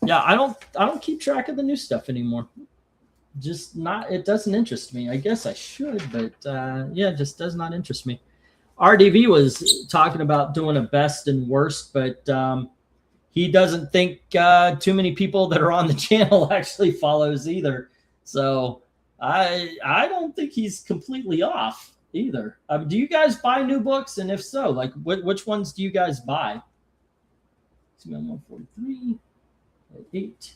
yeah, I don't keep track of the new stuff anymore. Just not. It doesn't interest me. I guess I should, but yeah, it just does not interest me. RDV was talking about doing a best and worst, but he doesn't think too many people that are on the channel actually follows either. So I don't think he's completely off either. Do you guys buy new books? And if so, like which ones do you guys buy? 143, 8,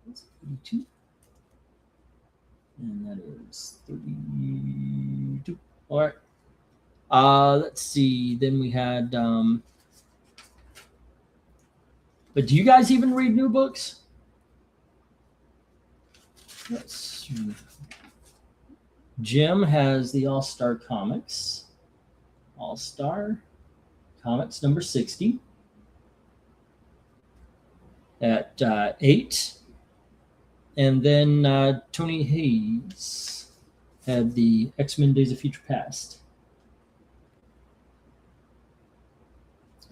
82. And that is 32. All right. Let's see. Then we had. But do you guys even read new books? Let's see. Jim has the All-Star Comics. All-Star Comics number 60 at 8. And then Tony Hayes had the X-Men Days of Future Past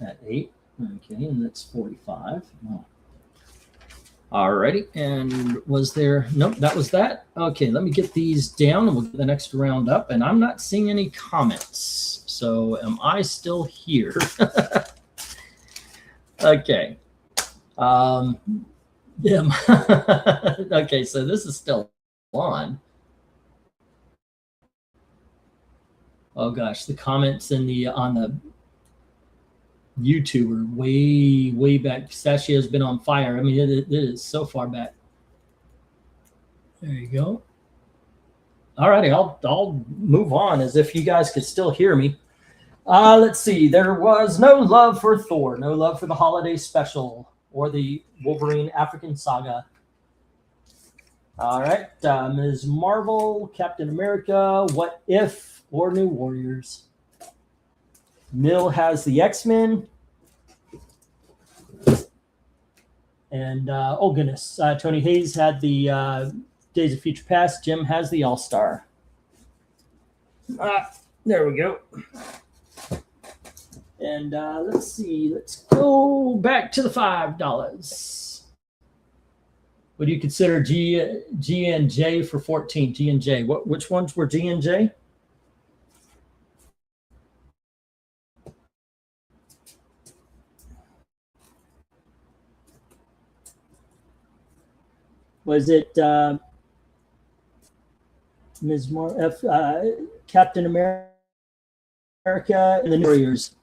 at 8. Okay, and that's 45. Oh. Alrighty, and was there? Nope, that was that. Okay, let me get these down and we'll get the next round up. And I'm not seeing any comments. So am I still here? Okay. Yeah. Okay, so this is still on. Oh gosh, the comments in the on the YouTuber way back. Pistachio's been on fire. I mean, it is so far back. There you go. All righty, I'll move on as if you guys could still hear me. Let's see. There was no love for Thor, no love for the holiday special or the Wolverine African Saga. All right, Ms. Marvel, Captain America, What If, or New Warriors. Mill has the X-Men. And, oh goodness, Tony Hayes had the Days of Future Past. Jim has the All-Star. There we go. And let's see, let's go back to the $5. What do you consider G and J for 14? G and J. Which ones were G and J? Was it Ms. Captain America and the New Warriors?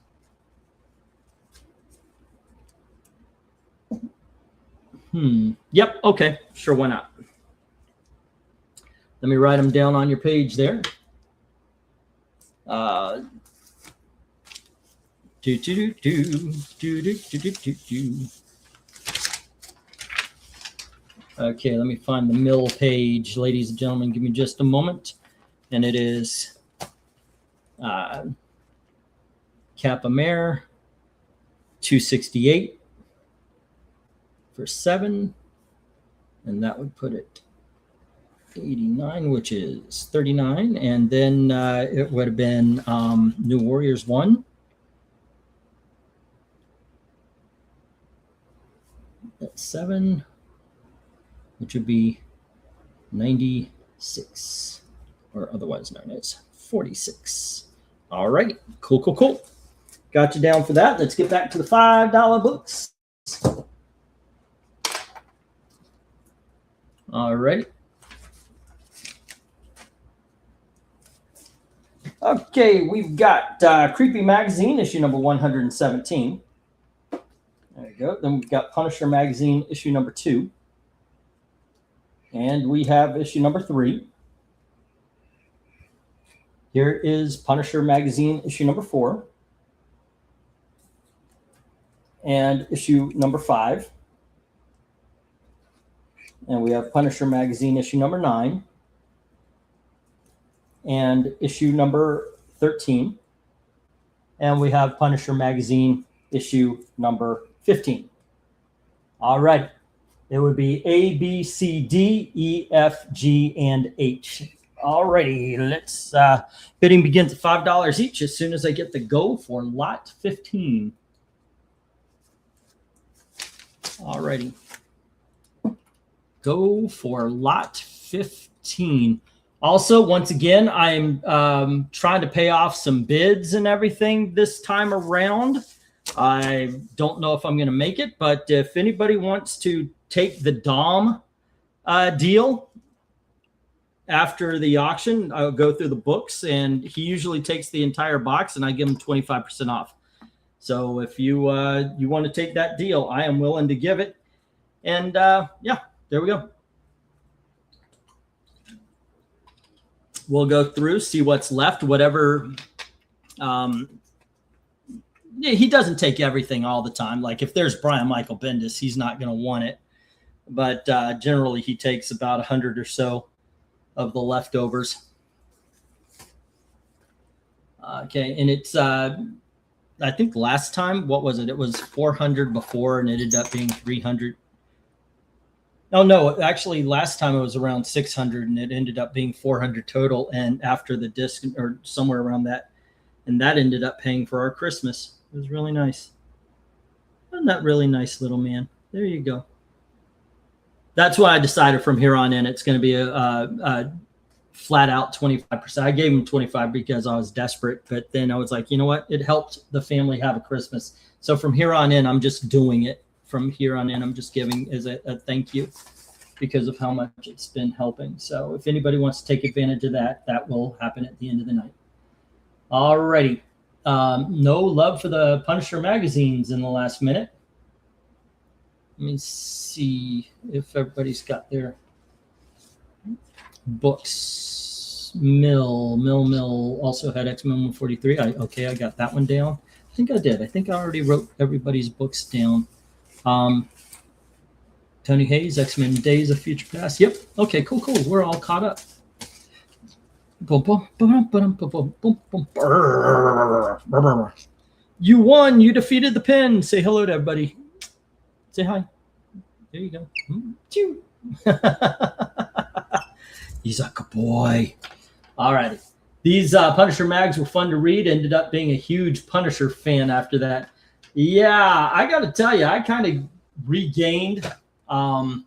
Yep. Okay. Sure. Why not? Let me write them down on your page there. Okay, let me find the mill page, ladies and gentlemen. Give me just a moment. And it is Cap Amer 268 for 7. And that would put it 89, which is 39. And then it would have been New Warriors 1. That's 7, which would be 96, or otherwise known as 46. All right, cool. Got you down for that. Let's get back to the $5 books. All right. Okay, we've got Creepy Magazine, issue number 117. There you go. Then we've got Punisher Magazine, issue number 2. And we have issue number 3. Here is Punisher Magazine, issue number 4. And issue number 5. And we have Punisher Magazine, issue number 9. And issue number 13. And we have Punisher Magazine, issue number 15. All right. It would be A, B, C, D, E, F, G, and H. All righty. Let's, bidding begins at $5 each as soon as I get the go for lot 15. All righty. Go for lot 15. Also, once again, I'm trying to pay off some bids and everything this time around. I don't know if I'm going to make it, but if anybody wants to take the Dom deal after the auction, I'll go through the books, and he usually takes the entire box, and I give him 25% off. So if you you want to take that deal, I am willing to give it. And yeah, there we go. We'll go through, see what's left, whatever. He doesn't take everything all the time. Like if there's Brian Michael Bendis, he's not going to want it. But generally, he takes about 100 or so of the leftovers. Okay, and it's, I think last time, what was it? It was 400 before, and it ended up being 300. Oh, no, actually, last time it was around 600, and it ended up being 400 total. And after the disc, or somewhere around that, and that ended up paying for our Christmas. It was really nice. Wasn't that really nice, little man? There you go. That's why I decided from here on in it's going to be a flat out 25%. I gave him 25 because I was desperate, but then I was like, you know what? It helped the family have a Christmas. So from here on in, I'm just doing it. From here on in, I'm just giving as a thank you because of how much it's been helping. So if anybody wants to take advantage of that, that will happen at the end of the night. All righty. No love for the Punisher magazines in the last minute. Let me see if everybody's got their books. Mill also had X-Men 143. Okay, I got that one down. I think I did. I think I already wrote everybody's books down. Tony Hayes, X-Men Days of Future Past. Yep. Okay, cool. We're all caught up. You won. You defeated the pin. Say hello to everybody. Say hi. There you go. He's a good boy. All righty. These Punisher mags were fun to read. Ended up being a huge Punisher fan after that. Yeah, I got to tell you, I kind of regained some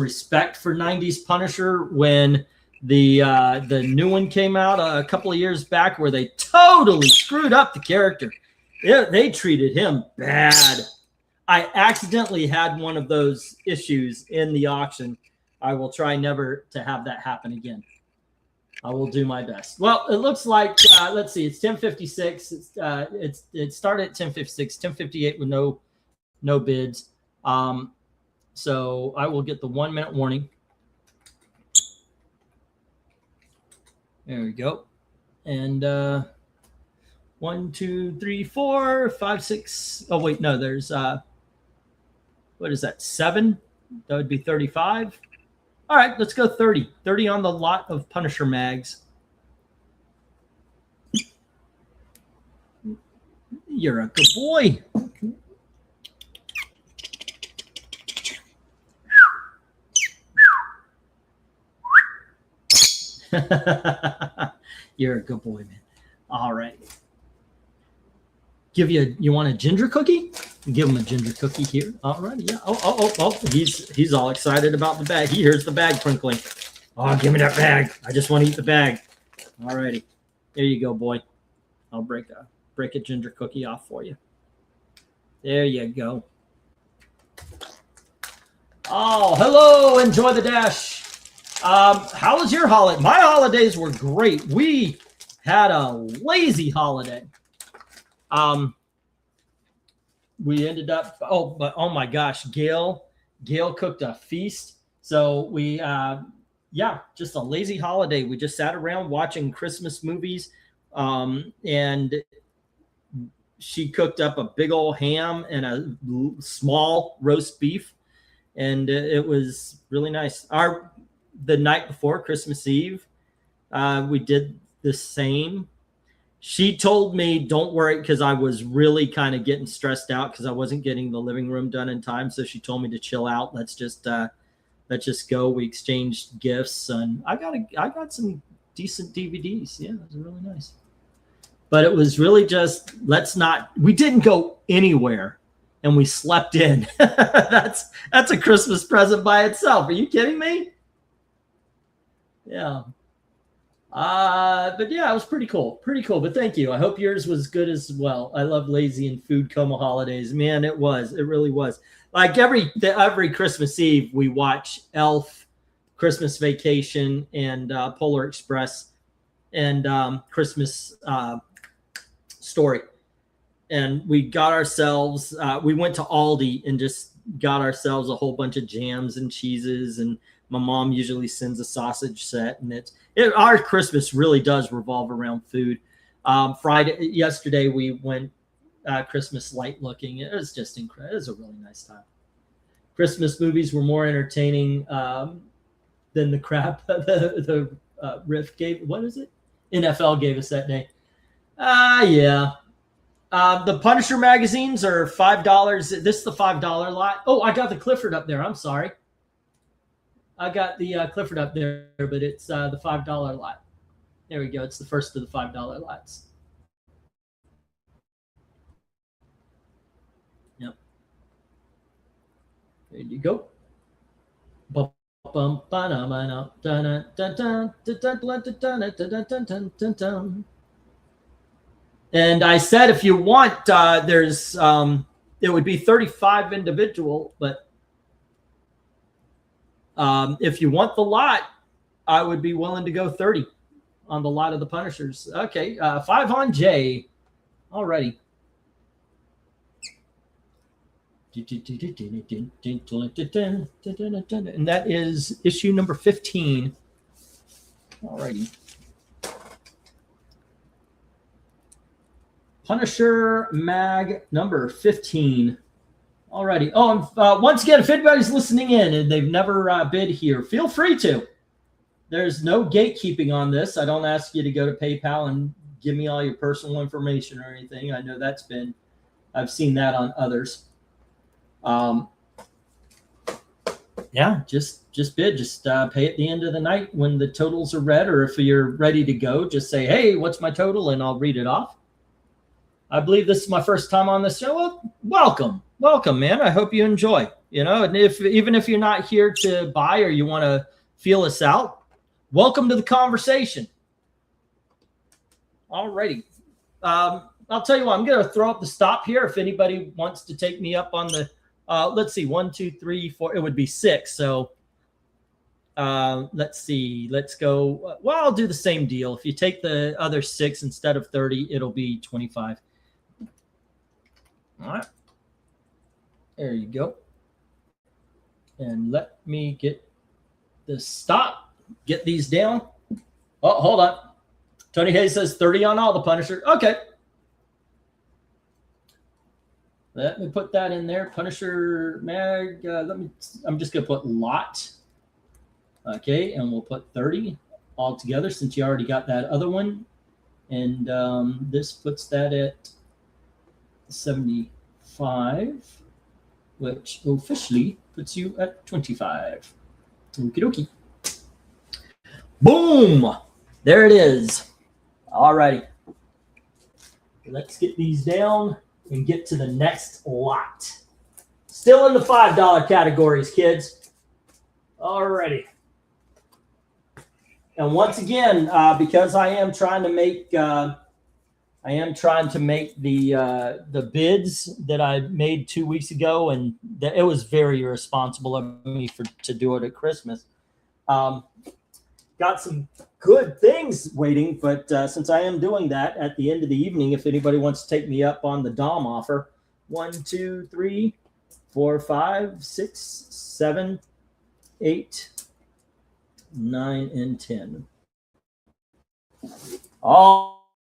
respect for 90s Punisher when the new one came out a couple of years back, where they totally screwed up the character. They treated him bad. I accidentally had one of those issues in the auction. I will try never to have that happen again. I will do my best. Well, it looks like let's see, it's 10:56. It started at 10:56, 10:58 with no bids. So I will get the 1 minute warning. There we go. And 1, 2, 3, 4, 5, 6. Oh wait, no, there's what is that? 7? That would be 35. All right, let's go 30. 30 on the lot of Punisher mags. You're a good boy. You're a good boy, man. All right. You want a ginger cookie? Give him a ginger cookie here. All right. Yeah. Oh. He's all excited about the bag. He hears the bag crinkling. Oh, give me that bag. I just want to eat the bag. All righty. There you go, boy. I'll break a ginger cookie off for you. There you go. Oh, hello. Enjoy the dash. How was your holiday? My holidays were great. We had a lazy holiday. We ended up, oh my gosh, Gail cooked a feast. So we, just a lazy holiday. We just sat around watching Christmas movies. And she cooked up a big old ham and a small roast beef. And it was really nice. The night before Christmas Eve, we did the same. She told me, don't worry, because I was really kind of getting stressed out because I wasn't getting the living room done in time. So she told me to chill out. Let's just go. We exchanged gifts, and I got some decent DVDs. Yeah, it was really nice. But it was really just, we didn't go anywhere, and we slept in. That's a Christmas present by itself. Are you kidding me? Yeah. But yeah, it was pretty cool. But thank you. I hope yours was good as well. I love lazy and food coma holidays. Man, it really was. Like every Christmas Eve, we watch Elf, Christmas Vacation, and Polar Express, and Christmas Story. And we got ourselves, we went to Aldi and just got ourselves a whole bunch of jams and cheeses, and my mom usually sends a sausage set, and our Christmas really does revolve around food. Yesterday we went Christmas light looking. It was just incredible. It was a really nice time. Christmas movies were more entertaining than the crap the Riff gave. What is it? NFL gave us that day. Yeah. The Punisher magazines are $5. This is the $5 lot. Oh, I got the Clifford up there. I'm sorry. I got the Clifford up there, but it's the $5 lot. There we go. It's the first of the $5 lots. Yep. There you go. And I said, if you want, there's it would be 35 individual, but if you want the lot, I would be willing to go 30. on the lot of the Punishers. Okay, 5 on J. Alrighty. And that is issue number 15. Alrighty. Punisher Mag number 15. Alrighty. Oh, and once again, if anybody's listening in and they've never bid here, feel free to. There's no gatekeeping on this. I don't ask you to go to PayPal and give me all your personal information or anything. I know that's been, I've seen that on others. Yeah, just bid. Just pay at the end of the night when the totals are read, or if you're ready to go, just say, hey, what's my total? And I'll read it off. I believe this is my first time on this show. Well, welcome, man. I hope you enjoy. You know, and even if you're not here to buy or you want to feel us out, welcome to the conversation. Alrighty. I'll tell you what, I'm going to throw up the stop here. If anybody wants to take me up on the, let's see, 1, 2, 3, 4, it would be 6. So let's see, let's go. Well, I'll do the same deal. If you take the other 6 instead of 30, it'll be 25. All right. There you go. And let me get the stop, get these down. Oh, hold on. Tony Hayes says 30 on all the Punisher. Okay. Let me put that in there. Punisher Mag. I'm just going to put lot. Okay. And we'll put 30 all together since you already got that other one. And this puts that at 75, which officially puts you at 25. Okie dokie. Boom. There it is. All righty. Let's get these down and get to the next lot. Still in the $5 categories, kids. All righty. And once again, because I am trying to make the bids that I made 2 weeks ago, and it was very irresponsible of me to do it at Christmas. Got some good things waiting, but since I am doing that at the end of the evening, if anybody wants to take me up on the Dom offer, 1, 2, 3, 4, 5, 6, 7, 8, 9, and 10.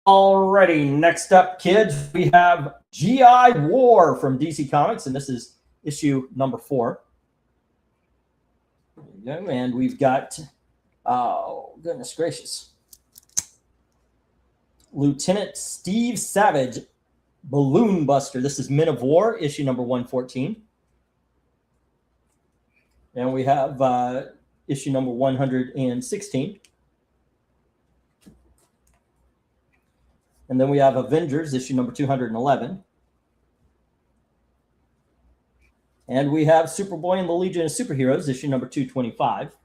Alrighty, next up, kids, we have G.I. War from DC Comics, and this is issue number 4. There we go. And we've got, oh, goodness gracious, Lieutenant Steve Savage, Balloon Buster. This is Men of War, issue number 114. And we have issue number 116. And then we have Avengers, issue number 211. And we have Superboy and the Legion of Superheroes, issue number 225.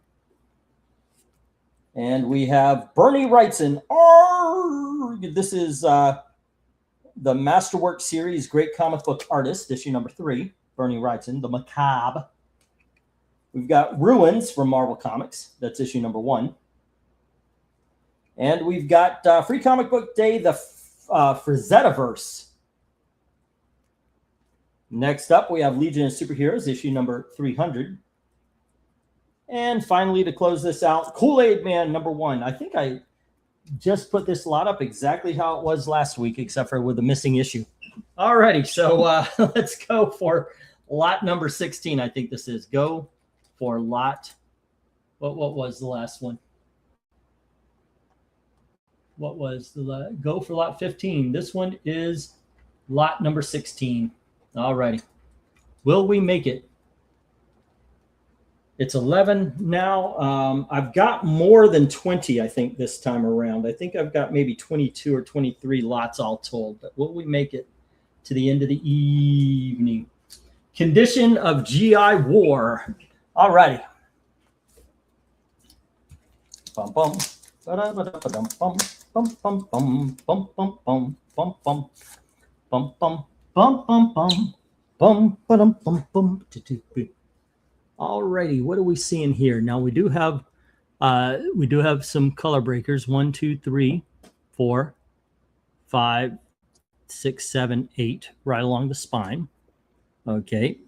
And we have Bernie Wrightson. This is the Masterwork series, Great Comic Book Artist, issue number 3. Bernie Wrightson, the Macabre. We've got Ruins from Marvel Comics. That's issue number 1. And we've got Free Comic Book Day, the Frazetaverse. Next up, we have Legion of Superheroes, issue number 300. And finally, to close this out, Kool-Aid Man number 1. I think I just put this lot up exactly how it was last week, except for with the missing issue. All righty, so let's go for lot number 16. I think this is. Go for lot. What was the last one? What was the go for lot 15? This one is lot number 16. All righty. Will we make it? It's 11 now. I've got more than 20, I think, this time around. I think I've got maybe 22 or 23 lots all told. But will we make it to the end of the evening? Condition of G.I. War. All righty. Bum bum. Bum bum bum bum bum bum bum bum bum bum bum bum bum bum bum bum bum. All righty, what are we seeing here? Now we do have We do have some color breakers. 1, 2, 3, 4, 5, 6, 7, 8, right along the spine. Okay.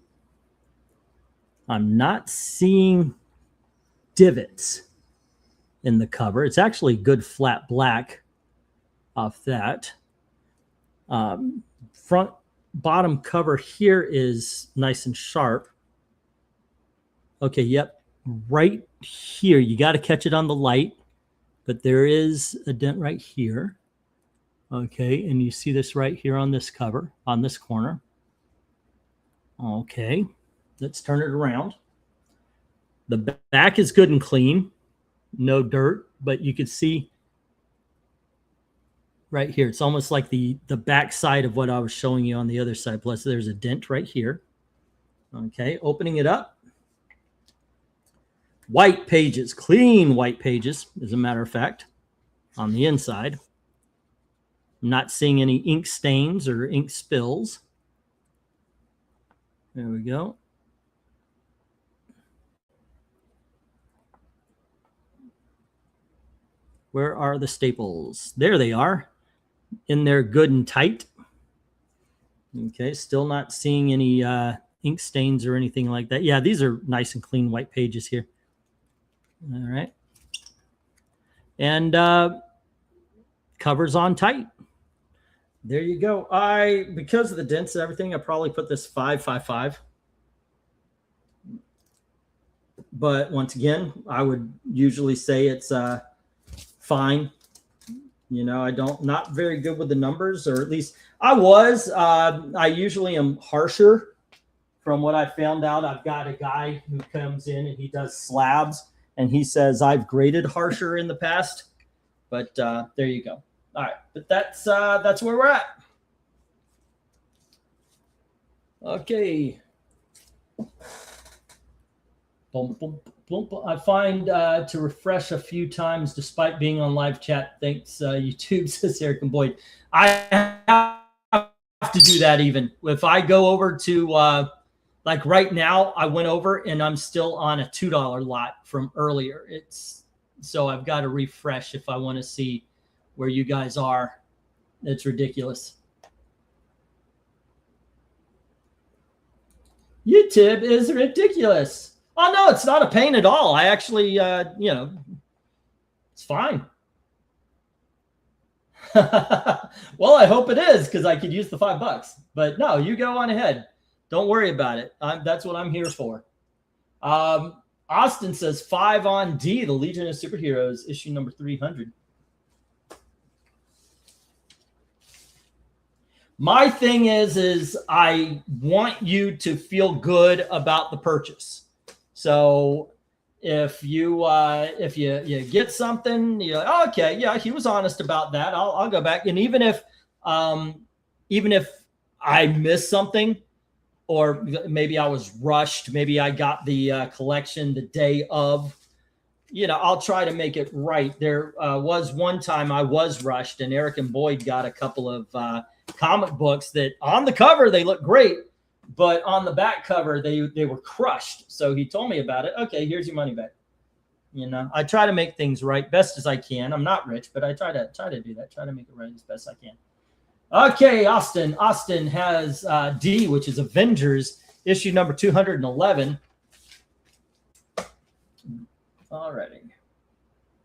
I'm not seeing divots in the cover. It's actually good flat black off that. Front bottom cover here is nice and sharp. Okay, yep. Right here, you got to catch it on the light, but there is a dent right here. Okay, and you see this right here on this cover, on this corner. Okay, let's turn it around. The back is good and clean, no dirt, but you can see right here, it's almost like the back side of what I was showing you on the other side. Plus there's a dent right here. Okay, opening it up. White pages, clean white pages, as a matter of fact, on the inside. I'm not seeing any ink stains or ink spills. There we go. Where are the staples? There they are, in there good and tight. Okay, still not seeing any ink stains or anything like that. Yeah, these are nice and clean white pages here. All right. And covers on tight. There you go. Because of the dents and everything, I probably put this 5.55. But once again, I would usually say it's fine. You know, not very good with the numbers, or at least I was. I usually am harsher. From what I found out, I've got a guy who comes in and he does slabs, and he says I've graded harsher in the past. But there you go. All right, but that's where we're at. Okay. Boom, boom, boom, boom. I find to refresh a few times despite being on live chat. Thanks, YouTube, says Eric and Boyd. I have to do that even. If I go over to, like right now, I went over and I'm still on a $2 lot from earlier. So I've got to refresh if I want to see where you guys are. It's ridiculous. YouTube is ridiculous. Oh, no, it's not a pain at all. I actually, you know, it's fine. Well, I hope it is, because I could use the $5. But no, you go on ahead. Don't worry about it. That's what I'm here for. Austin says 5 on D, the Legion of Superheroes, issue number 300. My thing is I want you to feel good about the purchase. So if you get something, you're like, oh, okay, yeah, he was honest about that. I'll go back. And even if I missed something, or maybe I was rushed, maybe I got the collection the day of, you know, I'll try to make it right. There was one time I was rushed, and Eric and Boyd got a couple of comic books that on the cover they look great, but on the back cover they were crushed. So he told me about it. Okay, here's your money back. You know, I try to make things right best as I can. I'm not rich, but I try to do that. Try to make it right as best I can. Okay, Austin has D, which is Avengers, issue number 211. Alrighty.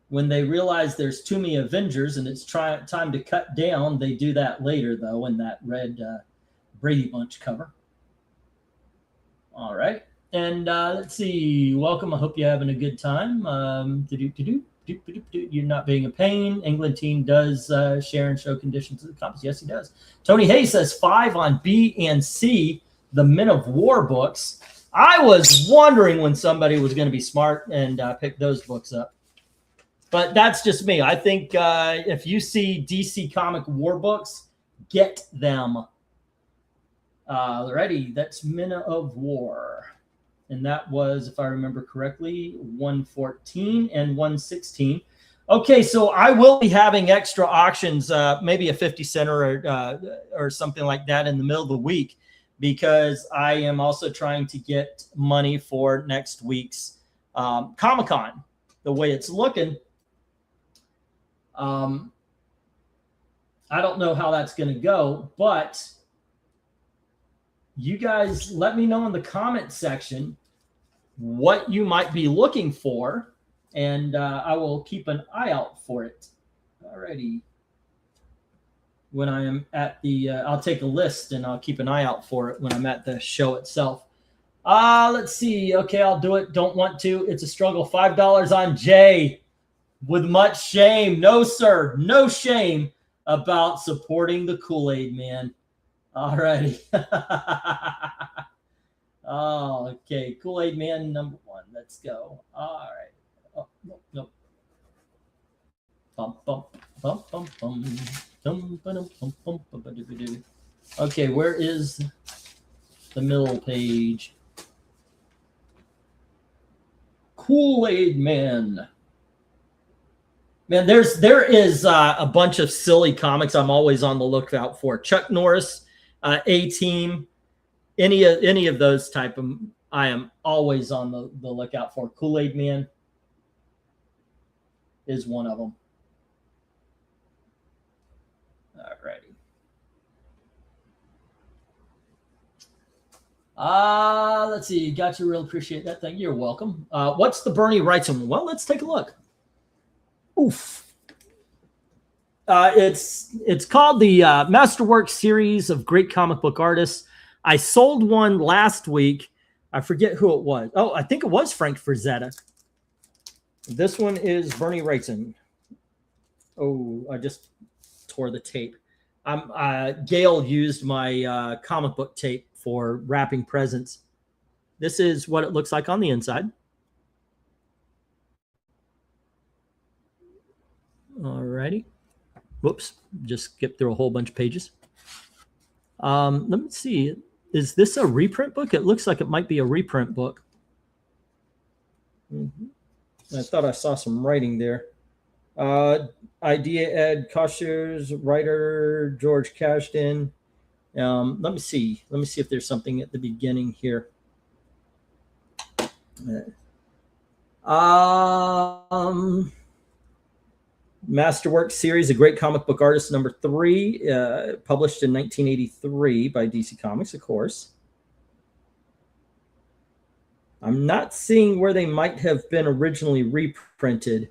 When they realize there's too many Avengers and it's time to cut down, they do that later, though, in that red Brady Bunch cover. All right. And let's see. Welcome. I hope you're having a good time. You're not being a pain. England team does share and show conditions of the copies. Yes, he does. Tony Hayes says 5 on B and C, the Men of War books. I was wondering when somebody was going to be smart and pick those books up. But that's just me. I think if you see DC Comic War books, get them. Alrighty, that's Men of War. And that was, if I remember correctly, 114 and 116. Okay, so I will be having extra auctions, maybe a 50 cent or something like that in the middle of the week, because I am also trying to get money for next week's Comic-Con. the way it's looking. I don't know how that's going to go, but you guys let me know in the comment section what you might be looking for, and I will keep an eye out for it. Alrighty. When I am at the, I'll take a list and I'll keep an eye out for it when I'm at the show itself. Let's see. Okay, I'll do it. Don't want to. It's a struggle. $5 on Jay. With much shame. No, sir. No shame about supporting the Kool-Aid man. All righty. Oh, okay. Kool-Aid man number 1. Let's go. All right. Oh, no. Bum, bum, bum, bum, bum. Okay, where is the middle page? Kool-Aid man. Man, there is a bunch of silly comics I'm always on the lookout for. Chuck Norris, A-Team, any of those type of, I am always on the lookout for. Kool-Aid Man is one of them. All righty. Let's see. Got you. Real appreciate that. Thank you. You're welcome. What's the Bernie Wrightson? Well, let's take a look. Oof. It's called the Masterwork series of great comic book artists. I sold one last week. I forget who it was. Oh, I think it was Frank Frazetta. This one is Bernie Wrightson. Oh, I just tore the tape. Gail used my comic book tape for wrapping presents. This is what it looks like on the inside. All righty. Whoops, just skipped through a whole bunch of pages. Let me see. Is this a reprint book? It looks like it might be a reprint book. I thought I saw some writing there. Idea Ed Koshers, writer George Cashden. Let me see. Let me see if there's something at the beginning here. Masterwork series, A Great Comic Book Artist, number 3, published in 1983 by DC Comics, of course. I'm not seeing where they might have been originally reprinted.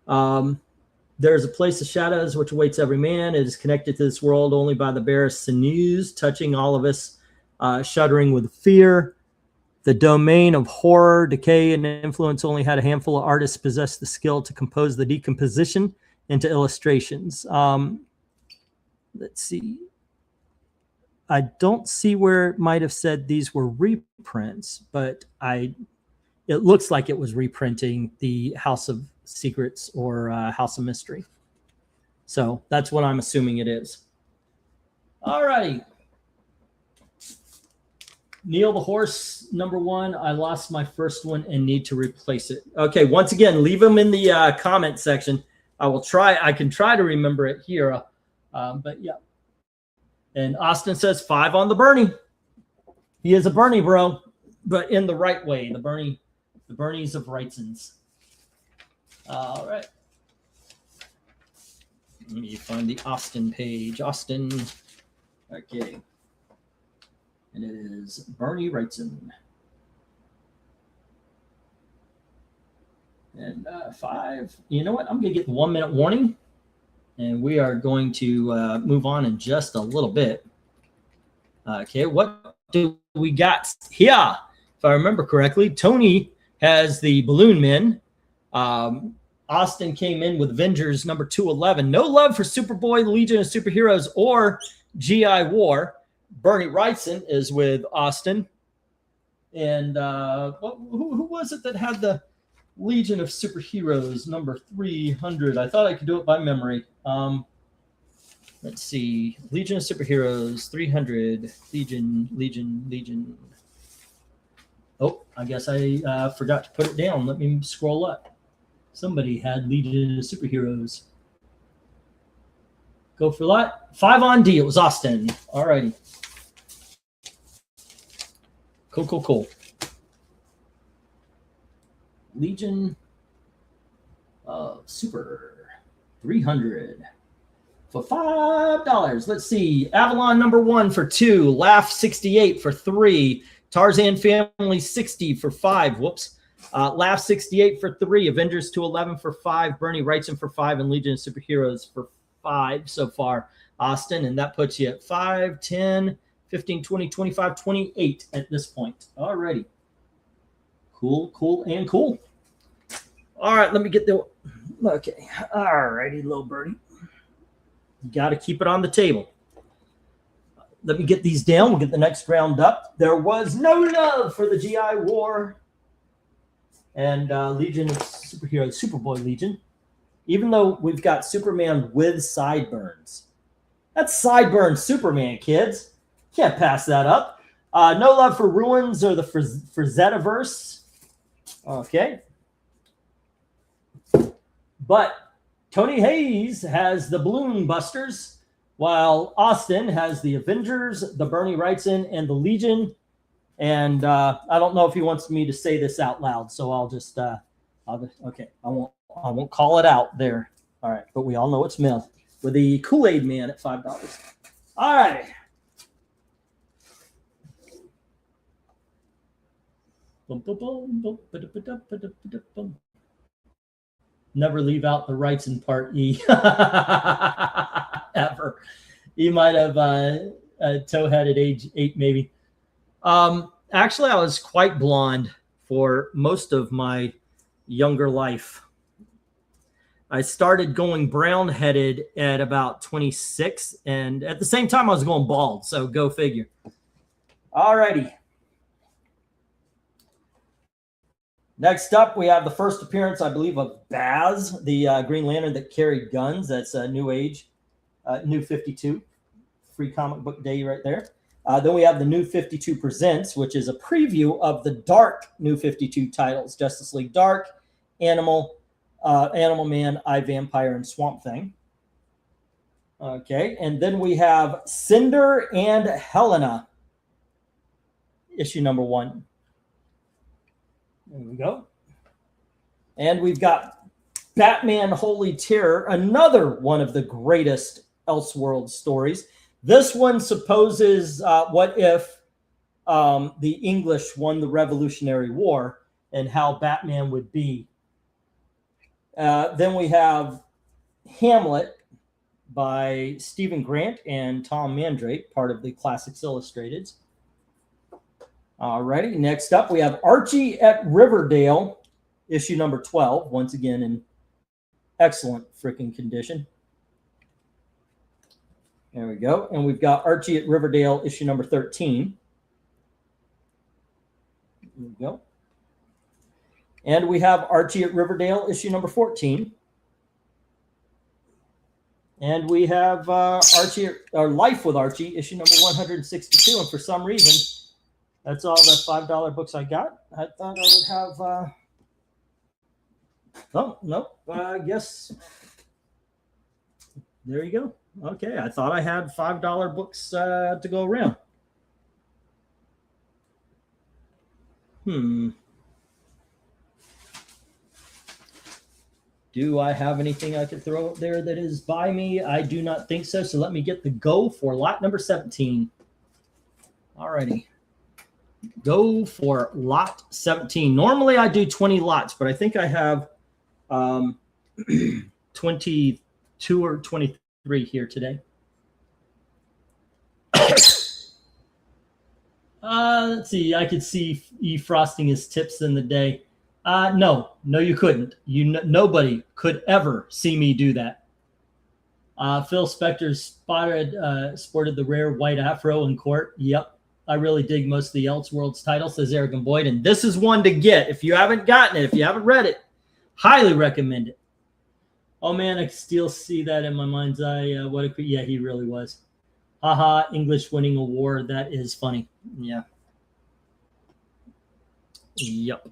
There's a place of shadows which awaits every man. It is connected to this world only by the barest sinews, touching all of us, shuddering with fear. The domain of horror, decay, and influence only had a handful of artists possess the skill to compose the decomposition into illustrations. Let's see. I don't see where it might have said these were reprints, but it looks like it was reprinting the House of Secrets or House of Mystery. So that's what I'm assuming it is. All righty. Neil the Horse, number 1. I lost my first one and need to replace it. Okay, once again, leave them in the comment section. I will try. I can try to remember it here. But yeah. And Austin says 5 on the Bernie. He is a Bernie, bro, but in the right way. The Bernies of Wrightsons. All right. Let me find the Austin page. Austin. Okay. And it is Bernie Wrightson. And 5. You know what? I'm going to get the 1-minute warning. And we are going to move on in just a little bit. Okay, what do we got here? If I remember correctly, Tony has the Balloon Men. Austin came in with Avengers number 211. No love for Superboy, Legion of Superheroes, or G.I. War. Bernie Wrightson is with Austin. And who was it that had the Legion of Superheroes number 300? I thought I could do it by memory. Let's see. Legion of Superheroes 300. Legion. Oh, I guess I forgot to put it down. Let me scroll up. Somebody had Legion of Superheroes. Go for that. 5 on D. It was Austin. All righty. Cool. Legion Super 300 for $5. Let's see. Avalon number 1 for 2. Laugh 68 for 3. Tarzan Family 60 for 5. Whoops. Laugh 68 for 3. Avengers 211 for 5. Bernie Wrightson for 5. And Legion of Superheroes for 5 so far, Austin. And that puts you at 5, 10, 15, 20, 25, 28 at this point. Alrighty. Cool, cool, and cool. All right, let me get the... Okay. Alrighty, little birdie. You got to keep it on the table. Let me get these down. We'll get the next round up. There was no love for the GI War and Legion of Superheroes, Superboy Legion. Even though we've got Superman with sideburns. That's sideburn Superman, kids. Can't pass that up. No love for Ruins or the Zetaverse. Okay. But Tony Hayes has the Balloon Busters, while Austin has the Avengers, the Bernie Wrightson, and the Legion. And I don't know if he wants me to say this out loud, so I'll just okay. I won't call it out there. All right, but we all know it's Mel with the Kool-Aid Man at $5. All right. Never leave out the Wrightson part, E. Ever. You might have towhead at age 8, maybe. Actually, I was quite blonde for most of my younger life. I started going brown-headed at about 26, and at the same time, I was going bald, so go figure. All righty. Next up, we have the first appearance, I believe, of Baz, the Green Lantern that carried guns. That's a New Age, New 52. Free comic book day right there. Then we have the New 52 Presents, which is a preview of the Dark New 52 titles. Justice League Dark, Animal Man, iVampire, and Swamp Thing. Okay, and then we have Cinder and Helena, issue number 1. There we go. And we've got Batman Holy Terror, another one of the greatest Elseworld stories. This one supposes what if the English won the Revolutionary War and how Batman would be. Then we have Hamlet by Stephen Grant and Tom Mandrake, part of the Classics Illustrateds. Alrighty, next up we have Archie at Riverdale, issue number 12, once again in excellent freaking condition. There we go. And we've got Archie at Riverdale, issue number 13. There we go. And we have Archie at Riverdale, issue number 14. And we have Archie, or Life with Archie, issue number 162. And for some reason, that's all the $5 books I got. I thought I would have... Oh, no. I guess... There you go. Okay, I thought I had $5 books to go around. Do I have anything I could throw up there that is by me? I do not think so. So let me get the go for lot number 17. All righty. Go for lot 17. Normally I do 20 lots, but I think I have 22 or 23 here today. Let's see. I could see E frosting his tips in the day. No, you couldn't. Nobody could ever see me do that. Phil Spector sported the rare white afro in court. Yep. I really dig most of the Elseworlds titles, says Eric and Boyd. And this is one to get. If you haven't gotten it, if you haven't read it, highly recommend it. Oh, man, I can still see that in my mind's eye. Yeah, he really was. Haha, English winning a war. That is funny. Yeah. Yep.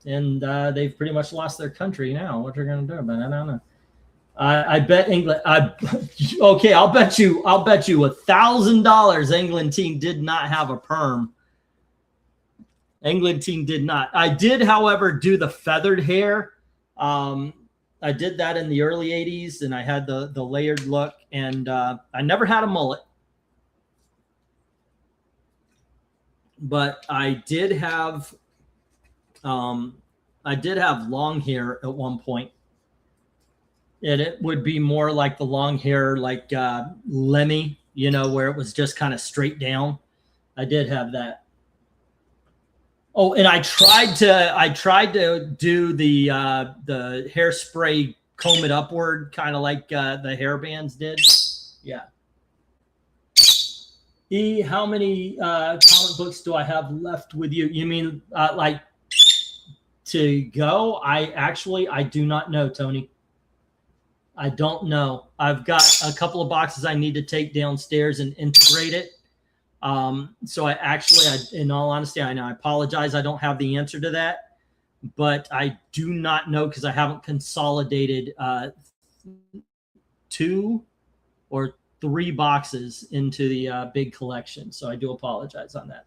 And they've pretty much lost their country now. What they're going to do about it, I don't know. I bet England. Okay, I'll bet you $1,000 England team did not have a perm. England team did not. I did, however, do the feathered hair. I did that in the early 80s, and I had the layered look, and I never had a mullet. But I did have long hair at one point. And it would be more like the long hair, like Lemmy, you know, where it was just kind of straight down. I did have that. Oh, and I tried to do the hairspray, comb it upward, kind of like the hair bands did. Yeah. E, how many comic books do I have left with you? You mean like to go? I do not know, Tony. I don't know. I've got a couple of boxes I need to take downstairs and integrate it. So in all honesty, I apologize. I don't have the answer to that, but I do not know because I haven't consolidated 2 or 3 boxes into the big collection. So I do apologize on that.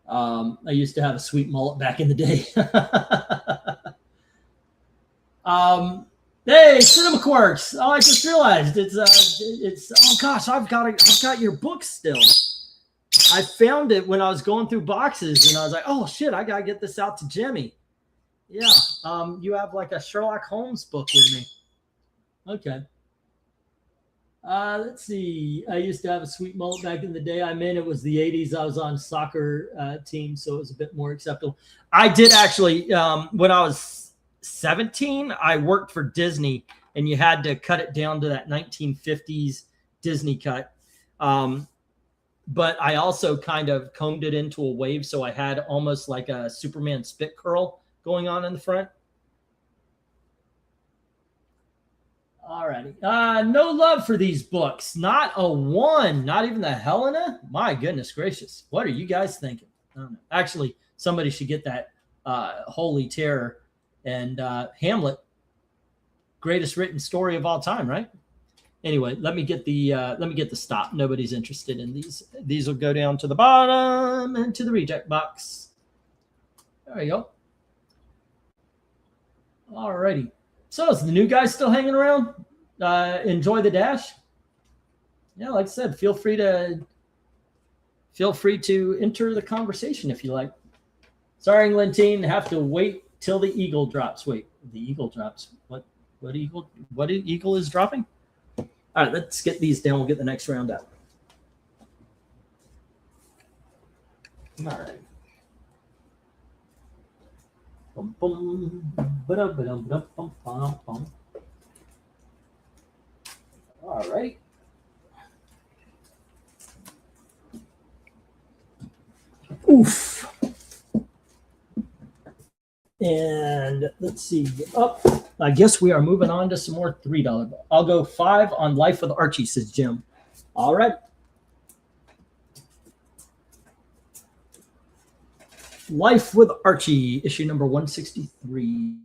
I used to have a sweet mullet back in the day. Hey, Cinema Quirks. Oh, I just realized it's oh gosh, I've got your book still. I found it when I was going through boxes, and I was like, oh shit, I gotta get this out to Jimmy. Yeah. You have like a Sherlock Holmes book with me. Okay. Let's see. I used to have a sweet mullet back in the day. It was the 80s. I was on soccer team, so it was a bit more acceptable. I did actually, when I was 17, I worked for Disney, and you had to cut it down to that 1950s Disney cut. But I also kind of combed it into a wave, so I had almost like a Superman spit curl going on in the front. All righty. No love for these books. Not a one. Not even the Helena. My goodness gracious. What are you guys thinking? I don't know. Actually, somebody should get that Holy Terror and Hamlet, greatest written story of all time, right? Anyway, let me get the stop. Nobody's interested in these. These will go down to the bottom and to the reject box. There you go. All righty. So is the new guy still hanging around? Enjoy the dash. Yeah, like I said, feel free to enter the conversation if you like. Sorry, Englentine, have to wait till the eagle drops. Wait, the eagle drops. What eagle is dropping? All right, let's get these down. We'll get the next round out. All right. Bum, bum, ba-dum, ba-dum, ba-dum, bum, bum, bum. All right. Oof. And let's see. I guess we are moving on to some more $3. I'll go 5 on Life with Archie, says Jim. All right. Life with Archie, issue number 163.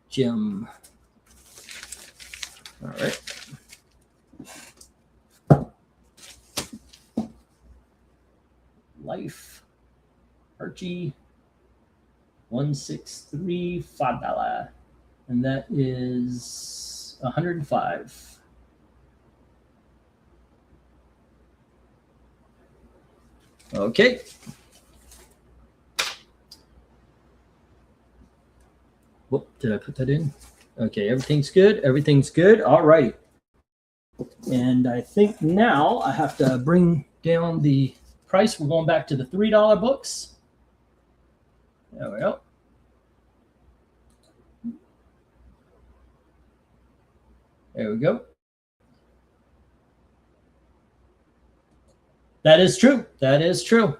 Jim. All right. Life, Archie, 163, $5. And that is 105. Okay. Whoop, did I put that in? Okay, everything's good. Everything's good. All right. And I think now I have to bring down the price. We're going back to the $3 books. There we go. There we go. That is true. That is true.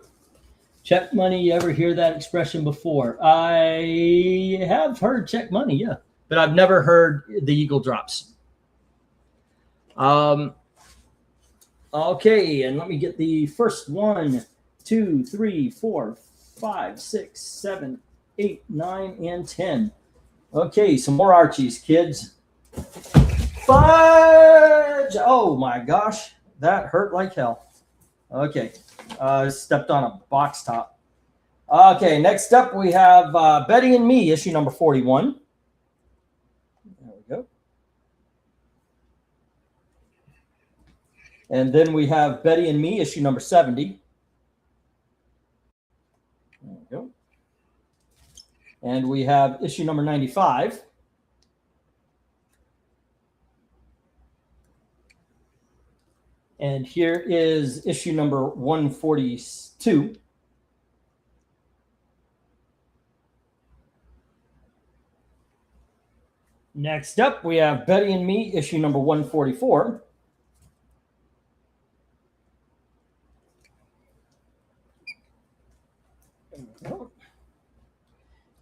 Check money. You ever hear that expression before? I have heard check money, yeah, but I've never heard the eagle drops. Okay, and let me get the first 1, 2, 3, 4, 5, 6, 7, 8, 9, and 10. Okay, some more Archies, kids. Fudge! Oh my gosh, that hurt like hell. Okay, stepped on a box top. Okay, next up we have Betty and Me, issue number 41. There we go. And then we have Betty and Me, issue number 70. There we go. And we have issue number 95. And here is issue number 142. Next up, we have Betty and Me, issue number 144.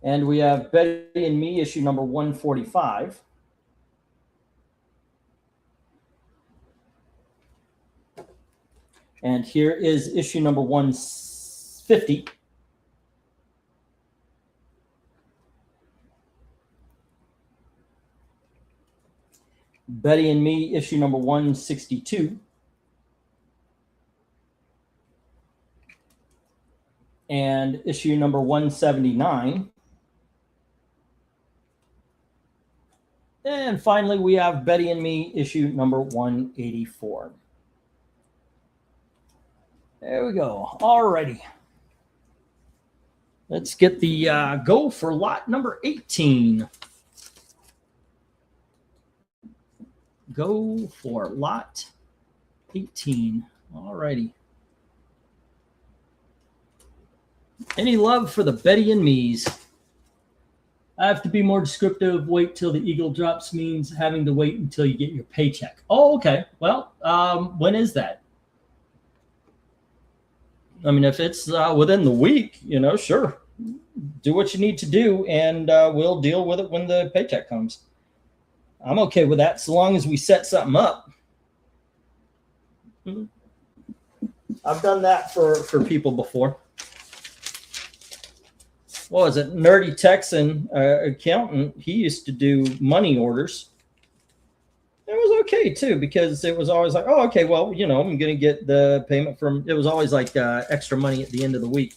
And we have Betty and Me, issue number 145. And here is issue number 150. Betty and Me, issue number 162. And issue number 179. And finally, we have Betty and Me, issue number 184. There we go. Alrighty. Let's get the go for lot number 18. Go for lot 18. Alrighty. Any love for the Betty and Me's? I have to be more descriptive. Wait till the eagle drops means having to wait until you get your paycheck. Oh, okay. Well, when is that? I mean, if it's within the week, you know, sure. Do what you need to do, and we'll deal with it when the paycheck comes. I'm okay with that, so long as we set something up. I've done that for people before. What was it? Nerdy Texan accountant. He used to do money orders. It was okay too, because it was always like, oh, okay, well, you know, I'm going to get the payment from, it was always like extra money at the end of the week.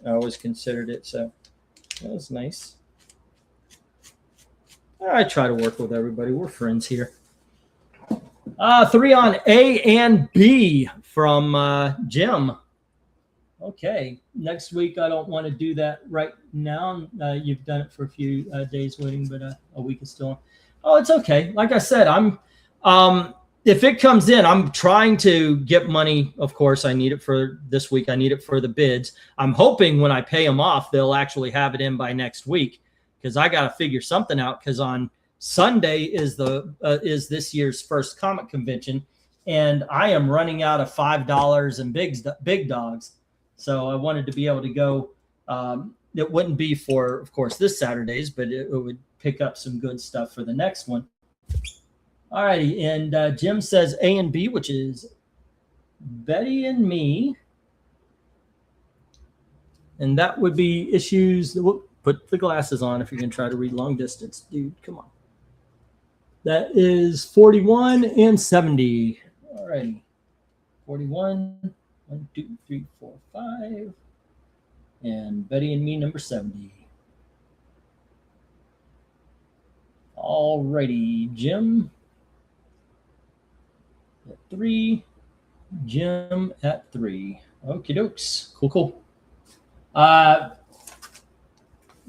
I always considered it. So that was nice. I try to work with everybody. We're friends here. 3 on A and B from Jim. Okay. Next week, I don't want to do that right now. You've done it for a few days waiting, but a week is still on. Oh, it's okay. Like I said, I'm if it comes in, I'm trying to get money. Of course, I need it for this week. I need it for the bids. I'm hoping when I pay them off, they'll actually have it in by next week, because I got to figure something out, because on Sunday is this year's first comic convention, and I am running out of $5 and big dogs. So I wanted to be able to go. It wouldn't be for, of course, this Saturday's, but it would pick up some good stuff for the next one. All righty. And Jim says A and B, which is Betty and Me. And that would be issues. Put the glasses on if you're going to try to read long distance. Dude, come on. That is 41 and 70. All righty. 41, 1, 2, 3, 4, 5. And Betty and Me, number 70. All righty. Jim at 3. Jim at 3. Okie dokes. Cool, cool.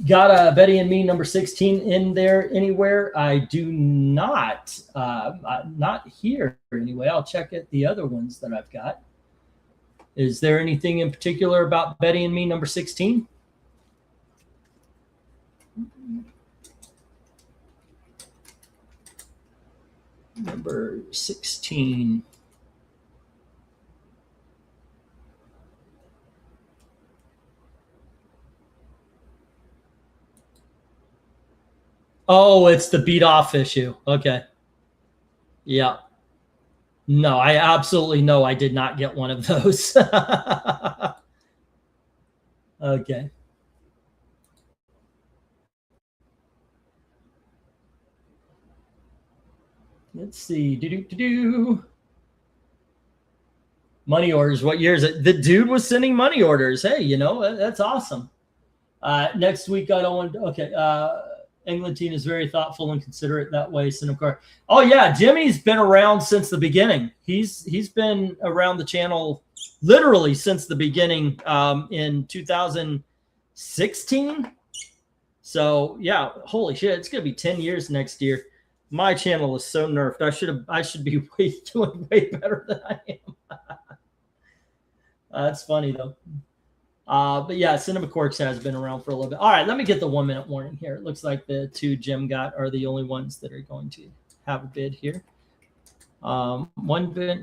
Got a Betty and Me number 16 in there anywhere? I do not. Not here anyway. I'll check at the other ones that I've got. Is there anything in particular about Betty and Me number 16? Number 16. Oh, it's the beat off issue. Okay. Yeah. No, I absolutely know I did not get one of those. Okay. Let's see. Money orders. What year is it? The dude was sending money orders. Hey, you know, that's awesome. Next week, I don't want. Okay. Englentine is very thoughtful and considerate that way. Send him card. Oh yeah, Jimmy's been around since the beginning. He's been around the channel literally since the beginning in 2016. So yeah, holy shit, it's gonna be 10 years next year. My channel is so nerfed. I should be doing way better than I am. That's funny though. But yeah, Cinema Corks has been around for a little bit. All right, let me get the 1 minute warning here. It looks like the 2 Jim got are the only ones that are going to have a bid here. 1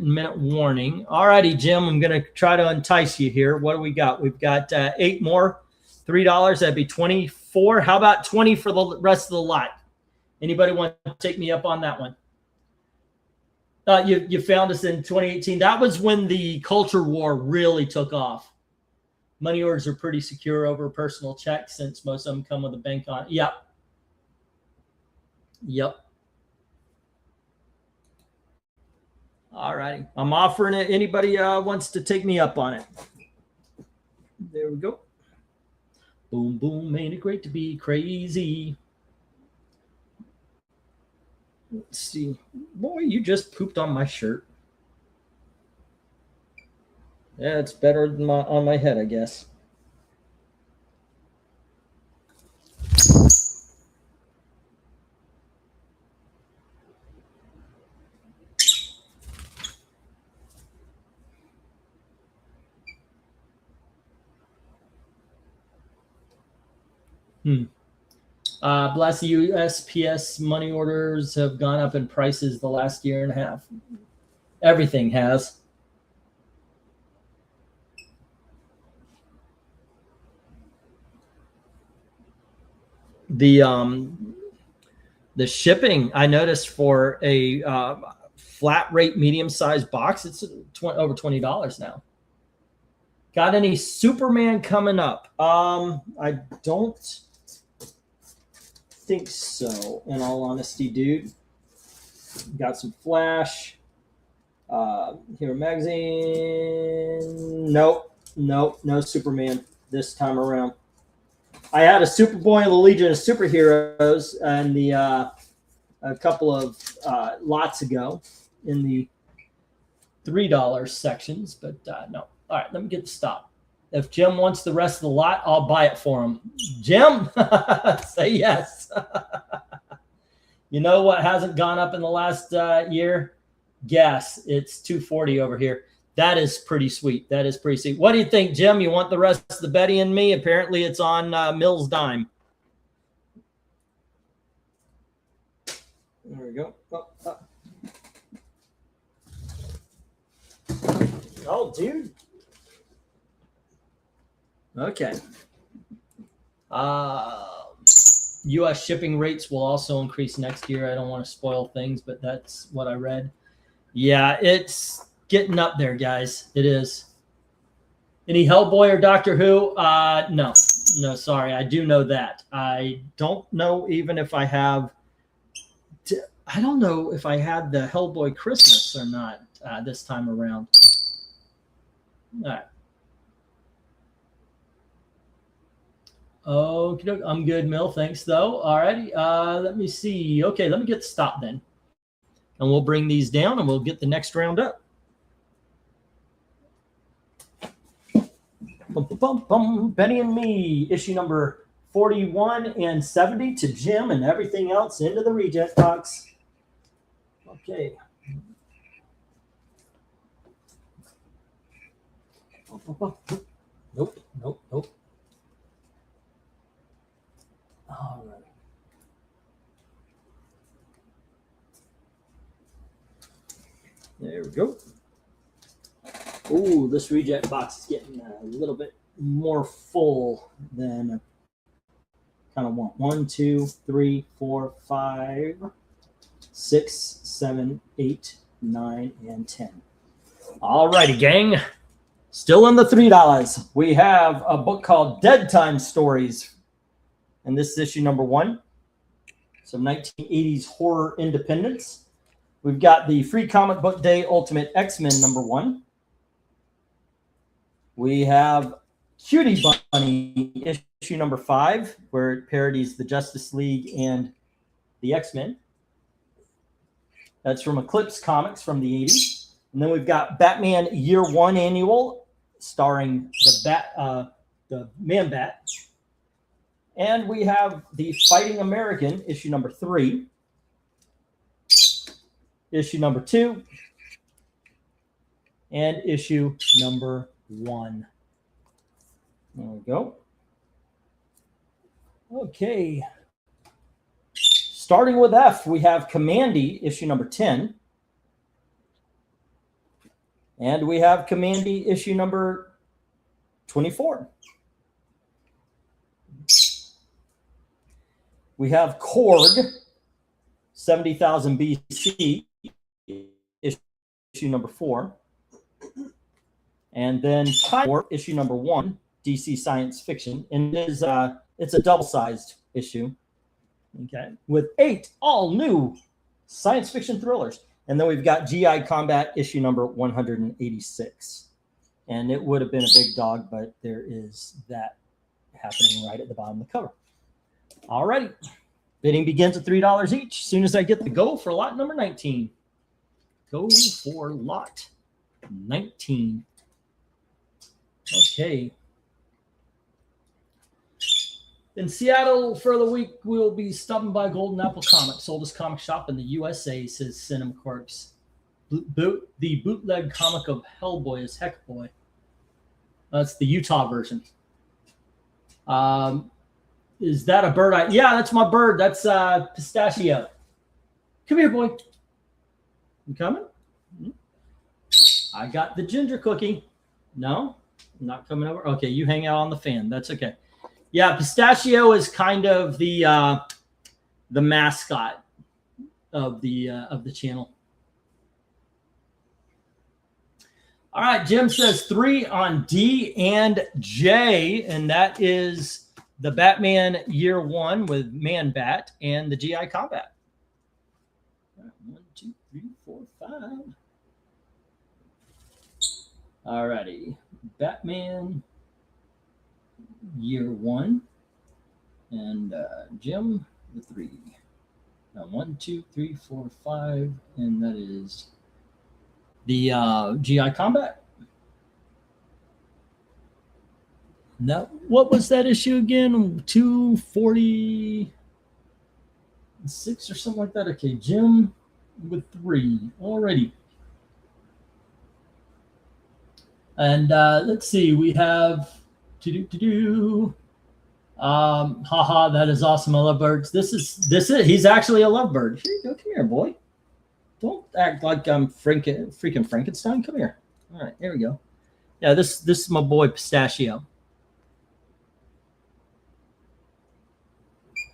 minute warning. All righty, Jim, I'm going to try to entice you here. What do we got? We've got 8 more, $3. That'd be 24. How about 20 for the rest of the lot? Anybody want to take me up on that one? You found us in 2018. That was when the culture war really took off. Money orders are pretty secure over personal checks since most of them come with a bank on it. Yep. Yep. All righty. I'm offering it. Anybody wants to take me up on it? There we go. Boom, boom. Ain't it great to be crazy? Let's see. Boy, you just pooped on my shirt. Yeah, it's better than on my head, I guess. Bless you, USPS money orders have gone up in prices the last year and a half. Everything has. The shipping, I noticed for a flat rate medium sized box, it's over $20 now. Got any Superman coming up? I don't think so, in all honesty, dude. Got some Flash. Hero Magazine. Nope, no Superman this time around. I had a Superboy and the Legion of Superheroes and a couple of lots ago in the $3 sections, but no. All right, let me get the stop. If Jim wants the rest of the lot, I'll buy it for him. Jim, say yes. You know what hasn't gone up in the last year? Gas. It's $2.40 over here. That is pretty sweet. That is pretty sweet. What do you think, Jim? You want the rest of the Betty and me? Apparently, it's on Mill's dime. There we go. Oh, dude. Okay. U.S. shipping rates will also increase next year. I don't want to spoil things, but that's what I read. Yeah, it's getting up there, guys. It is. Any Hellboy or Doctor Who? No, sorry. I do know that. I don't know even if I have. I don't know if I had the Hellboy Christmas or not this time around. All right. Okay, I'm good, Mill. Thanks, though. All righty. Let me see. Okay, let me get the stop then. And we'll bring these down and we'll get the next round up. Benny and Me, issue number 41 and 70 to Jim and everything else into the reject box. Okay. Nope. All right. There we go. Ooh, this reject box is getting a little bit more full than I kind of want. 1, 2, 3, 4, 5, 6, 7, 8, 9, and 10. All righty, gang. Still in the $3. We have a book called Dead Time Stories. And this is issue number 1. Some 1980s horror independence. We've got the Free Comic Book Day Ultimate X-Men number 1. We have Cutie Bunny issue number 5, where it parodies the Justice League and the X-Men. That's from Eclipse Comics from the 80s. And then we've got Batman Year 1 Annual, starring the Man-Bat. And we have the Fighting American, issue number 3, issue number 2, and issue number 1. There we go. Okay. Starting with F, we have Commandy, issue number 10. And we have Commandy, issue number 24. We have Korg, 70,000 BC, issue number 4. And then Time Warp, issue number 1, DC Science Fiction. And it's a double-sized issue. Okay, with 8 all-new science fiction thrillers. And then we've got GI Combat, issue number 186. And it would have been a big dog, but there is that happening right at the bottom of the cover. All righty. Bidding begins at $3 each. As soon as I get the go for lot number 19. Go for lot 19. Okay. In Seattle for the week, we'll be stopping by Golden Apple Comics, oldest comic shop in the USA, says Cinema Quirks. The bootleg comic of Hellboy is Heck Boy. That's the Utah version. Is that a bird? Yeah, that's my bird. That's Pistachio. Come here, boy. You coming? I got the ginger cookie. No, I'm not coming over. Okay, you hang out on the fan. That's okay. Yeah, Pistachio is kind of the mascot of the channel. All right, Jim says 3 on D and J, and that is the Batman Year 1 with Man-Bat and the GI Combat. All right, 1, 2, 3, 4, 5. All righty, Batman Year 1 and Jim the 3. Now 1, 2, 3, 4, 5, and that is the GI Combat. Now, what was that issue again? 246 or something like that. Okay, Jim with 3 already. And let's see, we have haha, that is awesome. I love birds. This is he's actually a lovebird. Here you go. Come here, boy. Don't act like I'm freaking Frankenstein. Come here. All right, here we go. Yeah, this is my boy Pistachio.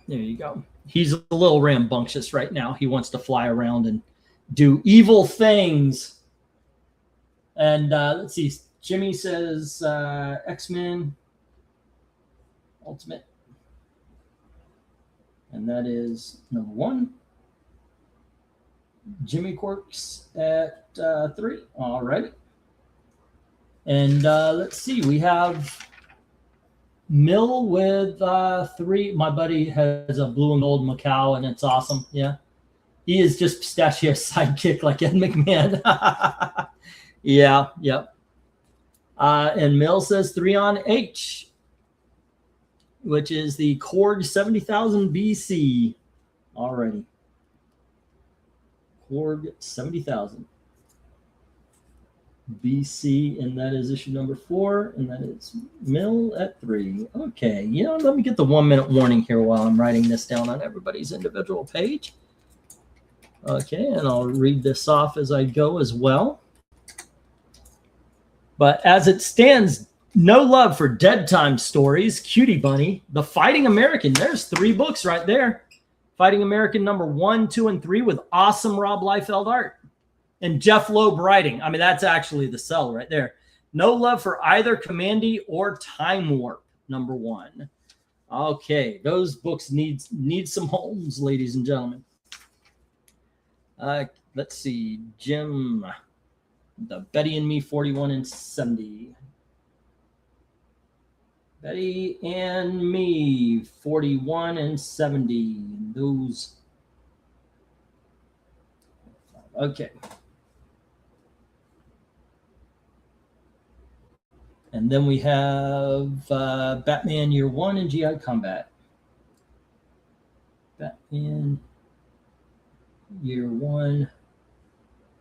There you go. He's a little rambunctious right now. He wants to fly around and do evil things. And let's see. Jimmy says X-Men Ultimate. And that is number 1. Jimmy Quirks at 3. All right. And let's see. We have Mill with 3. My buddy has a blue and gold Macau, and it's awesome. Yeah. He is just Pistachio's sidekick like Ed McMahon. Yeah. Yep. And Mill says 3 on H, which is the Korg 70,000 BC. Already. Korg 70,000 BC, and that is issue number 4, and that is Mill at 3. Okay, let me get the 1-minute warning here while I'm writing this down on everybody's individual page. Okay, and I'll read this off as I go as well. But as it stands, no love for Dead Time Stories, Cutie Bunny, The Fighting American. There's 3 books right there. Fighting American number 1, 2, and 3 with awesome Rob Liefeld art. And Jeff Loeb writing. I mean, that's actually the sell right there. No love for either Commandy or Time Warp, number 1. Okay, those books need some homes, ladies and gentlemen. Let's see. Jim, the Betty and Me 41 and 70. Betty and me, 41 and 70. Those. Okay. And then we have Batman Year 1 and GI Combat. Batman Year 1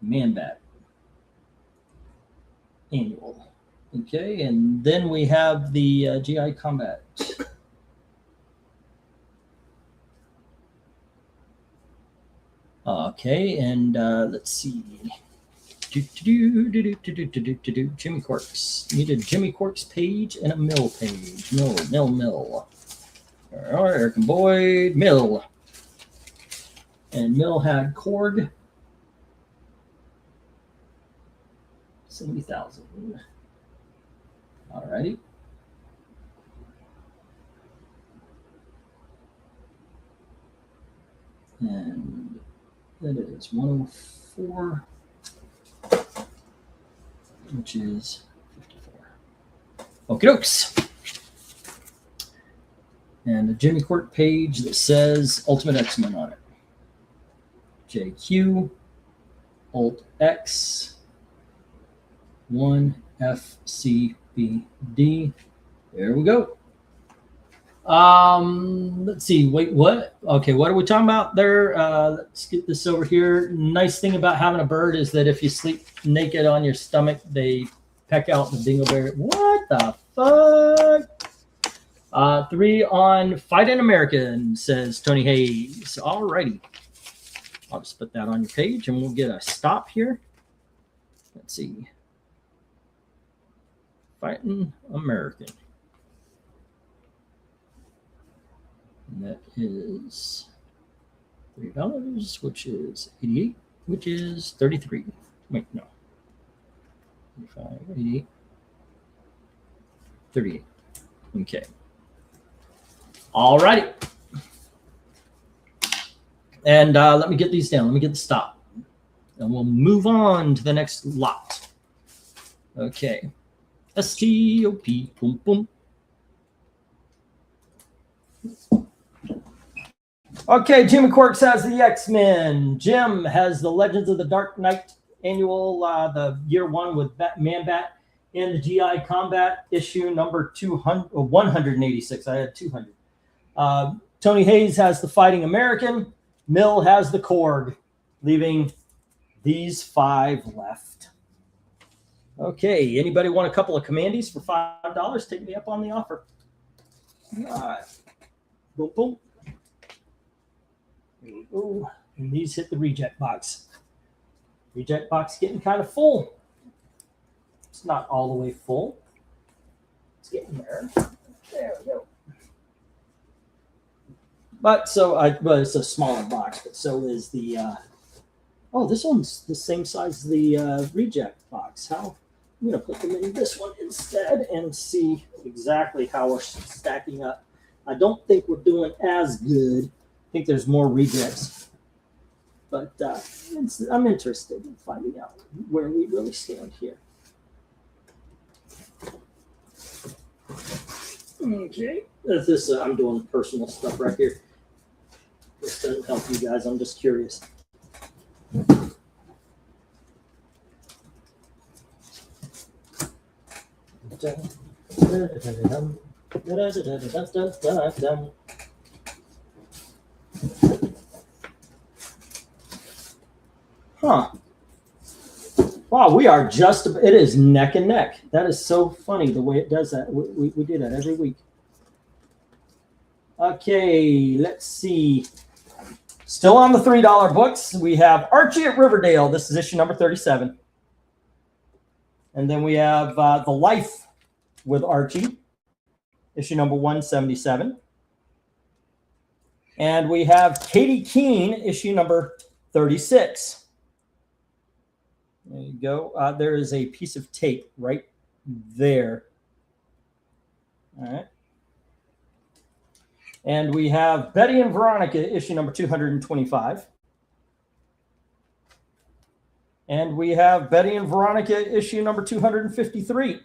Man-Bat Annual. Okay, and then we have the GI Combat. Okay, and let's see. Jimmy Quirks. Need a Jimmy Quirks page and a Mill page. Mill. All right, Eric and Boyd, Mill. And Mill had Korg. 70,000. All righty. And that is 104, which is 54. Okie dokes. And a Jimmy Quirk page that says Ultimate X-Men on it. JQ, Alt X, 1 FCBD. There we go. Let's see. Wait, what? Okay, what are we talking about there? Let's get this over here. Nice thing about having a bird is that if you sleep naked on your stomach, they peck out the dingleberry. What the fuck? 3 on Fighting American, says Tony Hayes. All righty. I'll just put that on your page and we'll get a stop here. Let's see. Fighting American. And that is $3, which is 88, which is 33. Wait, no. 35, 88, 38. Okay. All righty. And let me get these down. Let me get the stop. And we'll move on to the next lot. Okay. STOP, boom, boom. Okay, Jimmy Quirks has the X-Men. Jim has the Legends of the Dark Knight annual, the year 1 with Man-Bat, and the GI Combat issue number 186. I had 200. Tony Hayes has the Fighting American. Mill has the Korg, leaving these 5 left. Okay, anybody want a couple of commandees for $5? Take me up on the offer. All right. Boom, boom. There we go. And these hit the reject box. Reject box getting kind of full. It's not all the way full. It's getting there. There we go. But well, it's a smaller box, but so is the. Oh, this one's the same size as the reject box. How? I'm going to put them in this one instead and see exactly how we're stacking up. I don't think we're doing as good. I think there's more rejects. But I'm interested in finding out where we really stand here. Okay. I'm doing personal stuff right here. This doesn't help you guys. I'm just curious. Huh. Wow, we are just, it is neck and neck. That is so funny the way it does that. We do that every week. Okay, let's see. Still on the $3 books, we have Archie at Riverdale. This is issue number 37. And then we have The Life with Archie, issue number 177. And we have Katie Keene, issue number 36. There you go. There is a piece of tape right there. All right. And we have Betty and Veronica, issue number 225. And we have Betty and Veronica, issue number 253.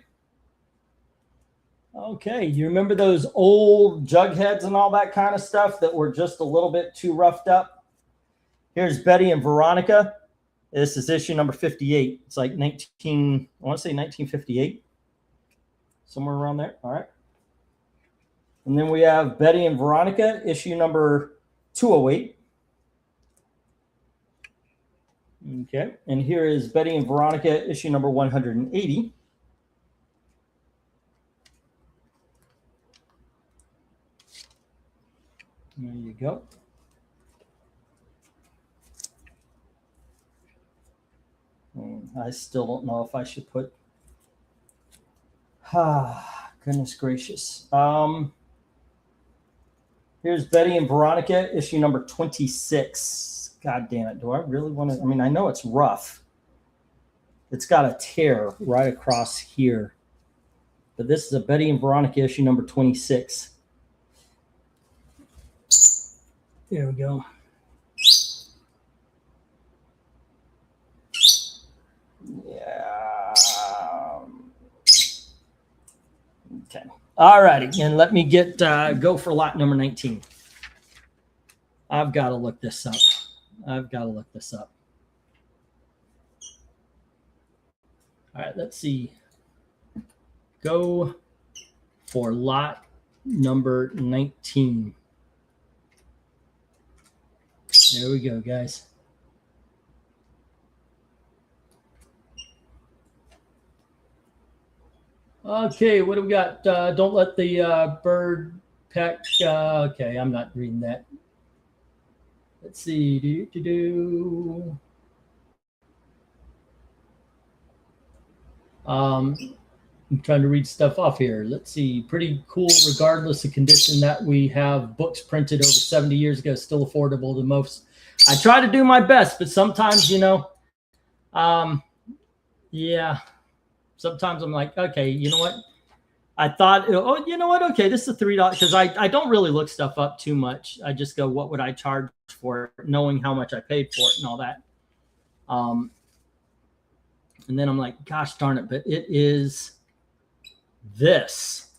Okay, you remember those old Jugheads and all that kind of stuff that were just a little bit too roughed up? Here's Betty and Veronica. This is issue number 58. It's like 19, I want to say 1958, somewhere around there. All right. And then we have Betty and Veronica, issue number 208. Okay, and here is Betty and Veronica, issue number 180. There you go. I still don't know if I should put. Goodness gracious. Here's Betty and Veronica, issue number 26. God damn it. Do I really want to? I mean, I know it's rough. It's got a tear right across here. But this is a Betty and Veronica, issue number 26. There we go. Yeah. Okay. All righty. And let me get go for lot number 19. I've got to look this up. All right. Let's see. Go for lot number 19. There we go, guys. Okay, what do we got? Don't let the bird peck. Okay, I'm not reading that. Let's see. I'm trying to read stuff off here. Let's see. Pretty cool, regardless of condition, that we have books printed over 70 years ago, still affordable to most. I try to do my best, but sometimes, yeah. Sometimes I'm like, okay, you know what? I thought, oh, you know what? Okay, this is $3 because I don't really look stuff up too much. I just go, what would I charge for it, knowing how much I paid for it and all that. And then I'm like, gosh darn it, but it is this,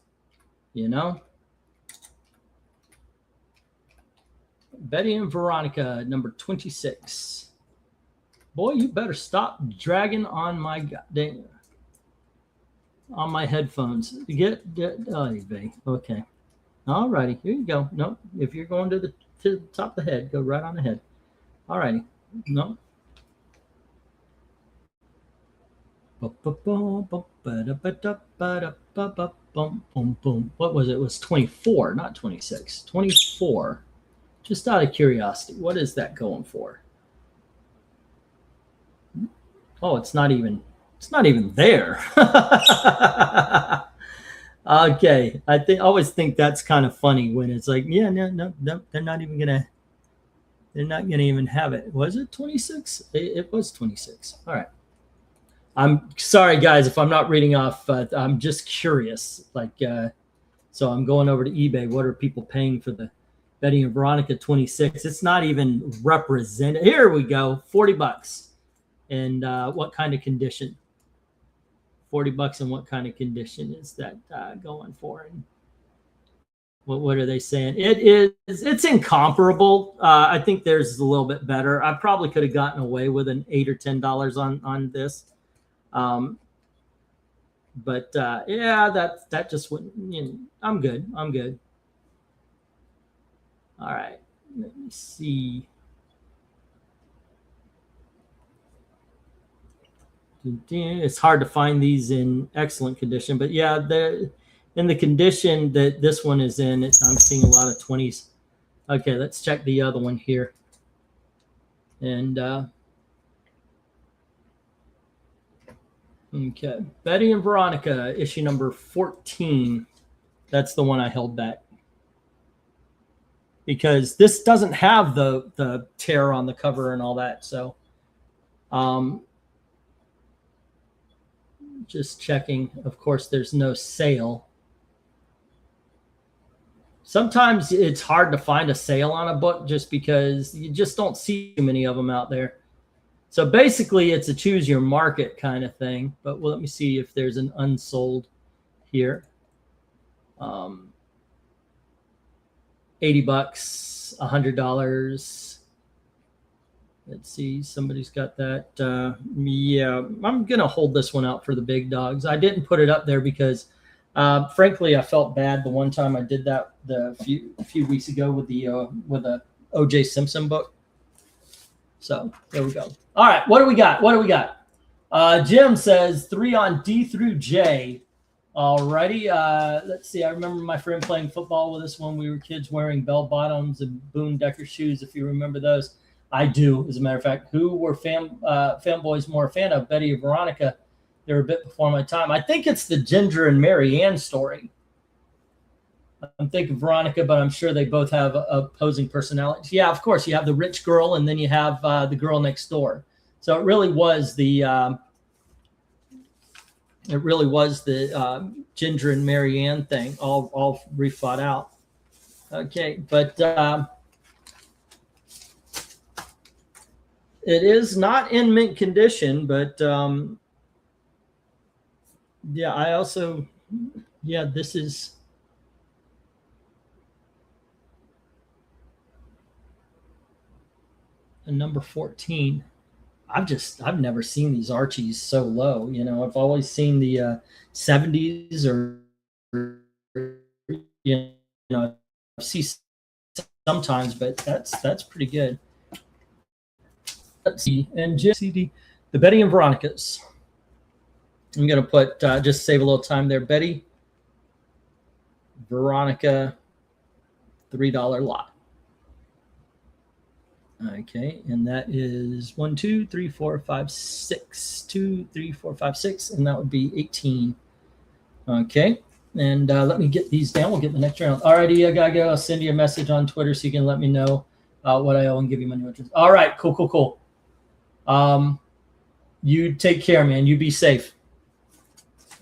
Betty and Veronica, number 26. Boy, you better stop dragging on my goddamn. On my headphones. Get okay. All righty, here you go. No, if you're going to the top of the head, go right on the head. All righty. No. What was it? It was 24, not 26. 24. Just out of curiosity, what is that going for? Oh, it's not even there. Okay, I always think that's kind of funny when it's like, yeah, no, they're not gonna even have it. Was it 26? It was 26. All right. I'm sorry, guys, if I'm not reading off. I'm just curious. So I'm going over to eBay. What are people paying for the Betty and Veronica 26? It's not even represented. Here we go, $40. And what kind of condition? $40, and what kind of condition is that going for? And what are they saying? It's incomparable. I think theirs is a little bit better. I probably could have gotten away with an $8 or $10 on this. But yeah, that just wouldn't. I'm good. All right. Let me see. It's hard to find these in excellent condition, but yeah, they're in the condition that this one is in. I'm seeing a lot of 20s. Okay, let's check the other one here. And okay, Betty and Veronica, issue number 14. That's the one I held back because this doesn't have the tear on the cover and all that. So, just checking. Of course, there's no sale. Sometimes it's hard to find a sale on a book just because you just don't see too many of them out there. So basically, it's a choose your market kind of thing. But let me see if there's an unsold here. $80, $100. Let's see, somebody's got that. Yeah, I'm gonna hold this one out for the big dogs. I didn't put it up there because, frankly, I felt bad the one time I did that a few weeks ago with a O.J. Simpson book. So there we go. All right, what do we got? Jim says 3 on D through J. Alrighty. Let's see. I remember my friend playing football with us when we were kids, wearing bell bottoms and Boone Decker shoes. If you remember those, I do. As a matter of fact, who were fanboys more a fan of, Betty or Veronica? They were a bit before my time. I think it's the Ginger and Mary Ann story. I'm thinking Veronica, but I'm sure they both have opposing personalities. Yeah, of course. You have the rich girl, and then you have the girl next door. So it really was the Ginger and Mary Ann thing, all refought out. Okay, but it is not in mint condition. But yeah, I also, yeah, this is. Number 14. I've never seen these Archies so low. You know, I've always seen the 70s or you know, I see sometimes, but that's pretty good. Let's see, and CD, the Betty and Veronicas. I'm gonna put just save a little time there. Betty, Veronica, $3 lot. Okay, and that is 1, 2, 3, 4, 5, 6. 2, 3, 4, 5, 6, and that would be 18. Okay, and let me get these down. We'll get the next round. All righty, I gotta go. I'll send you a message on Twitter so you can let me know what I owe and give you my new address. All right, cool. You take care, man. You be safe.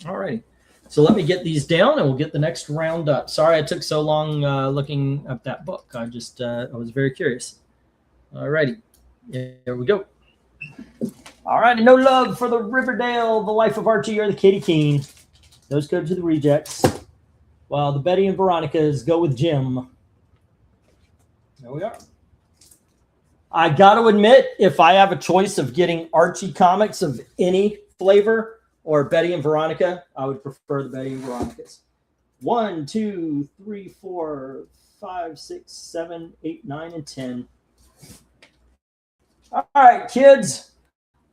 All right. So let me get these down, and we'll get the next round up. Sorry I took so long looking up that book. I was very curious. All righty, here we go. All right, no love for the Riverdale, the Life of Archie, or the Katie Keene. Those go to the rejects. While the Betty and Veronicas go with Jim. There we are. I got to admit, if I have a choice of getting Archie comics of any flavor or Betty and Veronica, I would prefer the Betty and Veronicas. 1, 2, 3, 4, 5, 6, 7, 8, 9, and 10. All right, kids.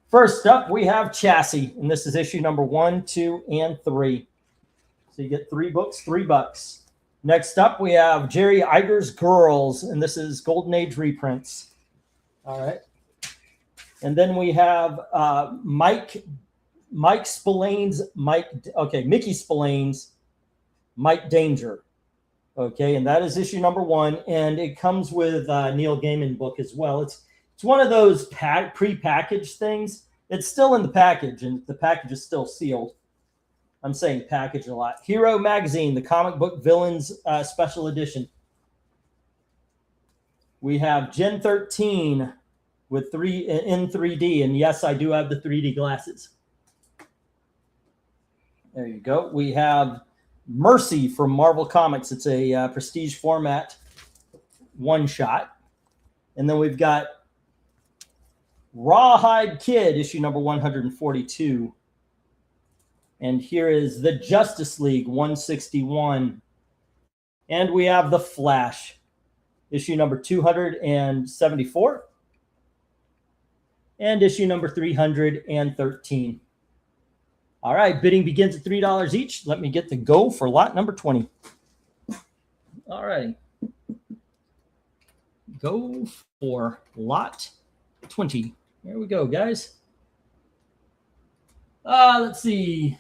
First up, we have Chassis, and this is issue number 1, 2, and 3. So you get 3 books, $3. Next up, we have Jerry Iger's Girls, and this is Golden Age reprints. All right. And then we have Mickey Spillane's Mike Danger. Okay, and that is issue number 1, and it comes with Neil Gaiman book as well. It's one of those pre-packaged things. It's still in the package, and the package is still sealed. I'm saying package a lot. Hero Magazine, the comic book villains special edition. We have Gen 13 with in 3D, and yes, I do have the 3D glasses. There you go. We have Mercy from Marvel Comics. It's a prestige format one-shot. And then we've got Rawhide Kid, issue number 142. And here is the Justice League 161. And we have the Flash, issue number 274. And issue number 313. All right, bidding begins at $3 each. Let me get the go for lot number 20. All right. Go for lot 20. There we go, guys. Let's see.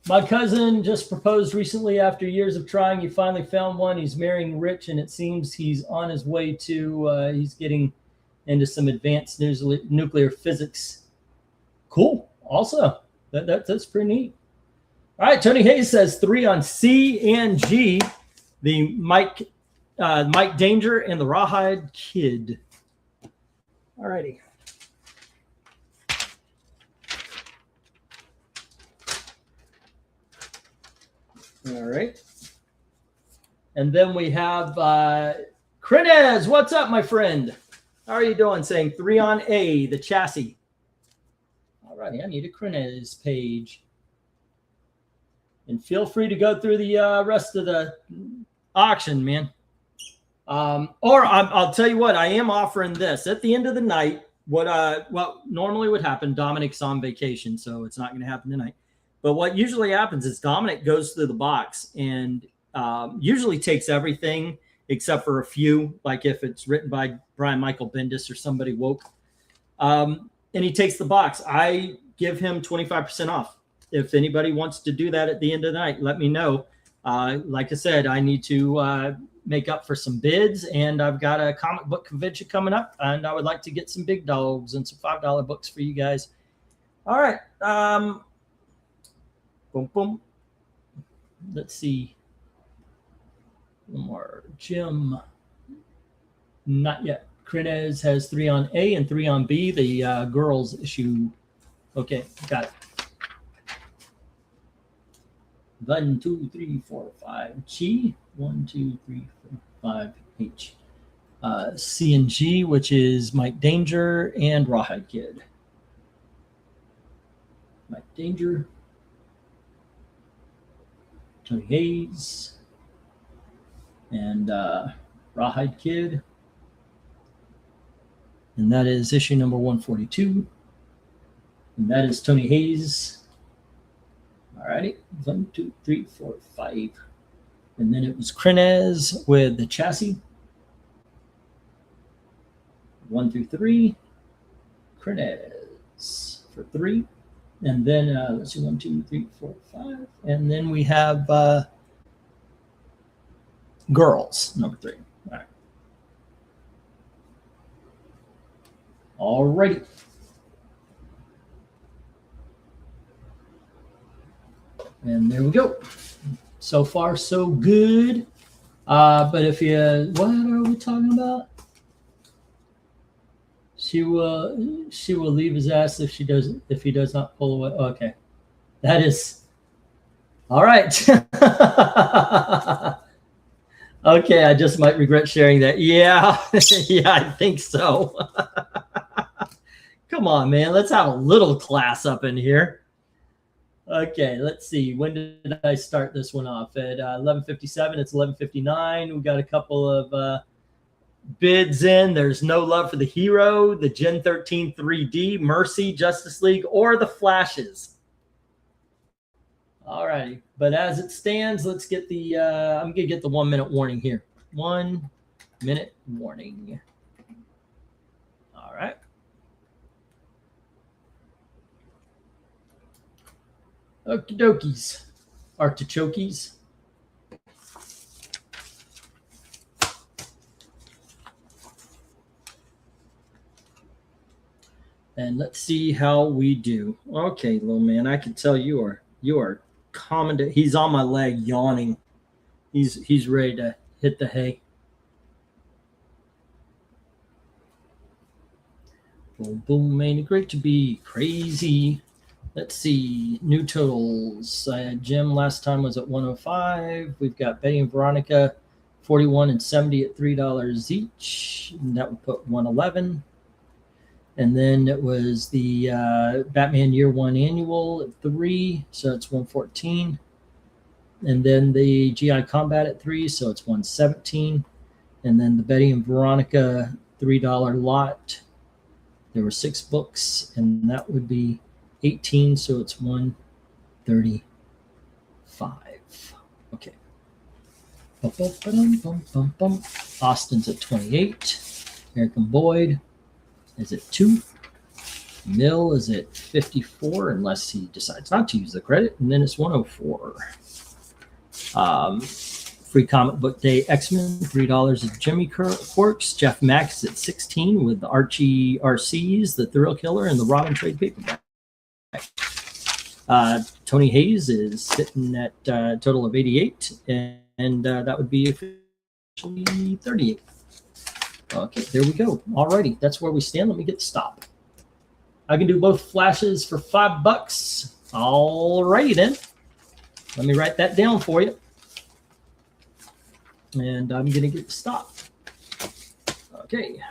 My cousin just proposed recently after years of trying. He finally found one. He's marrying rich, and it seems he's on his way to, he's getting into some advanced nuclear physics. Cool. Also, that's pretty neat. All right, Tony Hayes says 3 on C and G, the Mike Danger and the Rawhide Kid. All righty. All right. And then we have Crinez. What's up, my friend? How are you doing? Saying 3 on A, the chassis. All righty, I need a Crinez page. And feel free to go through the rest of the auction, man. Or I'll tell you what, I am offering this at the end of the night. What normally would happen, Dominic's on vacation, so it's not going to happen tonight. But what usually happens is Dominic goes through the box and usually takes everything except for a few, like if it's written by Brian Michael Bendis or somebody woke. And he takes the box. I give him 25% off. If anybody wants to do that at the end of the night, let me know. Like I said, I need to make up for some bids, and I've got a comic book convention coming up, and I would like to get some big dogs and some $5 books for you guys. All right. Boom, boom. Let's see. One more. Jim. Not yet. Crinez has 3 on A and 3 on B, the girls issue. Okay, got it. 1, 2, 3, 4, 5. G. 1, 2, 3, 4, 5. H. C and G, which is Mike Danger and Rawhide Kid. Mike Danger. Tony Hayes. And Rawhide Kid. And that is issue number 142. And that is Tony Hayes. All righty. 1, 2, 3, 4, 5. And then it was Crinez with the chassis. 1 through 3. Crinez for 3. And then let's see, 1, 2, 3, 4, 5. And then we have girls, number 3. All right. All righty. And there we go. So far, so good. But if you, what are we talking about? She will leave his ass if he does not pull away. Okay, that is all right. Okay, I just might regret sharing that. Yeah, yeah, I think so. Come on, man, let's have a little class up in here. Okay, let's see. When did I start this one off? At 11:57. It's 11:59. We got a couple of bids in. There's No Love for the Hero, the Gen 13 3D, Mercy, Justice League, or the Flashes. All righty. But as it stands, let's get the I'm gonna get the 1 minute warning here. 1 minute warning. All right. Okie dokies. Artichokes. And let's see how we do. Okay, little man, I can tell you are common. He's on my leg, yawning. He's ready to hit the hay. Boom, boom, man, great to be crazy. Let's see, new totals. Jim last time was at 105. We've got Betty and Veronica, 41 and 70 at $3 each. And that would put 111. And then it was the Batman Year One Annual at 3, so it's 114. And then the GI Combat at 3, so it's 117. And then the Betty and Veronica $3 lot. There were 6 books, and that would be 18, so it's 135. Okay. Austin's at 28. Eric and Boyd is at 2. Mill is at 54, unless he decides not to use the credit, and then it's 104. Free Comic Book Day X-Men, $3 at Jimmy Quirks. Jeff Max at 16 with the Archie RCs, the Thrill Killer, and the Robin trade paperback. Tony Hayes is sitting at a total of 88, and that would be officially 38. Okay, there we go. Alrighty, that's where we stand. Let me get the stop. I can do both flashes for $5. Alrighty then. Let me write that down for you. And I'm going to get stopped. Okay.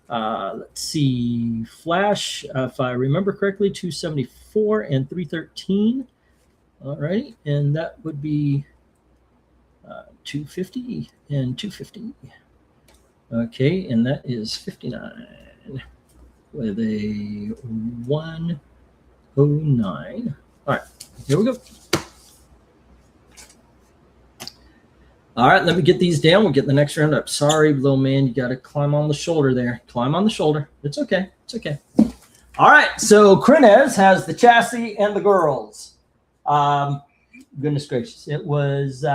Let's see. Flash, if I remember correctly, 274 and 313. All right. And that would be 250 and 250. Okay. And that is 59 with a 109. All right. Here we go. All right, let me get these down. We'll get the next round up. Sorry, little man, you got to climb on the shoulder there. Climb on the shoulder. It's okay. It's okay. All right, so Crenez has the chassis and the girls. Goodness gracious. It was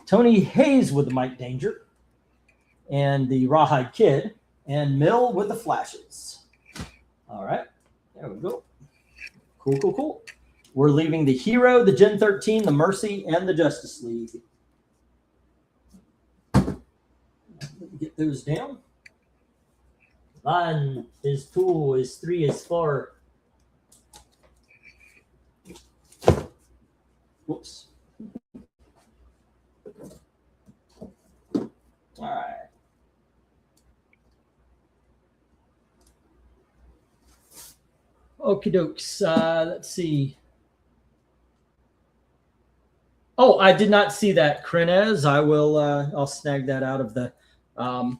Tony Hayes with the Mike Danger and the Rawhide Kid, and Mill with the Flashes. All right, there we go. Cool, cool, cool. We're leaving the Hero, the Gen 13, the Mercy, and the Justice League. Let me get those down. 1 is 2 is 3 is 4. Whoops. All right. Okie dokes. Let's see. Oh, I did not see that, Crenez. I will. I'll snag that out of the. I'll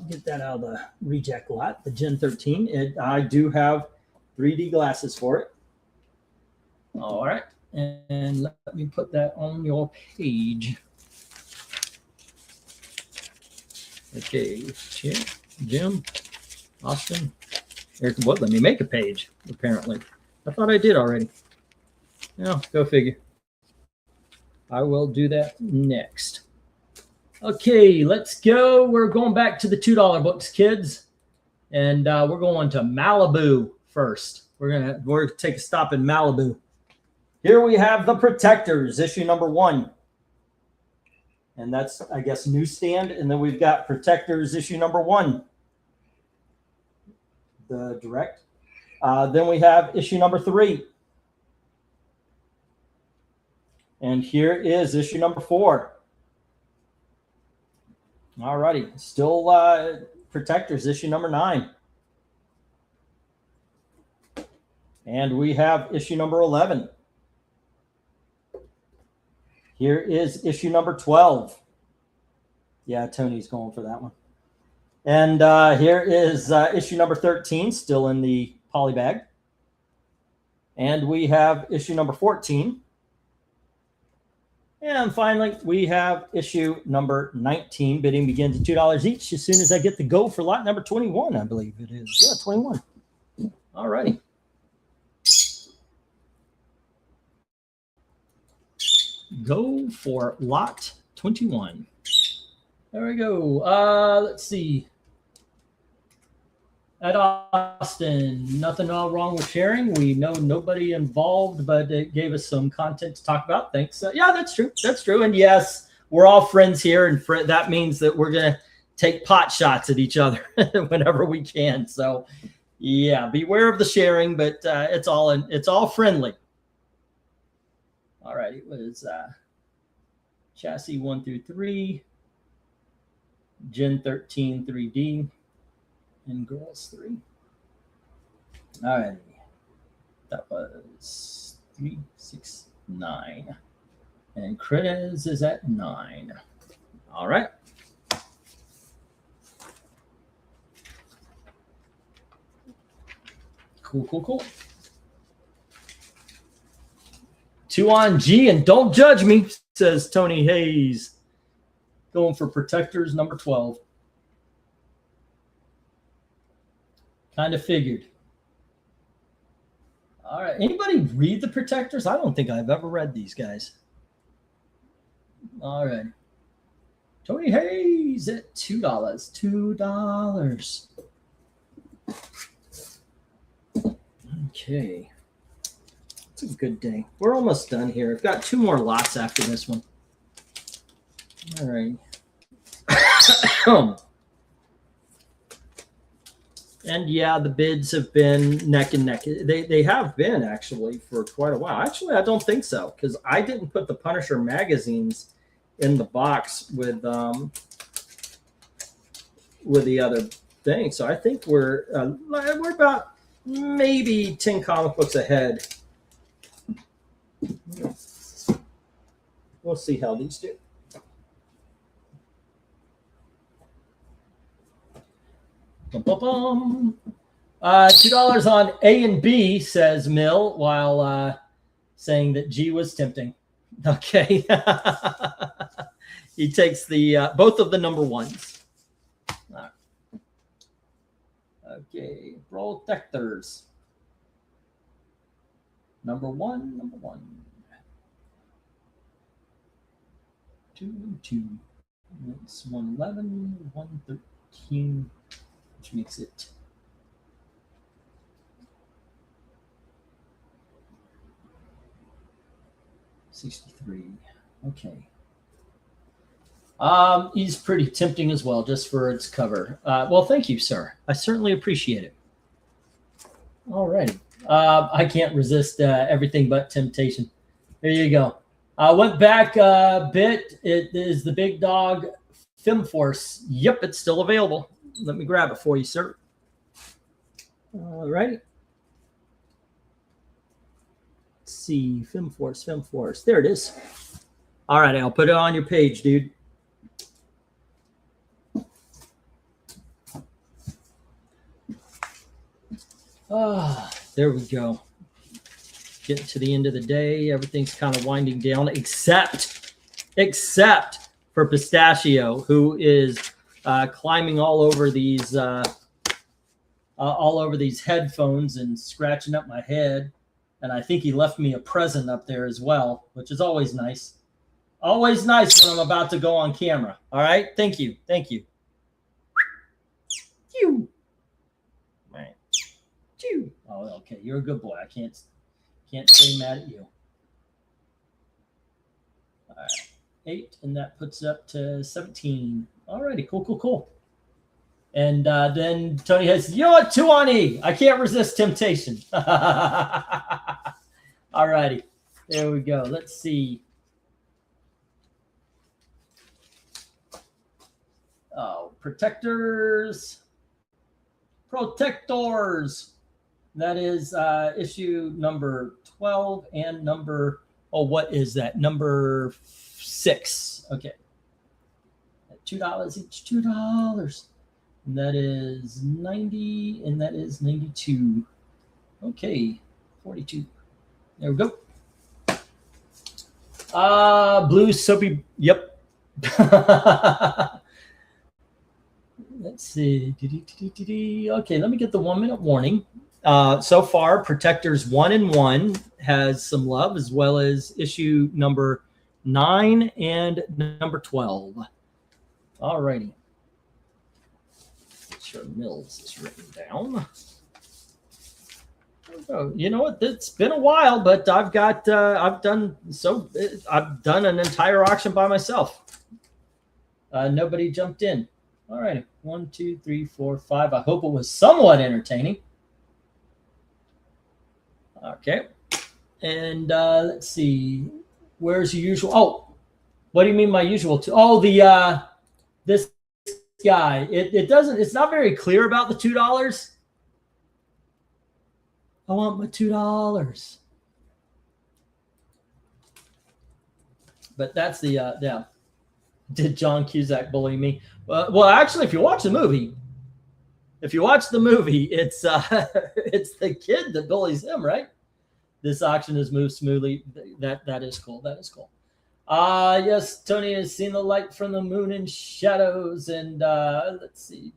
get that out of the reject lot. The Gen 13. I do have 3D glasses for it. All right, and let me put that on your page. Okay, Jim, Austin. What? Let me make a page. Apparently, I thought I did already. No, go figure. I will do that next. Okay, let's go. We're going back to the $2 books, kids. And we're going to Malibu first. We're gonna take a stop in Malibu. Here we have the Protectors, issue number 1. And that's, I guess, newsstand. And then we've got Protectors, issue number 1. The direct. Then we have issue number 3. And here is issue number 4. All righty. Still Protectors, issue number 9. And we have issue number 11. Here is issue number 12. Yeah, Tony's going for that one. And here is issue number 13, still in the poly bag. And we have issue number 14. And finally, we have issue number 19. Bidding begins at $2 each as soon as I get the go for lot number 21, I believe it is. Yeah, 21. All righty. Go for lot 21. There we go. Let's see. At Austin, nothing all wrong with sharing. We know nobody involved, but it gave us some content to talk about. Thanks. Yeah, that's true. That's true. And yes, we're all friends here, and that means that we're going to take pot shots at each other whenever we can. So, yeah, beware of the sharing, but it's all friendly. All right, it was chassis 1 through 3, Gen 13 3D. And girls 3. All right. That was 3, 6, 9. And Crenez is at 9. All right. Cool, cool, cool. 2 on G, and don't judge me, says Tony Hayes. Going for Protectors number 12. Kind of figured. All right. Anybody read the Protectors? I don't think I've ever read these guys. All right. Tony Hayes at $2. $2. Okay. It's a good day. We're almost done here. I've got 2 more lots after this one. All right. And yeah, the bids have been neck and neck. They have been actually for quite a while. Actually, I don't think so because I didn't put the Punisher magazines in the box with the other thing. So I think we're about maybe 10 comic books ahead. We'll see how these do. $2 on A and B, says Mill, while saying that G was tempting. Okay. He takes the both of the number ones. Right. Okay, protectors. Number one. 2 and 2. It's 111, 113, which makes it 63. Okay. He's pretty tempting as well, just for its cover. Well, thank you, sir. I certainly appreciate it. All righty. I can't resist everything but temptation. There you go. I went back a bit. It is the Big Dog FemForce. Yep, it's still available. Let me grab it for you, sir. All righty. Let's see. FemForce. There it is. All right, I'll put it on your page, dude. There we go. Getting to the end of the day. Everything's kind of winding down, except for Pistachio, who is climbing all over these headphones and scratching up my head. And I think he left me a present up there as well, which is always nice. Always nice when I'm about to go on camera. All right. Thank you. Phew. Right. Phew. Oh, okay. You're a good boy. I can't stay mad at you. All right. 8, and that puts it up to 17. All righty. Cool. And then Tony has, you know what, 2 on E. I can't resist temptation. All righty. There we go. Let's see. Oh, protectors. That is issue number 12 and number, what is that? Number 6. Okay. $2 each, $2. And that is 90, and that is 92. Okay, 42. There we go. Blue soapy. Yep. Let's see. Okay, let me get the 1-minute warning. So far, Protectors 1 and 1 has some love, as well as issue number 9 and number 12. All righty. Make sure Mills is written down. Oh, you know what? It's been a while, but I've done an entire auction by myself. Nobody jumped in. All right, 1, 2, 3, 4, 5. I hope it was somewhat entertaining. Okay, and let's see. Where's your usual? Oh, what do you mean my usual? This guy. It doesn't. It's not very clear about the $2. I want my $2. But that's the yeah. Did John Cusack bully me? Well, actually, if you watch the movie, it's it's the kid that bullies him, right? This auction has moved smoothly. That is cool. Yes, Tony has seen the light from the moon and shadows. And let's see,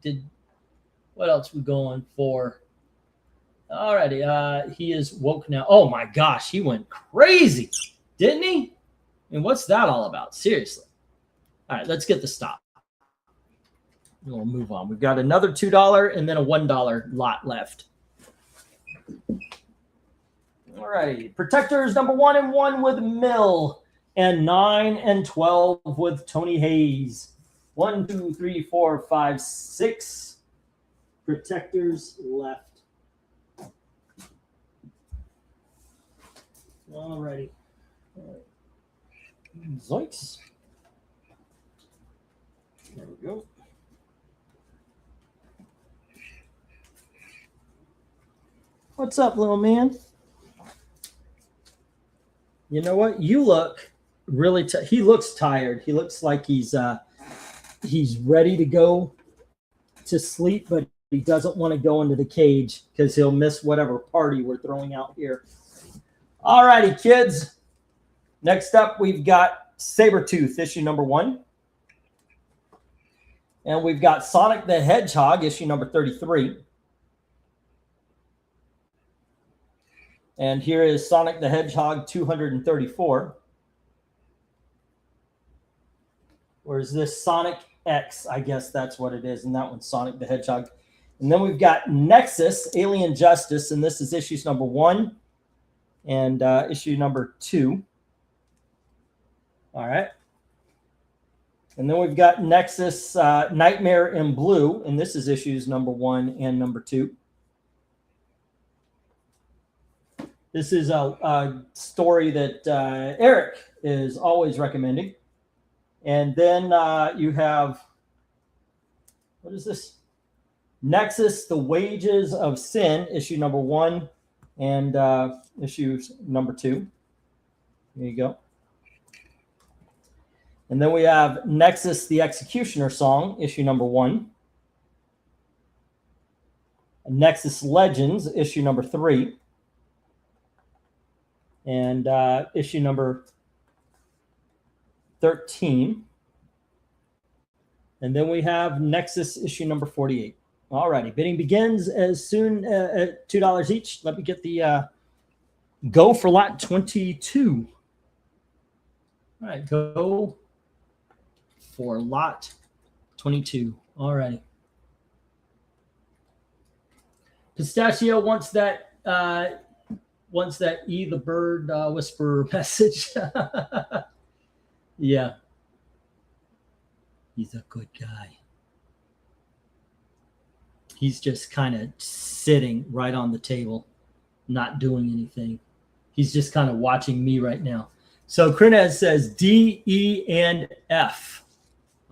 what else we going for? Alrighty, he is woke now. Oh my gosh, he went crazy, didn't he? And what's that all about? Seriously. All right, let's get the stop. We'll move on. We've got another $2 and then a $1 lot left. All right, Protectors number 1 and 1 with Mill, and 9 and 12 with Tony Hayes. 1, 2, 3, 4, 5, 6. Protectors left. Alrighty. Zoinks. There we go. What's up, little man? You know what? You look really. He looks tired. He looks like he's ready to go to sleep, but he doesn't want to go into the cage because he'll miss whatever party we're throwing out here. All righty, kids. Next up, we've got Sabretooth, issue number 1. And we've got Sonic the Hedgehog, issue number 33. And here is Sonic the Hedgehog 234. Or is this Sonic X? I guess that's what it is. And that one's Sonic the Hedgehog. And then we've got Nexus, Alien Justice. And this is issues number 1 and issue number 2. All right. And then we've got Nexus, Nightmare in Blue. And this is issues number 1 and number 2. This is a story that Eric is always recommending. And then you have, what is this? Nexus, The Wages of Sin, issue number 1 and issue number 2. There you go. And then we have Nexus, The Executioner Song, issue number 1. Nexus Legends, issue number 3. And issue number 13. And then we have Nexus issue number 48. All righty. Bidding begins as soon at $2 each. Let me get the go for lot 22. All right. Go for lot 22. All righty. Pistachio wants that E the Bird whisper message. Yeah. He's a good guy. He's just kind of sitting right on the table, not doing anything. He's just kind of watching me right now. So Krenez says D, E, and F.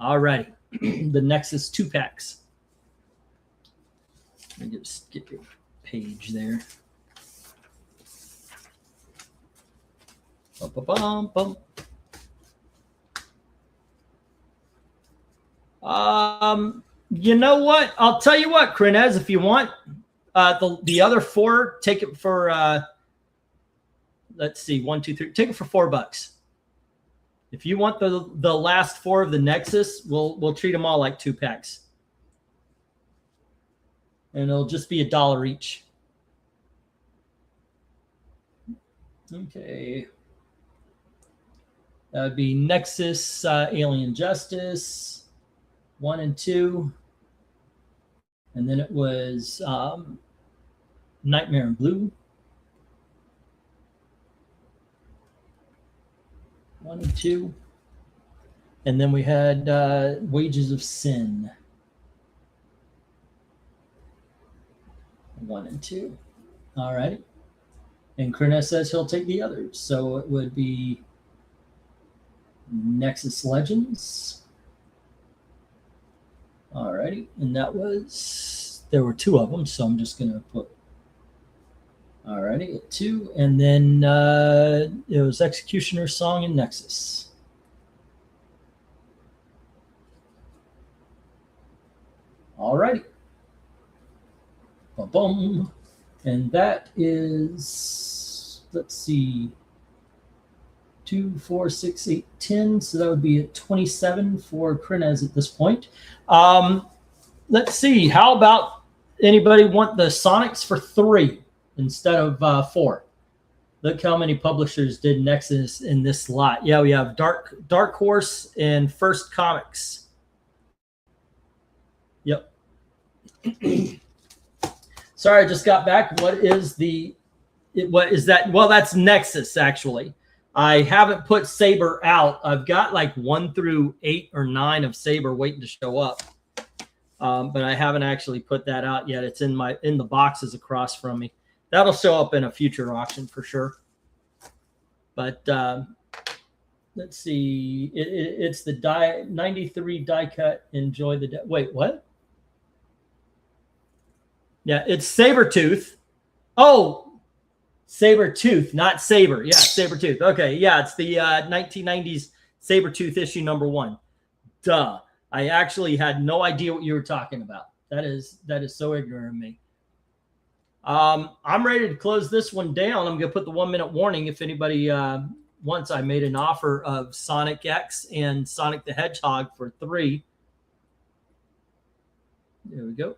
All right. The Nexus 2-packs. Let me just get your page there. Bum, bum, bum. You know what? I'll tell you what, Krenez, if you want the other 4, take it for let's see, 1, 2, 3. Take it for $4. If you want the last 4 of the Nexus, we'll treat them all like 2-packs. And it'll just be $1 each. Okay. That would be Nexus, Alien Justice, 1 and 2. And then it was Nightmare in Blue, 1 and 2. And then we had Wages of Sin, 1 and 2. All right. And Krenez says he'll take the others. So it would be Nexus Legends. Alrighty, and that was, there were 2 of them, so I'm just gonna put, alrighty, 2, and then it was Executioner Song and Nexus. Alrighty. Boom. And that is, let's see, 2, 4, 6, 8, 10. So that would be at 27 for Krenez at this point. Let's see. How about anybody want the Sonics for 3 instead of 4? Look how many publishers did Nexus in this lot. Yeah, we have Dark Horse and First Comics. Yep. Sorry, I just got back. What is that? Well, that's Nexus, actually. I haven't put Saber out. I've got like 1 through 8 or 9 of Saber waiting to show up. but I haven't actually put that out yet. It's in the boxes across from me. That'll show up in a future auction for sure. But let's see. It's the 93 die cut. Enjoy the wait, what? Yeah, it's Sabertooth. Oh, Sabertooth, not Saber. Yeah, Sabertooth. Okay, yeah, it's the 1990s Sabertooth issue number 1. Duh. I actually had no idea what you were talking about. That is so ignorant of me. I'm ready to close this one down. I'm going to put the 1-minute warning if anybody wants. I made an offer of Sonic X and Sonic the Hedgehog for 3. There we go.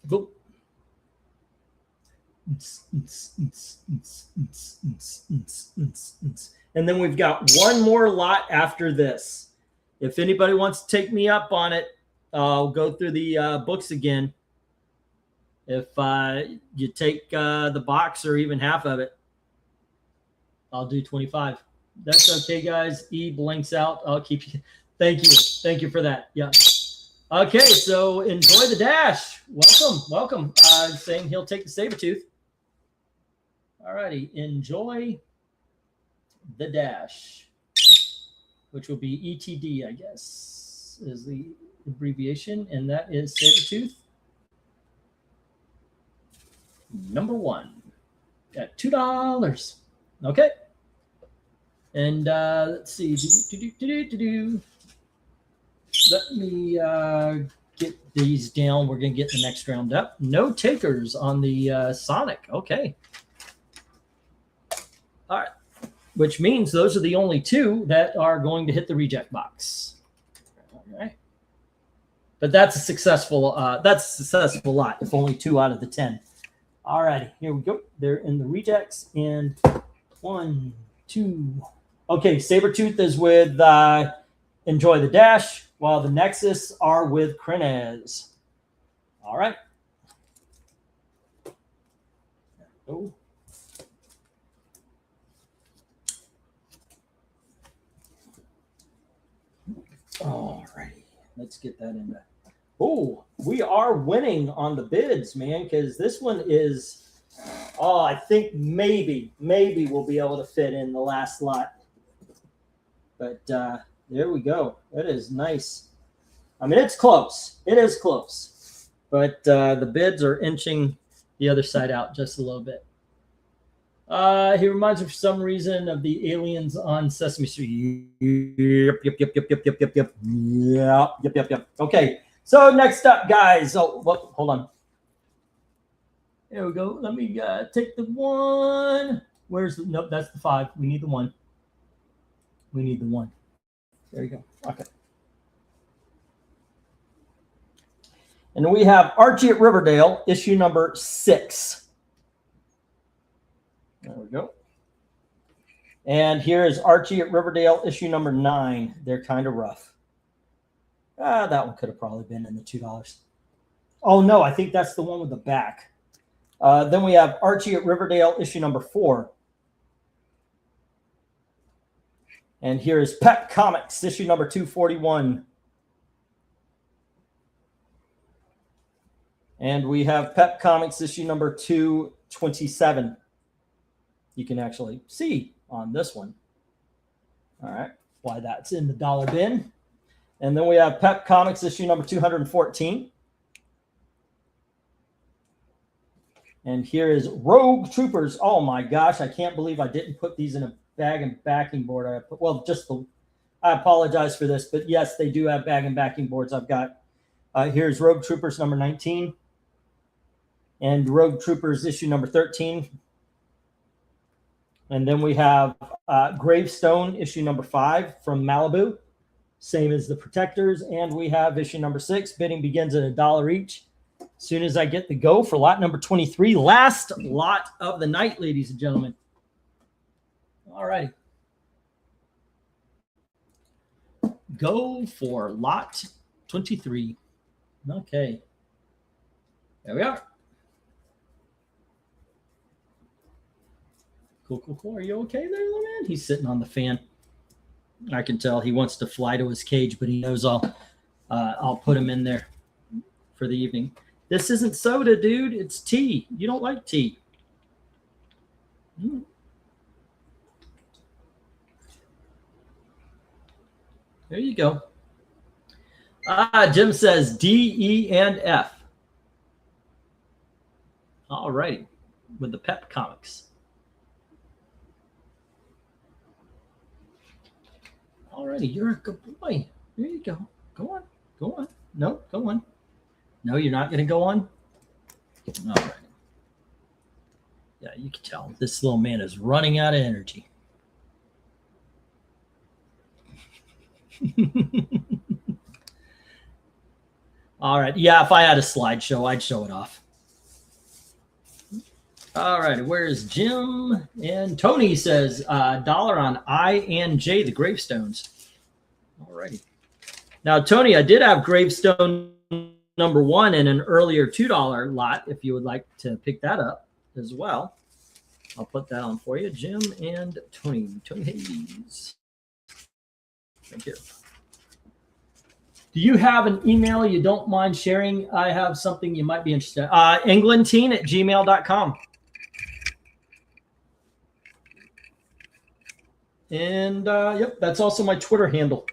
Go. And then we've got one more lot after this. If anybody wants to take me up on it, I'll go through the books again. If you take the box or even half of it, I'll do 25. That's okay, guys. E blinks out. I'll keep you. Thank you. Thank you for that. Yeah. Okay, so enjoy the dash. Welcome. Saying he'll take the Sabertooth. All righty, enjoy the dash, which will be ETD, I guess, is the abbreviation, and that is Sabertooth number 1 at $2. Okay, and let's see. Let me get these down. We're going to get the next round up. No takers on the Sonic. Okay. All right. Which means those are the only 2 that are going to hit the reject box. All right. But that's a successful lot if only 2 out of the 10. All righty. Here we go. They're in the rejects. And 1, 2. Okay. Sabertooth is with Enjoy the Dash, while the Nexus are with Krenez. All right. Oh. All righty. Let's get that in there. Oh, we are winning on the bids, man, because this one is, I think maybe we'll be able to fit in the last lot. But there we go. That is nice. I mean, it's close. It is close. But the bids are inching the other side out just a little bit. He reminds me for some reason of the aliens on Sesame Street. Yep. Okay. So next up, guys. Oh, well, hold on. There we go. Let me take the 1. Where's the? Nope, that's the 5. We need the 1. We need the 1. There you go. Okay. And we have Archie at Riverdale, issue number 6. There we go. And here is Archie at Riverdale, issue number 9. They're kind of rough. That one could have probably been in the $2. Oh, no, I think that's the one with the back. Then we have Archie at Riverdale, issue number 4. And here is Pep Comics, issue number 241. And we have Pep Comics, issue number 227. You can actually see on this one. All right, why that's in the dollar bin. And then we have Pep Comics, issue number 214. And here is Rogue Troopers. Oh my gosh, I can't believe I didn't put these in a bag and backing board. I apologize for this, but yes, they do have bag and backing boards. I've got, here's Rogue Troopers number 19 and Rogue Troopers issue number 13. And then we have Gravestone issue number 5 from Malibu, same as the Protectors. And we have issue number 6. Bidding begins at $1 each. As soon as I get the go for lot number 23, last lot of the night, ladies and gentlemen. All right. Go for lot 23. Okay. There we are. Cool. Are you okay there, little man? He's sitting on the fan. I can tell he wants to fly to his cage, but he knows I'll I'll put them in there for the evening. This isn't soda, dude. It's tea. You don't like tea. There you go. Jim says D, E, and F. All right, with the Pep Comics. All righty, you're a good boy. There you go. Go on. Go on. No, go on. No, you're not going to go on? All right. Yeah, you can tell. This little man is running out of energy. All right. Yeah, if I had a slideshow, I'd show it off. All right. Where's Jim? And Tony says dollar on I and J, the gravestones. All righty. Now, Tony, I did have gravestone number 1 in an earlier $2 lot if you would like to pick that up as well. I'll put that on for you, Jim and Tony Hayes. Thank you. Do you have an email you don't mind sharing? I have something you might be interested in. englandteen@gmail.com. And yep, that's also my Twitter handle.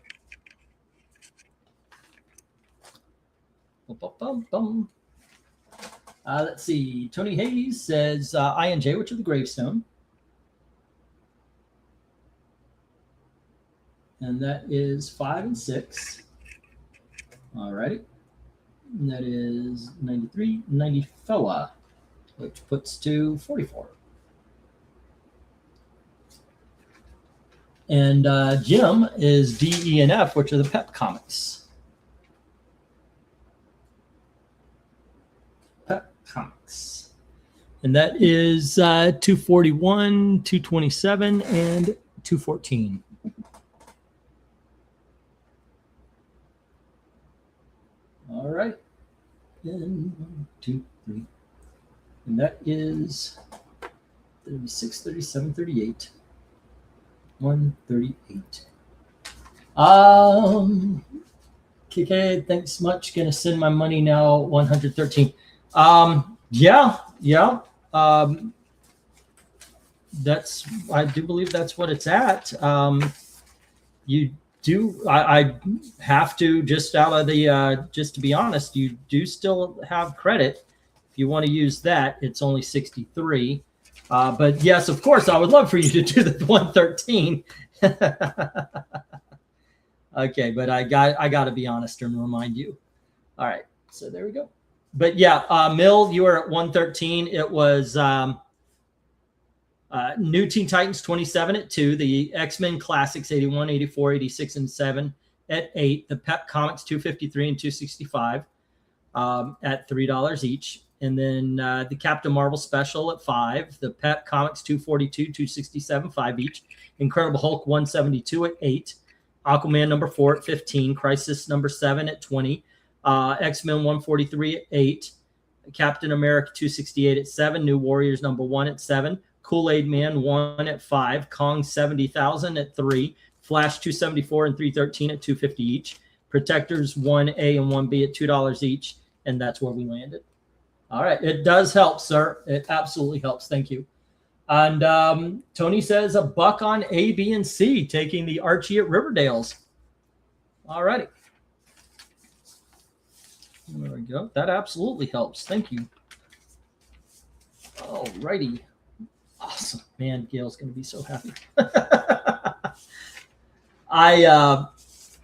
Let's see. Tony Hayes says I and J, which are the gravestone. And that is 5 and 6. All righty. And that is 93, 94, which puts to 44. And Jim is D, E, and F, which are the Pep Comics. Pep Comics. And that is 241, 227, and 214. All right. And 1, 2, 3. And that is 36, 37, 38. 138. KK, thanks much. Gonna send my money now. 113. Yeah. That's, I do believe that's what it's at. You do, I have to, just out of the, just to be honest, you do still have credit. If you want to use that, it's only 63. But yes, of course, I would love for you to do the 113. Okay, but I got to be honest and remind you. All right, so there we go. But yeah, Mill, you were at 113. It was New Teen Titans 27 at 2, the X-Men Classics 81, 84, 86, and 7 at 8, the Pep Comics 253 and 265 at $3 each. And then the Captain Marvel special at 5, the Pep Comics 242, 267, 5 each. Incredible Hulk 172 at 8, Aquaman number 4 at 15, Crisis number 7 at 20, X-Men 143 at 8, Captain America 268 at 7, New Warriors number 1 at 7, Kool-Aid Man 1 at 5, Kong 70,000 at 3, Flash 274 and 313 at $2.50 each, Protectors 1A and 1B at $2 each, and that's where we landed. All right. It does help, sir. It absolutely helps. Thank you. And Tony says $1 on A, B, and C, taking the Archie at Riverdale's. All righty. There we go. That absolutely helps. Thank you. All righty. Awesome. Man, Gail's going to be so happy.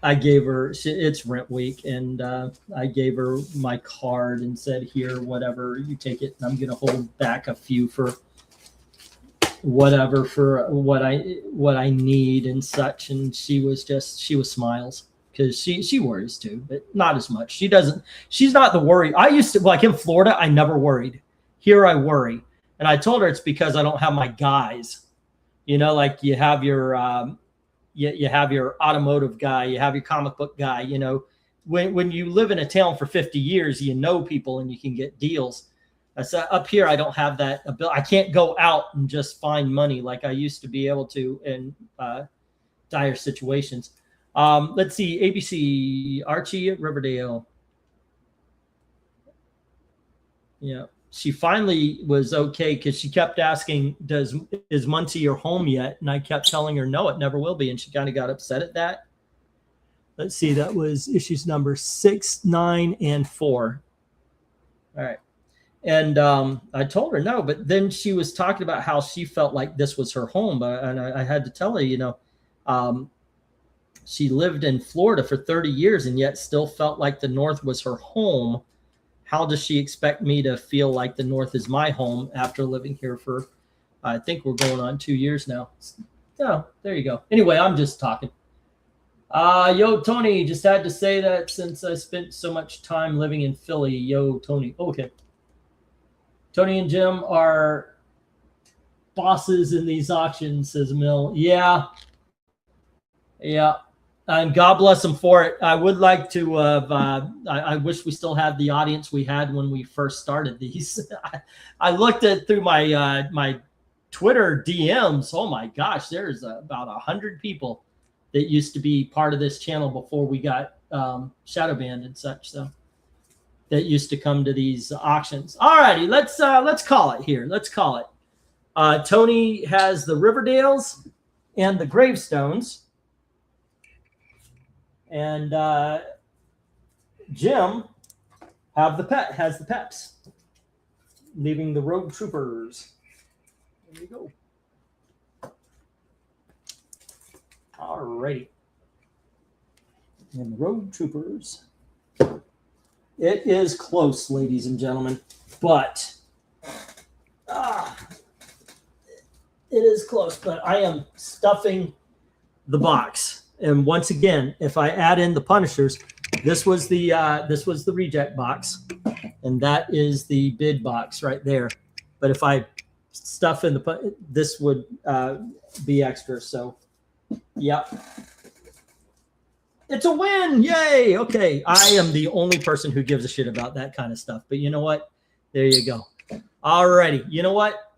I gave her, it's rent week, and I gave her my card and said, here, whatever, you take it. And I'm going to hold back a few for whatever, for what I need and such. And she was smiles, because she worries too, but not as much. She's not the worry. I used to, like in Florida, I never worried. Here I worry. And I told her it's because I don't have my guys. You know, like you have your, you have your automotive guy, you have your comic book guy. You know, when you live in a town for 50 years, you know people and you can get deals. So up here, I don't have that ability. I can't go out and just find money like I used to be able to in dire situations. Let's see. ABC Archie at Riverdale. Yeah. She finally was okay because she kept asking, is Muncie your home yet? And I kept telling her, no, it never will be. And she kind of got upset at that. Let's see. That was issues number 6, 9, and 4. All right. And I told her no, but then she was talking about how she felt like this was her home. And I had to tell her, she lived in Florida for 30 years and yet still felt like the North was her home. How does she expect me to feel like the North is my home after living here for, I think we're going on 2 years now. Oh, there you go. Anyway, I'm just talking. Yo, Tony, just had to say that since I spent so much time living in Philly. Yo, Tony. Okay. Tony and Jim are bosses in these auctions, says Mill. Yeah. Yeah. And God bless them for it. I would like to, I wish we still had the audience we had when we first started these. I looked at through my my Twitter DMs. Oh my gosh, there's about 100 people that used to be part of this channel before we got shadow banned and such. So that used to come to these auctions. All righty, let's call it here. Let's call it. Tony has the Riverdales and the Gravestones. And Jim has the Peps, leaving the Road Troopers. There you go. All righty. And the Road Troopers. It is close, ladies and gentlemen, but it is close. But I am stuffing the box. And once again, if I add in the Punishers, this was the reject box, and that is the bid box right there. But if I stuff in this would be extra. So, yep, it's a win! Yay! Okay, I am the only person who gives a shit about that kind of stuff. But you know what? There you go. Alrighty, you know what?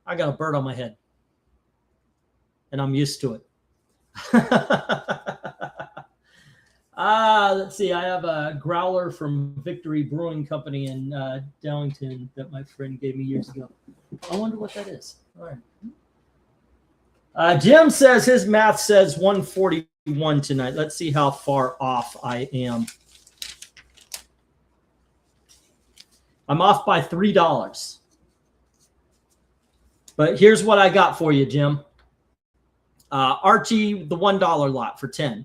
I got a bird on my head, and I'm used to it. Let's see. I have a growler from Victory Brewing Company in Downingtown that my friend gave me years ago. I wonder what that is. All right. Jim says his math says 141 tonight. Let's see how far off I am. I'm off by $3. But here's what I got for you, Jim. Archie, the $1 lot for 10.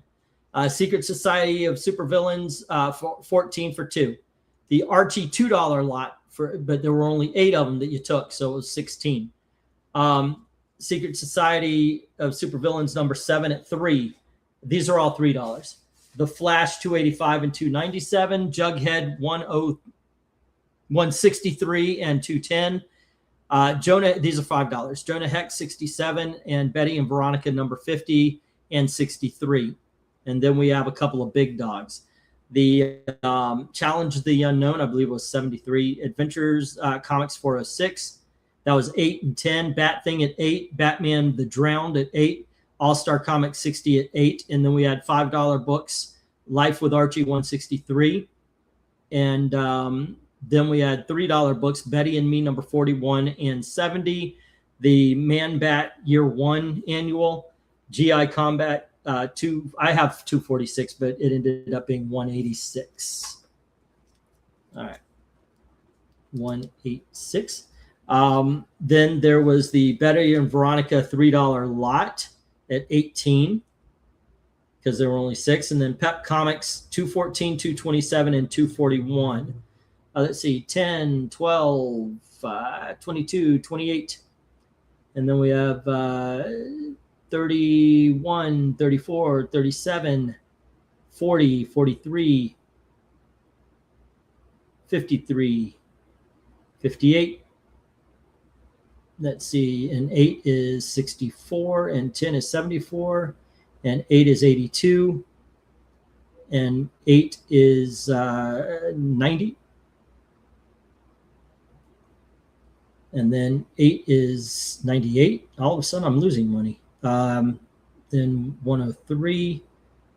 Secret Society of Supervillains, for 14 for 2. The Archie $2 lot but there were only 8 of them that you took, so it was 16. Secret Society of Supervillains number 7 at 3. These are all $3. The Flash $285 and $297. Jughead 163 and $210. Jonah, these are $5. Jonah Hex 67 and Betty and Veronica number 50 and 63. And then we have a couple of big dogs. The Challenge of the Unknown, I believe, was 73. Adventures Comics 406. That was 8 and 10. Bat Thing at 8. Batman the Drowned at 8. All-Star Comics 60 at 8. And then we had $5 books. Life with Archie 163. And then we had $3 books, Betty and Me number 41 and 70. The Man Bat Year 1 annual. GI Combat 2. I have 246, but it ended up being 186. All right. 186. Then there was the Betty and Veronica $3 lot at 18 because there were only 6. And then Pep Comics 214, 227, and 241. Let's see, 10, 12, 22, 28. And then we have 31, 34, 37, 40, 43, 53, 58. Let's see, and 8 is 64, and 10 is 74, and 8 is 82, and 8 is 90. And then 8 is 98. All of a sudden, I'm losing money. Then 103,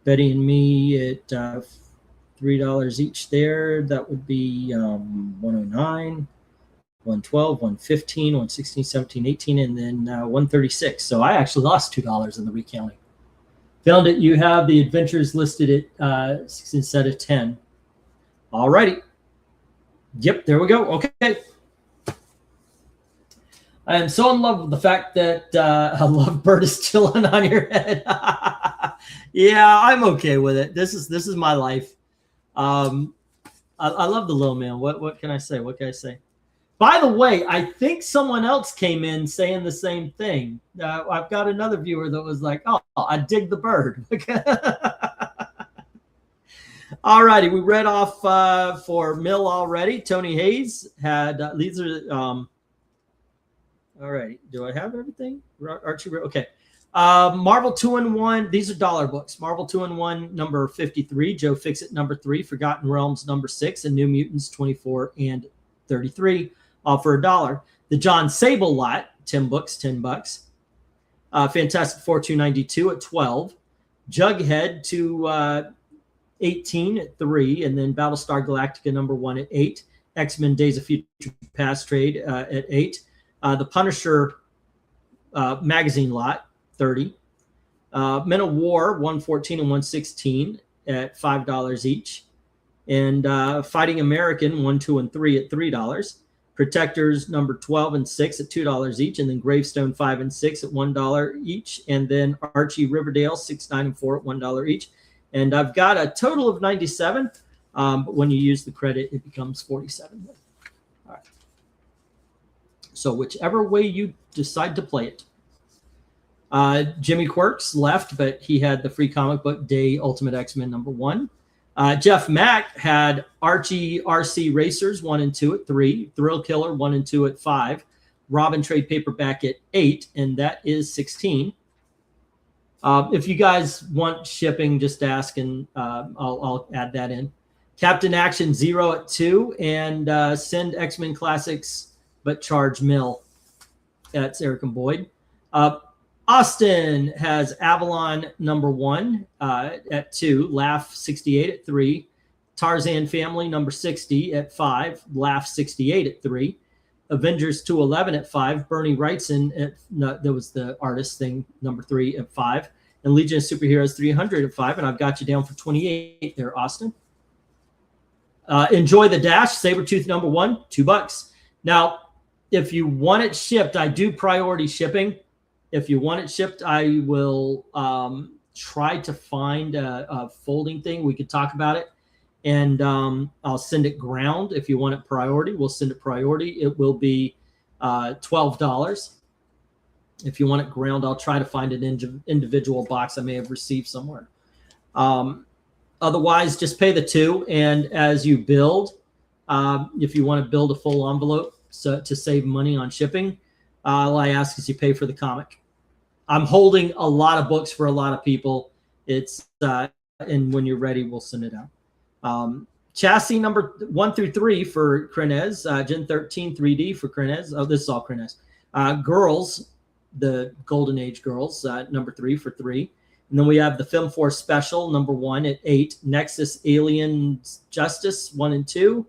Betty and me at $3 each there. That would be 109, 112, 115, 116, 17, 18, and then 136. So I actually lost $2 in the recounting. Found it. You have the adventures listed at 6 instead of 10. All righty. Yep, there we go. Okay. I am so in love with the fact that a lovebird is chilling on your head. Yeah, I'm okay with it. This is my life. I love the little man. What can I say? What can I say? By the way, I think someone else came in saying the same thing. I've got another viewer that was like, "Oh, I dig the bird." All righty, we read off for Mill already. Tony Hayes had these are. All right. Do I have everything? Archie, okay. Marvel 2-in-1. These are dollar books. Marvel 2-in-1, number 53. Joe Fixit, number 3. Forgotten Realms, number 6. And New Mutants, 24 and 33. All for $1. The John Sable lot, 10 books, $10. Fantastic Four, $2.92 at 12. Jughead to 18 at 3. And then Battlestar Galactica, number 1 at 8. X-Men Days of Future Past trade at 8. The Punisher magazine lot, 30. Men of War, 114 and 116 at $5 each. And Fighting American, 1, 2, and 3 at $3. Protectors, number 12 and 6 at $2 each. And then Gravestone, 5 and 6 at $1 each. And then Archie Riverdale, 6, 9, and 4 at $1 each. And I've got a total of 97. But when you use the credit, it becomes 47. All right. So whichever way you decide to play it. Jimmy Quirks left, but he had the Free Comic Book Day Ultimate X-Men number 1. Jeff Mack had Archie RC Racers 1 and 2 at 3. Thrill Killer 1 and 2 at 5. Robin trade paperback at 8, and that is 16. If you guys want shipping, just ask, and I'll add that in. Captain Action 0 at 2, and send X-Men Classics but charge Mill. That's Eric and Boyd. Austin has Avalon number 1 at 2, Laugh 68 at 3, Tarzan Family number 60 at 5, Laugh 68 at 3, Avengers 211 at 5, Bernie Wrightson that was the artist thing, number 3 at 5, and Legion of Superheroes 300 at 5, and I've got you down for 28 there, Austin. Enjoy the Dash, Sabretooth number 1, $2. Now, if you want it shipped, I do priority shipping. If you want it shipped, I will try to find a folding thing. We could talk about it. And I'll send it ground. If you want it priority, we'll send it priority. It will be $12. If you want it ground, I'll try to find an individual box I may have received somewhere. Otherwise, just pay the $2. And as you build, if you want to build a full envelope to save money on shipping, all I ask is you pay for the comic. I'm holding a lot of books for a lot of people. It's and when you're ready, we'll send it out. Chassis number 1 through 3 for Crenez. Gen 13 3D for Crenez. Oh, this is all Crenez. Girls, the Golden Age Girls, number 3 for 3. And then we have the Film Force Special, number 1 at 8. Nexus Alien Justice, 1 and 2.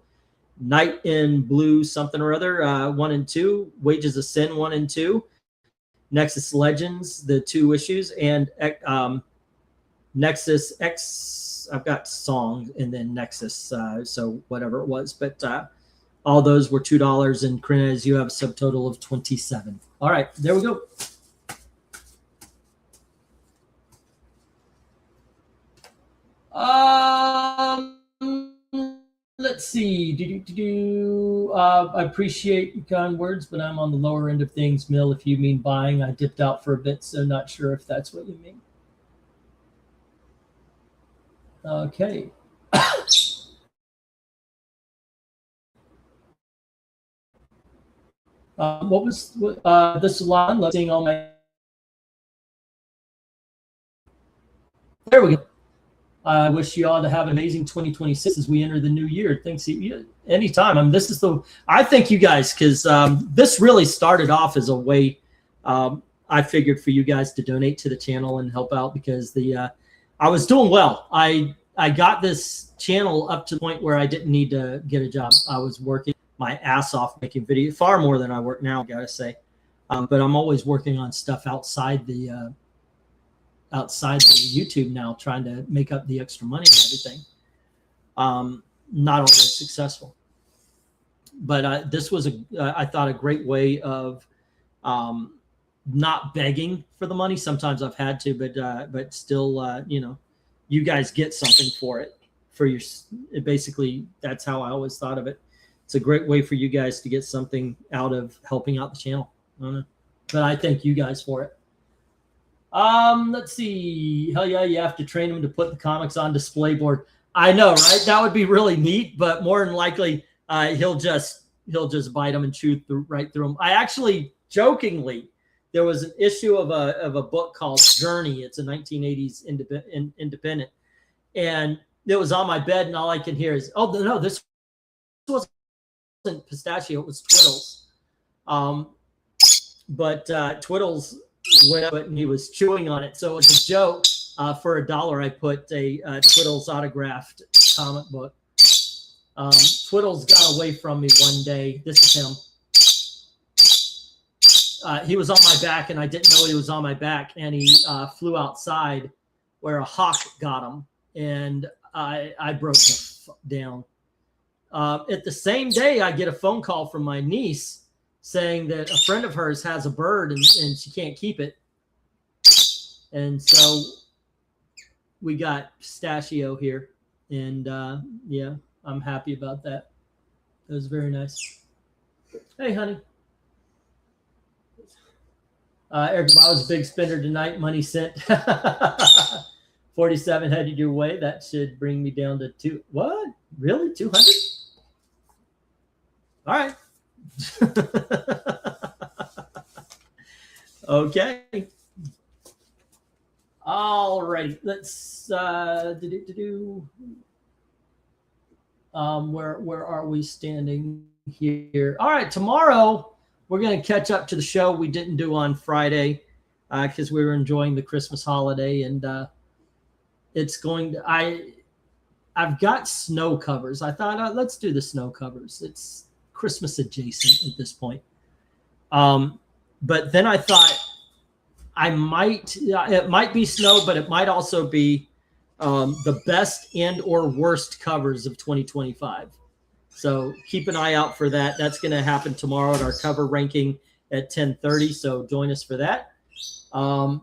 Night in Blue something or other, 1 and 2. Wages of Sin, 1 and 2. Nexus Legends, the 2 issues, and Nexus X. I've got Song and then Nexus, so whatever it was. But all those were $2, and Crenez, you have a subtotal of 27. All right, there we go. Let's see. I appreciate your kind words, but I'm on the lower end of things, Mill. If you mean buying, I dipped out for a bit, so not sure if that's what you mean. Okay. What was the salon? Let's seeing all my. There we go. I wish you all to have an amazing 2026 as we enter the new year. Thanks. Anytime. This is I thank you guys because this really started off as a way I figured for you guys to donate to the channel and help out because I was doing well. I got this channel up to the point where I didn't need to get a job. I was working my ass off making videos, far more than I work now, I gotta say. But I'm always working on stuff outside the YouTube now, trying to make up the extra money and everything. Not always successful, but this was I thought a great way of not begging for the money. Sometimes I've had to, but still, you know, you guys get something for it. Basically, that's how I always thought of it. It's a great way for you guys to get something out of helping out the channel. I don't know, but I thank you guys for it. Let's see. Hell yeah, you have to train him to put the comics on display board. I know, right? That would be really neat, but more than likely, he'll just bite them and chew right through them. I actually, jokingly, there was an issue of a book called Journey. It's a 1980s independent, and it was on my bed, and all I can hear is, "Oh no, this wasn't Pistachio, it was Twiddles." But Twiddles went up and he was chewing on it, so it was a joke. For $1, I put a Twiddles autographed comic book. Twiddles got away from me one day. This is him. He was on my back, and I didn't know he was on my back, and he flew outside where a hawk got him, and I broke him down. At the same day, I get a phone call from my niece saying that a friend of hers has a bird, and she can't keep it. And so we got Pistachio here, and yeah, I'm happy about that. It was very nice. Hey, honey. Eric, I was a big spender tonight. Money sent. 47 headed your way. That should bring me down to 2. What? Really? 200? All right. Okay. All right. Let's where are we standing here? All right. Tomorrow we're going to catch up to the show we didn't do on Friday because we were enjoying the Christmas holiday, and it's going to. I've got snow covers. I thought let's do the snow covers. It's Christmas adjacent at this point. But then I thought it might be snow, but it might also be the best and or worst covers of 2025. So keep an eye out for that. That's going to happen tomorrow at our cover ranking at 10:30. So join us for that. And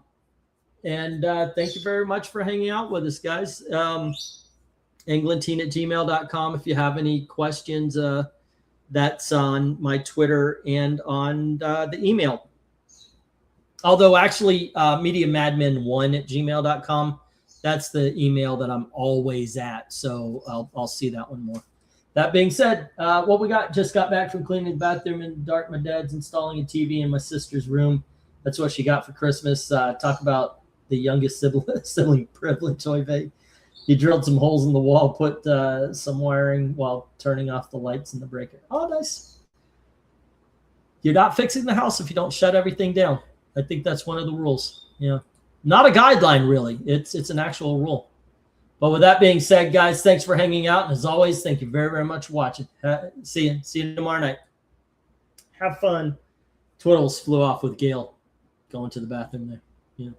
thank you very much for hanging out with us, guys. englandteen@gmail.com. If you have any questions, that's on my Twitter and on the email. Although actually, MediaMadmen1@gmail.com. That's the email that I'm always at. So I'll see that one more. That being said, what we just got back from cleaning the bathroom in the dark. My dad's installing a TV in my sister's room. That's what she got for Christmas. Talk about the youngest sibling privilege. He drilled some holes in the wall, put some wiring while turning off the lights in the breaker. Oh, nice. You're not fixing the house if you don't shut everything down. I think that's one of the rules. Yeah, not a guideline really. It's an actual rule. But with that being said, guys, thanks for hanging out. And as always, thank you very, very much for watching. See you tomorrow night. Have fun. Twiddles flew off with Gail going to the bathroom there. Yeah.